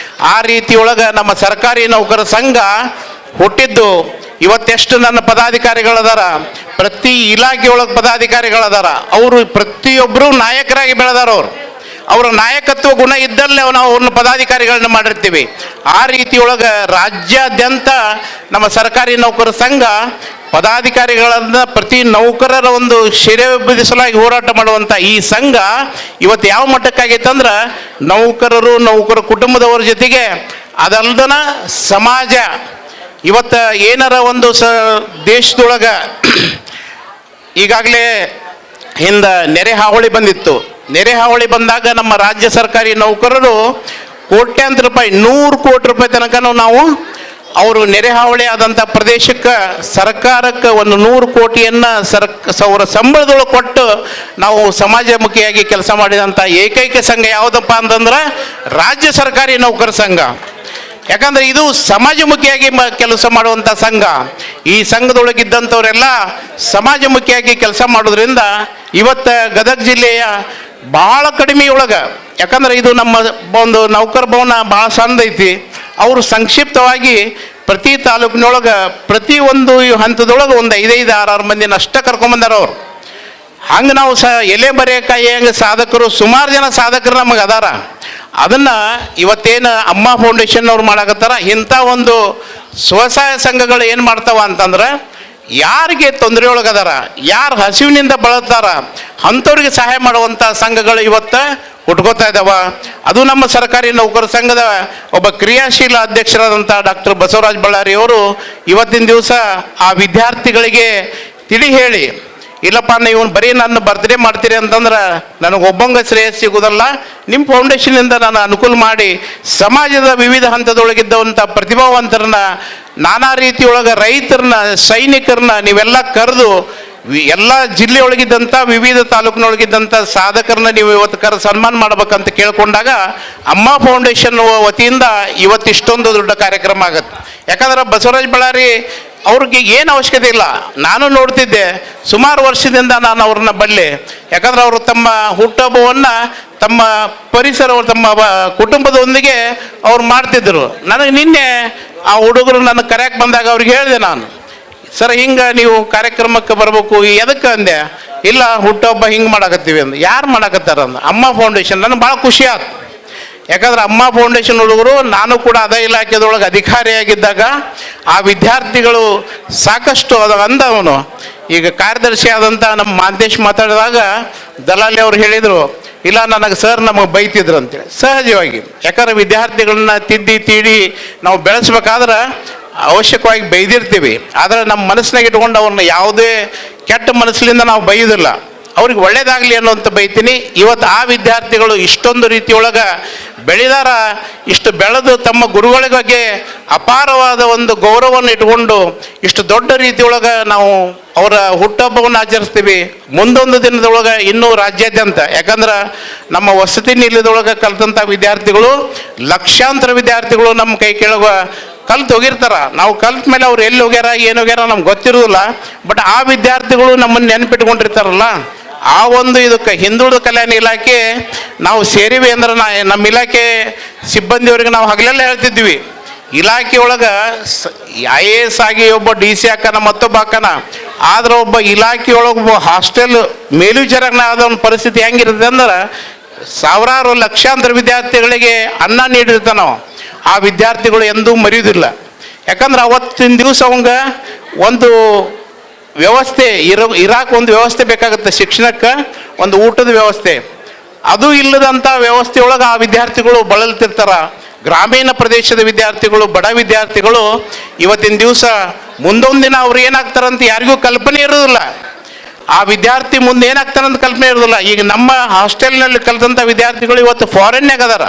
ಆ ರೀತಿಯೊಳಗೆ ನಮ್ಮ ಸರ್ಕಾರಿ ನೌಕರ ಸಂಘ ಹುಟ್ಟಿದ್ದು. ಇವತ್ತೆಷ್ಟು ನನ್ನ ಪದಾಧಿಕಾರಿಗಳದಾರ, ಪ್ರತಿ ಇಲಾಖೆಯೊಳಗೆ ಪದಾಧಿಕಾರಿಗಳದಾರ, ಅವರು ಪ್ರತಿಯೊಬ್ಬರು ನಾಯಕರಾಗಿ ಬೆಳೆದಾರ. ಅವರ ನಾಯಕತ್ವ ಗುಣ ಇದ್ದಲ್ಲೇ ನಾವು ಅವ್ರನ್ನ ಪದಾಧಿಕಾರಿಗಳನ್ನ ಮಾಡಿರ್ತೀವಿ. ಆ ರೀತಿಯೊಳಗೆ ರಾಜ್ಯಾದ್ಯಂತ ನಮ್ಮ ಸರ್ಕಾರಿ ನೌಕರ ಸಂಘ ಪದಾಧಿಕಾರಿಗಳನ್ನ ಪ್ರತಿ ನೌಕರರ ಒಂದು ಶಿರೆಬಿಡಿಸಲಾಗಿ ಹೋರಾಟ ಮಾಡುವಂಥ ಈ ಸಂಘ ಇವತ್ತು ಯಾವ ಮಟ್ಟಕ್ಕಾಗೈತಂದ್ರೆ ನೌಕರರು, ನೌಕರ ಕುಟುಂಬದವರ ಜೊತೆಗೆ ಅದಲ್ದನ ಸಮಾಜ ಇವತ್ತು ಏನಾರ ಒಂದು ದೇಶದೊಳಗೆ ಈಗಾಗಲೇ ಹಿಂದೆ ನೆರೆ ಹಾವಳಿ ಬಂದಿತ್ತು. ನೆರೆ ಹಾವಳಿ ಬಂದಾಗ ನಮ್ಮ ರಾಜ್ಯ ಸರ್ಕಾರಿ ನೌಕರರು ಕೋಟ್ಯಾಂತರ ರೂಪಾಯಿ, 100 ಕೋಟಿ ರೂಪಾಯಿ ತನಕ ನಾವು ಅವರು ನೆರೆ ಹಾವಳಿ ಆದಂಥ ಪ್ರದೇಶಕ್ಕೆ ಸರ್ಕಾರಕ್ಕೆ ಒಂದು 100 ಕೋಟಿಯನ್ನು ಅವರ ಸಂಬಳದೊಳಗೆ ಕೊಟ್ಟು ನಾವು ಸಮಾಜಮುಖಿಯಾಗಿ ಕೆಲಸ ಮಾಡಿದಂಥ ಏಕೈಕ ಸಂಘ ಯಾವುದಪ್ಪ ಅಂತಂದ್ರೆ ರಾಜ್ಯ ಸರ್ಕಾರಿ ನೌಕರ ಸಂಘ. ಯಾಕಂದರೆ ಇದು ಸಮಾಜಮುಖಿಯಾಗಿ ಕೆಲಸ ಮಾಡುವಂಥ ಸಂಘ. ಈ ಸಂಘದೊಳಗಿದ್ದಂಥವರೆಲ್ಲ ಸಮಾಜಮುಖಿಯಾಗಿ ಕೆಲಸ ಮಾಡೋದ್ರಿಂದ ಇವತ್ತು ಗದಗ ಜಿಲ್ಲೆಯ ಭಾಳ ಕಡಿಮೆಯೊಳಗೆ, ಯಾಕಂದ್ರೆ ಇದು ನಮ್ಮ ಒಂದು ನೌಕರ ಭವನ ಭಾಳ ಸಣ್ಣದೈತಿ. ಅವರು ಸಂಕ್ಷಿಪ್ತವಾಗಿ ಪ್ರತಿ ತಾಲೂಕಿನೊಳಗೆ ಪ್ರತಿ ಒಂದು ಹಂತದೊಳಗೆ ಒಂದು 5-5, 6-6 ಮಂದಿನ ಅಷ್ಟೇ ಕರ್ಕೊಂಬಂದಾರ ಅವ್ರು. ಹಂಗೆ ನಾವು ಎಲೆ ಬರೆಯಕಾಯಿ ಹಂಗೆ ಸಾಧಕರು ಸುಮಾರು ಜನ ಸಾಧಕರು ನಮಗೆ ಅದಾರ. ಅದನ್ನು ಇವತ್ತೇನು ಅಮ್ಮ ಫೌಂಡೇಶನ್ ಅವ್ರು ಮಾಡಕತ್ತಾರ. ಇಂಥ ಒಂದು ಸ್ವಸಹಾಯ ಸಂಘಗಳು ಏನು ಮಾಡ್ತಾವ ಅಂತಂದ್ರೆ ಯಾರಿಗೆ ತೊಂದರೆ ಒಳಗದಾರ, ಯಾರು ಹಸಿವಿನಿಂದ ಬಳಲ್ತಾರ ಅಂಥವ್ರಿಗೆ ಸಹಾಯ ಮಾಡುವಂಥ ಸಂಘಗಳು ಇವತ್ತು ಹುಟ್ಕೋತಾ ಇದ್ದಾವ. ಅದು ನಮ್ಮ ಸರ್ಕಾರಿ ನೌಕರ ಸಂಘದ ಒಬ್ಬ ಕ್ರಿಯಾಶೀಲ ಅಧ್ಯಕ್ಷರಾದಂಥ ಡಾಕ್ಟರ್ ಬಸವರಾಜ ಬಳ್ಳಾರಿ ಅವರು ಇವತ್ತಿನ ದಿವಸ ಆ ವಿದ್ಯಾರ್ಥಿಗಳಿಗೆ ತಿಳಿ ಹೇಳಿ, ಇಲ್ಲಪ್ಪ ನೀವು ಬರೀ ನನ್ನ ಬರ್ತ್ಡೇ ಮಾಡ್ತೀರಿ ಅಂತಂದ್ರೆ ನನಗೆ ಒಬ್ಬಂಗ ಶ್ರೇಯಸ್ ಸಿಗೋದಲ್ಲ, ನಿಮ್ಮ ಫೌಂಡೇಶನಿಂದ ನಾನು ಅನುಕೂಲ ಮಾಡಿ ಸಮಾಜದ ವಿವಿಧ ಹಂತದೊಳಗಿದ್ದಂಥ ಪ್ರತಿಭಾವಂತರನ್ನ, ನಾನಾ ರೀತಿಯೊಳಗೆ ರೈತರನ್ನ, ಸೈನಿಕರನ್ನ ನೀವೆಲ್ಲ ಕರೆದು ಎಲ್ಲ ಜಿಲ್ಲೆಯೊಳಗಿದ್ದಂಥ ವಿವಿಧ ತಾಲೂಕಿನೊಳಗಿದ್ದಂಥ ಸಾಧಕರನ್ನ ನೀವು ಇವತ್ತು ಸನ್ಮಾನ ಮಾಡ್ಬೇಕಂತ ಕೇಳ್ಕೊಂಡಾಗ ಅಮ್ಮ ಫೌಂಡೇಶನ್ ವತಿಯಿಂದ ಇವತ್ತು ಇಷ್ಟೊಂದು ದೊಡ್ಡ ಕಾರ್ಯಕ್ರಮ ಆಗುತ್ತೆ. ಯಾಕಂದ್ರೆ ಬಸವರಾಜ ಬಳ್ಳಾರಿ ಅವ್ರಿಗೆ ಏನು ಅವಶ್ಯಕತೆ ಇಲ್ಲ. ನಾನು ನೋಡ್ತಿದ್ದೆ ಸುಮಾರು ವರ್ಷದಿಂದ ನಾನು ಅವ್ರನ್ನ ಬಲ್ಲೆ. ಯಾಕಂದ್ರೆ ಅವರು ತಮ್ಮ ಹುಟ್ಟುಹಬ್ಬವನ್ನು ತಮ್ಮ ಪರಿಸರ, ತಮ್ಮ ಕುಟುಂಬದೊಂದಿಗೆ ಅವ್ರು ಮಾಡ್ತಿದ್ದರು. ನನಗೆ ನಿನ್ನೆ ಆ ಹುಡುಗರು ನನಗೆ ಕರೆಯಕ್ಕೆ ಬಂದಾಗ ಅವ್ರಿಗೆ ಹೇಳಿದೆ ನಾನು, ಸರ್ ಹಿಂಗೆ ನೀವು ಕಾರ್ಯಕ್ರಮಕ್ಕೆ ಬರಬೇಕು. ಎದಕ್ಕೆ ಅಂದೆ, ಇಲ್ಲ ಹುಟ್ಟುಹಬ್ಬ ಹಿಂಗೆ ಮಾಡಕತ್ತೀವಿ ಅಂದ. ಯಾರು ಮಾಡಕತ್ತಾರ ಅಂದ, ಅಮ್ಮ ಫೌಂಡೇಶನ್. ನನಗೆ ಭಾಳ ಖುಷಿ ಆಯ್ತು. ಯಾಕಂದ್ರೆ ಅಮ್ಮ ಫೌಂಡೇಶನ್ ಹುಡುಗರು, ನಾನು ಕೂಡ ಅದೇ ಇಲಾಖೆದೊಳಗೆ ಅಧಿಕಾರಿಯಾಗಿದ್ದಾಗ ಆ ವಿದ್ಯಾರ್ಥಿಗಳು ಸಾಕಷ್ಟು ಅಂದವನು. ಈಗ ಕಾರ್ಯದರ್ಶಿ ಆದಂಥ ನಮ್ಮ ಮಾಂತೇಶ್ ಮಾತಾಡಿದಾಗ ದಲಾಲಿ ಅವ್ರು ಹೇಳಿದರು, ಇಲ್ಲ ನನಗೆ ಸರ್ ನಮಗೆ ಬೈತಿದ್ರು ಅಂತೇಳಿ. ಸಹಜವಾಗಿ, ಯಾಕಂದ್ರೆ ವಿದ್ಯಾರ್ಥಿಗಳನ್ನ ತಿದ್ದಿ ತೀಡಿ ನಾವು ಬೆಳೆಸ್ಬೇಕಾದ್ರೆ ಅವಶ್ಯಕವಾಗಿ ಬೈದಿರ್ತೀವಿ. ಆದರೆ ನಮ್ಮ ಮನಸ್ಸಿನಾಗ ಇಟ್ಕೊಂಡು ಅವ್ರನ್ನ ಯಾವುದೇ ಕೆಟ್ಟ ಮನಸ್ಸಿನಿಂದ ನಾವು ಬೈಯೋದಿಲ್ಲ, ಅವ್ರಿಗೆ ಒಳ್ಳೇದಾಗಲಿ ಅನ್ನೋಂಥ ಬೈತೀನಿ. ಇವತ್ತು ಆ ವಿದ್ಯಾರ್ಥಿಗಳು ಇಷ್ಟೊಂದು ರೀತಿಯೊಳಗೆ ಬೆಳೆದಾರ. ಇಷ್ಟು ಬೆಳೆದು ತಮ್ಮ ಗುರುಗಳ ಬಗ್ಗೆ ಅಪಾರವಾದ ಒಂದು ಗೌರವವನ್ನು ಇಟ್ಕೊಂಡು ಇಷ್ಟು ದೊಡ್ಡ ರೀತಿಯೊಳಗೆ ನಾವು ಅವರ ಹುಟ್ಟುಹಬ್ಬವನ್ನು ಆಚರಿಸ್ತೀವಿ. ಮುಂದೊಂದು ದಿನದೊಳಗೆ ಇನ್ನೂ ರಾಜ್ಯಾದ್ಯಂತ, ಯಾಕಂದ್ರೆ ನಮ್ಮ ವಸತಿ ನಿಲಯದೊಳಗೆ ಕಲಿತಂಥ ವಿದ್ಯಾರ್ಥಿಗಳು ಲಕ್ಷಾಂತರ ವಿದ್ಯಾರ್ಥಿಗಳು ನಮ್ಮ ಕೈ ಕೆಳಗ ಕಲ್ತು ಹೋಗಿರ್ತಾರ. ನಾವು ಕಲ್ತ ಮೇಲೆ ಅವ್ರು ಎಲ್ಲಿ ಹೋಗ್ಯಾರ ಏನು ಹೋಗ್ಯಾರ ನಮ್ಗೆ ಗೊತ್ತಿರೋದಿಲ್ಲ. ಬಟ್ ಆ ವಿದ್ಯಾರ್ಥಿಗಳು ನಮ್ಮನ್ನು ನೆನಪಿಟ್ಕೊಂಡಿರ್ತಾರಲ್ಲ, ಆ ಒಂದು ಇದಕ್ಕೆ ಹಿಂದುಳಿದ ಕಲ್ಯಾಣ ಇಲಾಖೆ ನಾವು ಸೇರಿವಿ ಅಂದ್ರೆ ನಮ್ಮ ಇಲಾಖೆ ಸಿಬ್ಬಂದಿಯವರಿಗೆ ನಾವು ಹಗಲೆಲ್ಲ ಹೇಳ್ತಿದ್ವಿ, ಇಲಾಖೆಯೊಳಗೆ IAS ಆಗಿ ಒಬ್ಬ DC ಹಾಕನ ಮತ್ತೊಬ್ಬ ಹಾಕನ, ಆದ್ರೆ ಒಬ್ಬ ಇಲಾಖೆಯೊಳಗೆ ಒಬ್ಬ ಹಾಸ್ಟೆಲ್ ಮೇಲ್ವಿಚಾರಕನ ಆದ ಒಂದು ಪರಿಸ್ಥಿತಿ ಹೆಂಗಿರುತ್ತೆ ಅಂದ್ರೆ ಸಾವಿರಾರು ಲಕ್ಷಾಂತರ ವಿದ್ಯಾರ್ಥಿಗಳಿಗೆ ಅನ್ನ ನೀಡಿರ್ತಾನೆ ನಾವು. ಆ ವಿದ್ಯಾರ್ಥಿಗಳು ಎಂದೂ ಮರೆಯುವುದಿಲ್ಲ. ಯಾಕಂದ್ರೆ ಅವತ್ತಿನ ದಿವಸ ಅವಂಗ ಒಂದು ವ್ಯವಸ್ಥೆ ಇರಾಕ್ ಒಂದು ವ್ಯವಸ್ಥೆ ಬೇಕಾಗುತ್ತೆ, ಶಿಕ್ಷಣಕ್ಕೆ ಒಂದು ಊಟದ ವ್ಯವಸ್ಥೆ. ಅದು ಇಲ್ಲದಂಥ ವ್ಯವಸ್ಥೆಯೊಳಗೆ ಆ ವಿದ್ಯಾರ್ಥಿಗಳು ಬಳಲ್ತಿರ್ತಾರ. ಗ್ರಾಮೀಣ ಪ್ರದೇಶದ ವಿದ್ಯಾರ್ಥಿಗಳು, ಬಡ ವಿದ್ಯಾರ್ಥಿಗಳು ಇವತ್ತಿನ ದಿವಸ ಮುಂದೊಂದು ದಿನ ಅವ್ರು ಏನಾಗ್ತಾರಂತ ಯಾರಿಗೂ ಕಲ್ಪನೆ ಇರೋದಿಲ್ಲ. ಆ ವಿದ್ಯಾರ್ಥಿ ಮುಂದೆ ಏನಾಗ್ತಾರಂತ ಕಲ್ಪನೆ ಇರೋದಿಲ್ಲ. ಈಗ ನಮ್ಮ ಹಾಸ್ಟೆಲ್ನಲ್ಲಿ ಕಲಿತಂಥ ವಿದ್ಯಾರ್ಥಿಗಳು ಇವತ್ತು ಫಾರಿನ್ಯಾಗ ಅದಾರ,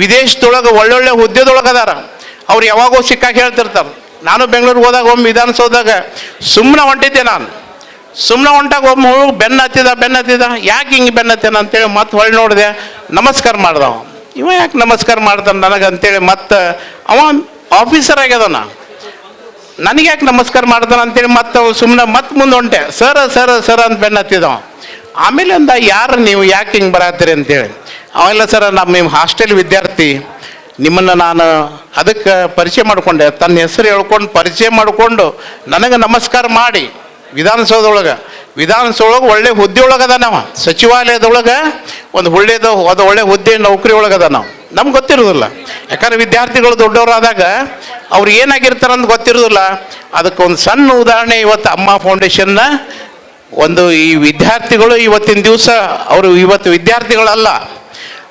ವಿದೇಶದೊಳಗೆ ಒಳ್ಳೊಳ್ಳೆ ಹುದ್ದೆದೊಳಗೆ ಅದಾರ. ಅವ್ರು ಯಾವಾಗೋ ಸಿಕ್ಕಾಗಿ ಹೇಳ್ತಿರ್ತಾರೆ. ನಾನು ಬೆಂಗಳೂರಿಗೆ ಹೋದಾಗ ಒಮ್ಮೆ ವಿಧಾನಸೌಧದಾಗ ಸುಮ್ಮನೆ ಹೊಂಟಿದ್ದೆ. ನಾನು ಸುಮ್ಮನೆ ಹೊಂಟಾಗ ಒಮ್ಮೆ ಬೆನ್ನು ಹತ್ತಿದ, ಯಾಕೆ ಹಿಂಗೆ ಬೆನ್ನು ಹತ್ತೇನ ಅಂತೇಳಿ ಮತ್ತೆ ಹೊಳ್ಳಿ ನೋಡಿದೆ, ನಮಸ್ಕಾರ ಮಾಡ್ದವ. ಇವ ಯಾಕೆ ನಮಸ್ಕಾರ ಮಾಡ್ತಾನೆ ನನಗೆ ಅಂತೇಳಿ ಮತ್ತೆ ಅವ ಆಫೀಸರ್ ಆಗ್ಯದನ, ನನಗೆ ಯಾಕೆ ನಮಸ್ಕಾರ ಮಾಡ್ತಾನೆ ಅಂತೇಳಿ ಮತ್ತೆ ಸುಮ್ಮನೆ ಮತ್ತೆ ಮುಂದೆ ಹೊಂಟೆ. ಸರ್ ಅಂತ ಬೆನ್ನು ಹತ್ತಿದವ. ಆಮೇಲೆ ಅಂದ, ಯಾರು ನೀವು ಯಾಕೆ ಹಿಂಗೆ ಬರತ್ತೀರಿ ಅಂತೇಳಿ. ಅವೆಲ್ಲ ಸರ್ ನಿಮ್ಮ ಹಾಸ್ಟೆಲ್ ವಿದ್ಯಾರ್ಥಿ, ನಿಮ್ಮನ್ನು ನಾನು ಅದಕ್ಕೆ ಪರಿಚಯ ಮಾಡಿಕೊಂಡೆ. ತನ್ನ ಹೆಸರು ಹೇಳ್ಕೊಂಡು ಪರಿಚಯ ಮಾಡಿಕೊಂಡು ನನಗೆ ನಮಸ್ಕಾರ ಮಾಡಿ ವಿಧಾನಸೌಧದೊಳಗೆ ಒಳ್ಳೆ ಹುದ್ದೆ ಒಳಗದ. ನಾವು ಸಚಿವಾಲಯದೊಳಗೆ ಒಂದು ಒಳ್ಳೆ ಹುದ್ದೆ ನೌಕರಿ ಒಳಗದ. ನಮ್ಗೆ ಗೊತ್ತಿರೋದಿಲ್ಲ. ಯಾಕಂದ್ರೆ ವಿದ್ಯಾರ್ಥಿಗಳು ದೊಡ್ಡವರಾದಾಗ ಅವ್ರು ಏನಾಗಿರ್ತಾರಂತ ಗೊತ್ತಿರೋದಿಲ್ಲ. ಅದಕ್ಕೆ ಒಂದು ಸಣ್ಣ ಉದಾಹರಣೆ ಇವತ್ತು ಅಮ್ಮ ಫೌಂಡೇಶನ್ನ ಒಂದು ಈ ವಿದ್ಯಾರ್ಥಿಗಳು ಇವತ್ತಿನ ದಿವಸ ಅವರು ಇವತ್ತು ವಿದ್ಯಾರ್ಥಿಗಳಲ್ಲ,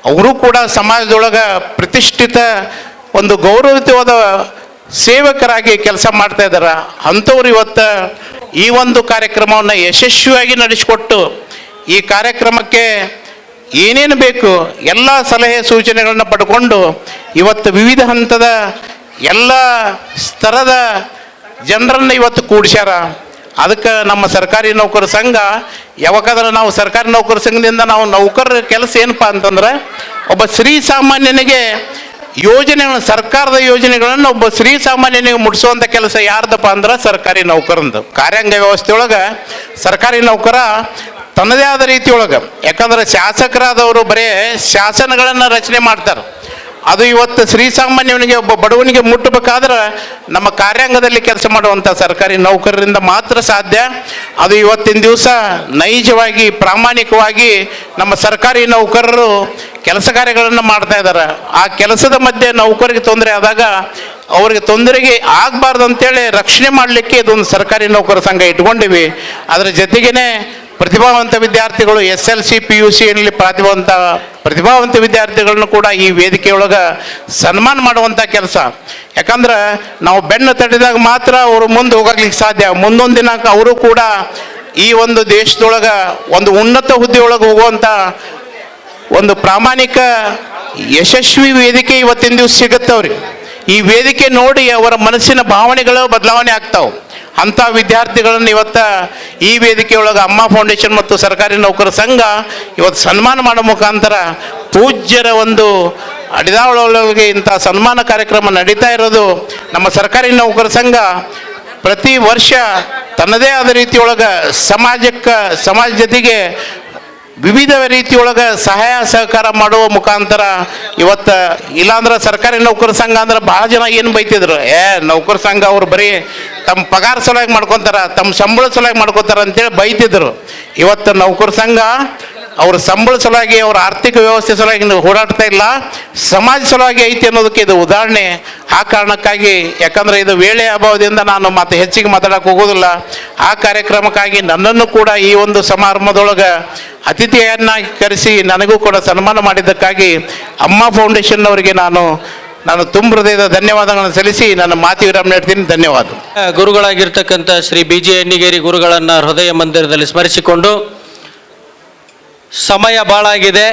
ಅವರು ಕೂಡ ಸಮಾಜದೊಳಗೆ ಪ್ರತಿಷ್ಠಿತ ಒಂದು ಗೌರವಯುತವಾದ ಸೇವಕರಾಗಿ ಕೆಲಸ ಮಾಡ್ತಾ ಇದ್ದಾರೆ. ಅಂಥವ್ರು ಇವತ್ತು ಈ ಒಂದು ಕಾರ್ಯಕ್ರಮವನ್ನು ಯಶಸ್ವಿಯಾಗಿ ನಡೆಸಿಕೊಟ್ಟು ಈ ಕಾರ್ಯಕ್ರಮಕ್ಕೆ ಏನೇನು ಬೇಕು ಎಲ್ಲ ಸಲಹೆ ಸೂಚನೆಗಳನ್ನು ಪಡ್ಕೊಂಡು ಇವತ್ತು ವಿವಿಧ ಹಂತದ ಎಲ್ಲ ಸ್ತರದ ಜನರನ್ನು ಇವತ್ತು ಕೂಡಿಸ್ಯಾರ. ಅದಕ್ಕೆ ನಮ್ಮ ಸರ್ಕಾರಿ ನೌಕರ ಸಂಘ ಯಾವಾಗಾದ್ರೆ ನಾವು ಸರ್ಕಾರಿ ನೌಕರ ಸಂಘದಿಂದ ನಾವು ನೌಕರರ ಕೆಲಸ ಏನಪ್ಪ ಅಂತಂದ್ರೆ ಒಬ್ಬ ಶ್ರೀ ಸಾಮಾನ್ಯನಿಗೆ ಯೋಜನೆಗಳನ್ನು, ಸರ್ಕಾರದ ಯೋಜನೆಗಳನ್ನು ಒಬ್ಬ ಶ್ರೀ ಸಾಮಾನ್ಯನಿಗೆ ಮುಟ್ಟಿಸುವಂಥ ಕೆಲಸ ಯಾರ್ದಪ್ಪ ಅಂದ್ರೆ ಸರ್ಕಾರಿ ನೌಕರಂದು. ಕಾರ್ಯಾಂಗ ವ್ಯವಸ್ಥೆಯೊಳಗೆ ಸರ್ಕಾರಿ ನೌಕರ ತನ್ನದೇ ಆದ ರೀತಿಯೊಳಗೆ, ಯಾಕಂದ್ರೆ ಶಾಸಕರಾದವರು ಬರೀ ಶಾಸನಗಳನ್ನು ರಚನೆ ಮಾಡ್ತಾರೆ. ಅದು ಇವತ್ತು ಶ್ರೀಸಾಮಾನ್ಯನಿಗೆ ಒಬ್ಬ ಬಡವನಿಗೆ ಮುಟ್ಟಬೇಕಾದ್ರೆ ನಮ್ಮ ಕಾರ್ಯಾಂಗದಲ್ಲಿ ಕೆಲಸ ಮಾಡುವಂಥ ಸರ್ಕಾರಿ ನೌಕರರಿಂದ ಮಾತ್ರ ಸಾಧ್ಯ. ಅದು ಇವತ್ತಿನ ದಿವಸ ನೈಜವಾಗಿ ಪ್ರಾಮಾಣಿಕವಾಗಿ ನಮ್ಮ ಸರ್ಕಾರಿ ನೌಕರರು ಕೆಲಸ ಕಾರ್ಯಗಳನ್ನು ಮಾಡ್ತಾ ಇದ್ದಾರೆ. ಆ ಕೆಲಸದ ಮಧ್ಯೆ ನೌಕರಿಗೆ ತೊಂದರೆ ಆದಾಗ ಅವರಿಗೆ ತೊಂದರೆಗೆ ಆಗಬಾರ್ದು ಅಂತೇಳಿ ರಕ್ಷಣೆ ಮಾಡಲಿಕ್ಕೆ ಇದೊಂದು ಸರ್ಕಾರಿ ನೌಕರ ಸಂಘ ಇಟ್ಕೊಂಡಿವಿ. ಅದರ ಜೊತೆಗೇ ಪ್ರತಿಭಾವಂತ ವಿದ್ಯಾರ್ಥಿಗಳು SLC PUC ಯಲ್ಲಿ ಪ್ರತಿಭಾವಂತ ವಿದ್ಯಾರ್ಥಿಗಳನ್ನು ಕೂಡ ಈ ವೇದಿಕೆಯೊಳಗೆ ಸನ್ಮಾನ ಮಾಡುವಂಥ ಕೆಲಸ. ಯಾಕಂದ್ರೆ ನಾವು ಬೆನ್ನು ತಟ್ಟಿದಾಗ ಮಾತ್ರ ಅವರು ಮುಂದೆ ಹೋಗಲಿಕ್ಕೆ ಸಾಧ್ಯ. ಮುಂದೊಂದು ದಿನ ಅವರು ಕೂಡ ಈ ಒಂದು ದೇಶದೊಳಗೆ ಒಂದು ಉನ್ನತ ಹುದ್ದೆಯೊಳಗೆ ಹೋಗುವಂಥ ಒಂದು ಪ್ರಾಮಾಣಿಕ ಯಶಸ್ವಿ ವೇದಿಕೆ ಇವತ್ತಿನ ದಿವಸ ಸಿಗುತ್ತೆ ಅವ್ರಿಗೆ. ಈ ವೇದಿಕೆ ನೋಡಿ ಅವರ ಮನಸ್ಸಿನ ಭಾವನೆಗಳು ಬದಲಾವಣೆ ಆಗ್ತಾವೆ. ಅಂಥ ವಿದ್ಯಾರ್ಥಿಗಳನ್ನು ಇವತ್ತು ಈ ವೇದಿಕೆಯೊಳಗೆ ಅಮ್ಮ ಫೌಂಡೇಶನ್ ಮತ್ತು ಸರ್ಕಾರಿ ನೌಕರ ಸಂಘ ಇವತ್ತು ಸನ್ಮಾನ ಮಾಡೋ ಮುಖಾಂತರ ಪೂಜ್ಯರ ಒಂದು ಅಡಿದಾವಳೊಳಗೆ ಇಂಥ ಸನ್ಮಾನ ಕಾರ್ಯಕ್ರಮ ನಡೀತಾ ಇರೋದು. ನಮ್ಮ ಸರ್ಕಾರಿ ನೌಕರ ಸಂಘ ಪ್ರತಿ ವರ್ಷ ತನ್ನದೇ ಆದ ರೀತಿಯೊಳಗೆ ಸಮಾಜ ಜೊತೆಗೆ ವಿವಿಧ ರೀತಿಯೊಳಗೆ ಸಹಾಯ ಸಹಕಾರ ಮಾಡುವ ಮುಖಾಂತರ ಇವತ್ತು, ಇಲ್ಲಾಂದ್ರೆ ಸರ್ಕಾರಿ ನೌಕರ ಸಂಘ ಅಂದ್ರೆ ಭಾಳ ಜನ ಏನು ಬೈತಿದ್ರು, ನೌಕರ ಸಂಘ ಅವ್ರು ಬರೀ ತಮ್ಮ ಪಗಾರ ಸಲುವಾಗಿ ಮಾಡ್ಕೊತಾರ, ತಮ್ಮ ಸಂಬಳ ಸಲುವಾಗಿ ಮಾಡ್ಕೊತಾರ ಅಂತೇಳಿ ಬೈತಿದ್ರು. ಇವತ್ತು ನೌಕರ ಸಂಘ ಅವ್ರ ಸಂಬಳ ಸಲುವಾಗಿ, ಅವ್ರ ಆರ್ಥಿಕ ವ್ಯವಸ್ಥೆ ಸಲುವಾಗಿ ಓಡಾಡ್ತಾ ಇಲ್ಲ, ಸಮಾಜ ಸಲುವಾಗಿ ಐತಿ ಅನ್ನೋದಕ್ಕೆ ಇದು ಉದಾಹರಣೆ. ಆ ಕಾರಣಕ್ಕಾಗಿ, ಯಾಕಂದರೆ ಇದು ವೇಳೆ ಅಭಾವದಿಂದ ನಾನು ಮತ್ತೆ ಹೆಚ್ಚಿಗೆ ಮಾತಾಡೋಕೆ ಹೋಗೋದಿಲ್ಲ. ಆ ಕಾರ್ಯಕ್ರಮಕ್ಕಾಗಿ ನನ್ನನ್ನು ಕೂಡ ಈ ಒಂದು ಸಮಾರಂಭದೊಳಗೆ ಅತಿಥಿಯನ್ನಾಗಿ ಕರೆಸಿ ನನಗೂ ಕೂಡ ಸನ್ಮಾನ ಮಾಡಿದ್ದಕ್ಕಾಗಿ ಅಮ್ಮ ಫೌಂಡೇಶನ್ ಅವರಿಗೆ ನಾನು ತುಂಬ ಹೃದಯದ ಧನ್ಯವಾದಗಳನ್ನು ಸಲ್ಲಿಸಿ ನನ್ನ ಮಾತು ವಿರಾಮ ನೀಡ್ತೀನಿ. ಧನ್ಯವಾದ. ಗುರುಗಳಾಗಿರ್ತಕ್ಕಂಥ ಶ್ರೀ BG ಎಣ್ಣಿಗೇರಿ ಗುರುಗಳನ್ನು ಹೃದಯ ಮಂದಿರದಲ್ಲಿ ಸ್ಮರಿಸಿಕೊಂಡು, ಸಮಯ ಭಾಳ ಆಗಿದೆ,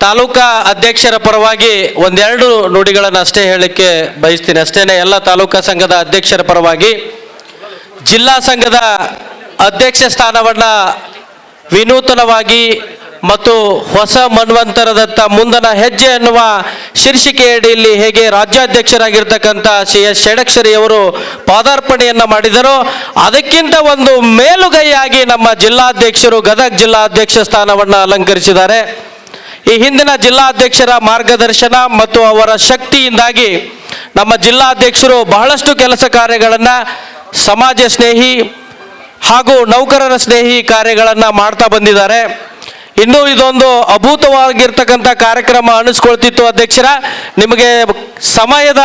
ತಾಲೂಕಾ ಅಧ್ಯಕ್ಷರ ಪರವಾಗಿ ಒಂದೆರಡು ನುಡಿಗಳನ್ನು ಅಷ್ಟೇ ಹೇಳಲಿಕ್ಕೆ ಬಯಸ್ತೀನಿ ಅಷ್ಟೇನೆ. ಎಲ್ಲ ತಾಲೂಕಾ ಸಂಘದ ಅಧ್ಯಕ್ಷರ ಪರವಾಗಿ ಜಿಲ್ಲಾ ಸಂಘದ ಅಧ್ಯಕ್ಷ ಸ್ಥಾನವನ್ನು ವಿನೂತನವಾಗಿ ಮತ್ತು ಹೊಸ ಮನ್ವಂತರದತ್ತ ಮುಂದನ ಹೆಜ್ಜೆ ಎನ್ನುವ ಶೀರ್ಷಿಕೆಯಡಿಯಲ್ಲಿ ಹೇಗೆ ರಾಜ್ಯಾಧ್ಯಕ್ಷರಾಗಿರ್ತಕ್ಕಂಥ ಸಿ ಎಸ್ ಷಡಕ್ಷರಿಯವರು ಪಾದಾರ್ಪಣೆಯನ್ನು ಮಾಡಿದರೋ ಅದಕ್ಕಿಂತ ಒಂದು ಮೇಲುಗೈಯಾಗಿ ನಮ್ಮ ಜಿಲ್ಲಾಧ್ಯಕ್ಷರು ಗದಗ ಜಿಲ್ಲಾಧ್ಯಕ್ಷ ಸ್ಥಾನವನ್ನು ಅಲಂಕರಿಸಿದ್ದಾರೆ. ಈ ಹಿಂದಿನ ಜಿಲ್ಲಾಧ್ಯಕ್ಷರ ಮಾರ್ಗದರ್ಶನ ಮತ್ತು ಅವರ ಶಕ್ತಿಯಿಂದಾಗಿ ನಮ್ಮ ಜಿಲ್ಲಾಧ್ಯಕ್ಷರು ಬಹಳಷ್ಟು ಕೆಲಸ ಕಾರ್ಯಗಳನ್ನು ಸಮಾಜ ಸ್ನೇಹಿ ಹಾಗೂ ನೌಕರರ ಸ್ನೇಹಿ ಕಾರ್ಯಗಳನ್ನು ಮಾಡ್ತಾ ಬಂದಿದ್ದಾರೆ. ಇನ್ನೂ ಇದೊಂದು ಅಭೂತವಾಗಿರ್ತಕ್ಕಂಥ ಕಾರ್ಯಕ್ರಮ ಅನಿಸ್ಕೊಳ್ತಿತ್ತು ಅಧ್ಯಕ್ಷರ. ನಿಮಗೆ ಸಮಯದ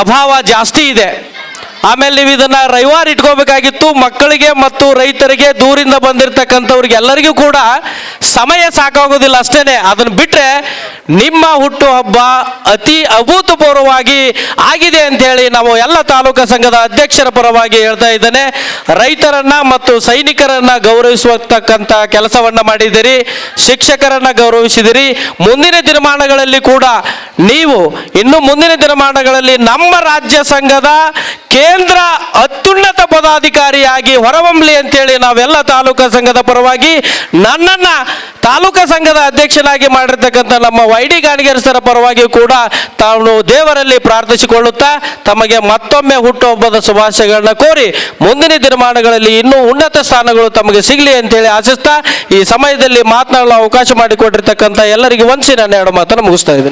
ಅಭಾವ ಜಾಸ್ತಿ ಇದೆ. ಆಮೇಲೆ ನೀವು ಇದನ್ನು ರವಿವಾರ ಇಟ್ಕೋಬೇಕಾಗಿತ್ತು. ಮಕ್ಕಳಿಗೆ ಮತ್ತು ರೈತರಿಗೆ ದೂರಿಂದ ಬಂದಿರತಕ್ಕಂಥವ್ರಿಗೆ ಎಲ್ಲರಿಗೂ ಕೂಡ ಸಮಯ ಸಾಕಾಗೋದಿಲ್ಲ ಅಷ್ಟೇ. ಅದನ್ನು ಬಿಟ್ಟರೆ ನಿಮ್ಮ ಹುಟ್ಟುಹಬ್ಬ ಅತಿ ಅಭೂತಪೂರ್ವವಾಗಿ ಆಗಿದೆ ಅಂಥೇಳಿ ನಾವು ಎಲ್ಲ ತಾಲೂಕಾ ಸಂಘದ ಅಧ್ಯಕ್ಷರ ಪರವಾಗಿ ಹೇಳ್ತಾ ಇದ್ದೇನೆ. ರೈತರನ್ನ ಮತ್ತು ಸೈನಿಕರನ್ನ ಗೌರವಿಸತಕ್ಕಂಥ ಕೆಲಸವನ್ನು ಮಾಡಿದಿರಿ, ಶಿಕ್ಷಕರನ್ನ ಗೌರವಿಸಿದಿರಿ. ಮುಂದಿನ ದಿನಮಾನಗಳಲ್ಲಿ ಕೂಡ ನೀವು ಇನ್ನು ಮುಂದಿನ ದಿನಮಾನಗಳಲ್ಲಿ ನಮ್ಮ ರಾಜ್ಯ ಸಂಘದ ಕೇಂದ್ರ ಅತ್ಯುನ್ನತ ಪದಾಧಿಕಾರಿಯಾಗಿ ಹೊರಹೊಮ್ಮಲಿ ಅಂತೇಳಿ ನಾವೆಲ್ಲ ತಾಲೂಕಾ ಸಂಘದ ಪರವಾಗಿ ನನ್ನನ್ನು ತಾಲೂಕಾ ಸಂಘದ ಅಧ್ಯಕ್ಷನಾಗಿ ಮಾಡಿರ್ತಕ್ಕಂಥ ನಮ್ಮ ವೈ ಡಿ ಗಾಣಿಗೇರ್ ಸರ ಪರವಾಗಿ ಕೂಡ ತಾನು ದೇವರಲ್ಲಿ ಪ್ರಾರ್ಥಿಸಿಕೊಳ್ಳುತ್ತಾ ತಮಗೆ ಮತ್ತೊಮ್ಮೆ ಹುಟ್ಟುಹಬ್ಬದ ಶುಭಾಶಯಗಳನ್ನ ಕೋರಿ ಮುಂದಿನ ದಿನಮಾನಗಳಲ್ಲಿ ಇನ್ನೂ ಉನ್ನತ ಸ್ಥಾನಗಳು ತಮಗೆ ಸಿಗಲಿ ಅಂತೇಳಿ ಆಶಿಸ್ತಾ ಈ ಸಮಯದಲ್ಲಿ ಮಾತನಾಡಲು ಅವಕಾಶ ಮಾಡಿಕೊಟ್ಟಿರ್ತಕ್ಕಂಥ ಎಲ್ಲರಿಗೂ ವಂದಿಸಿ ನಾನು ಎರಡು ಮಾತನ್ನು ಮುಗಿಸ್ತಾ ಇದ್ದೀನಿ.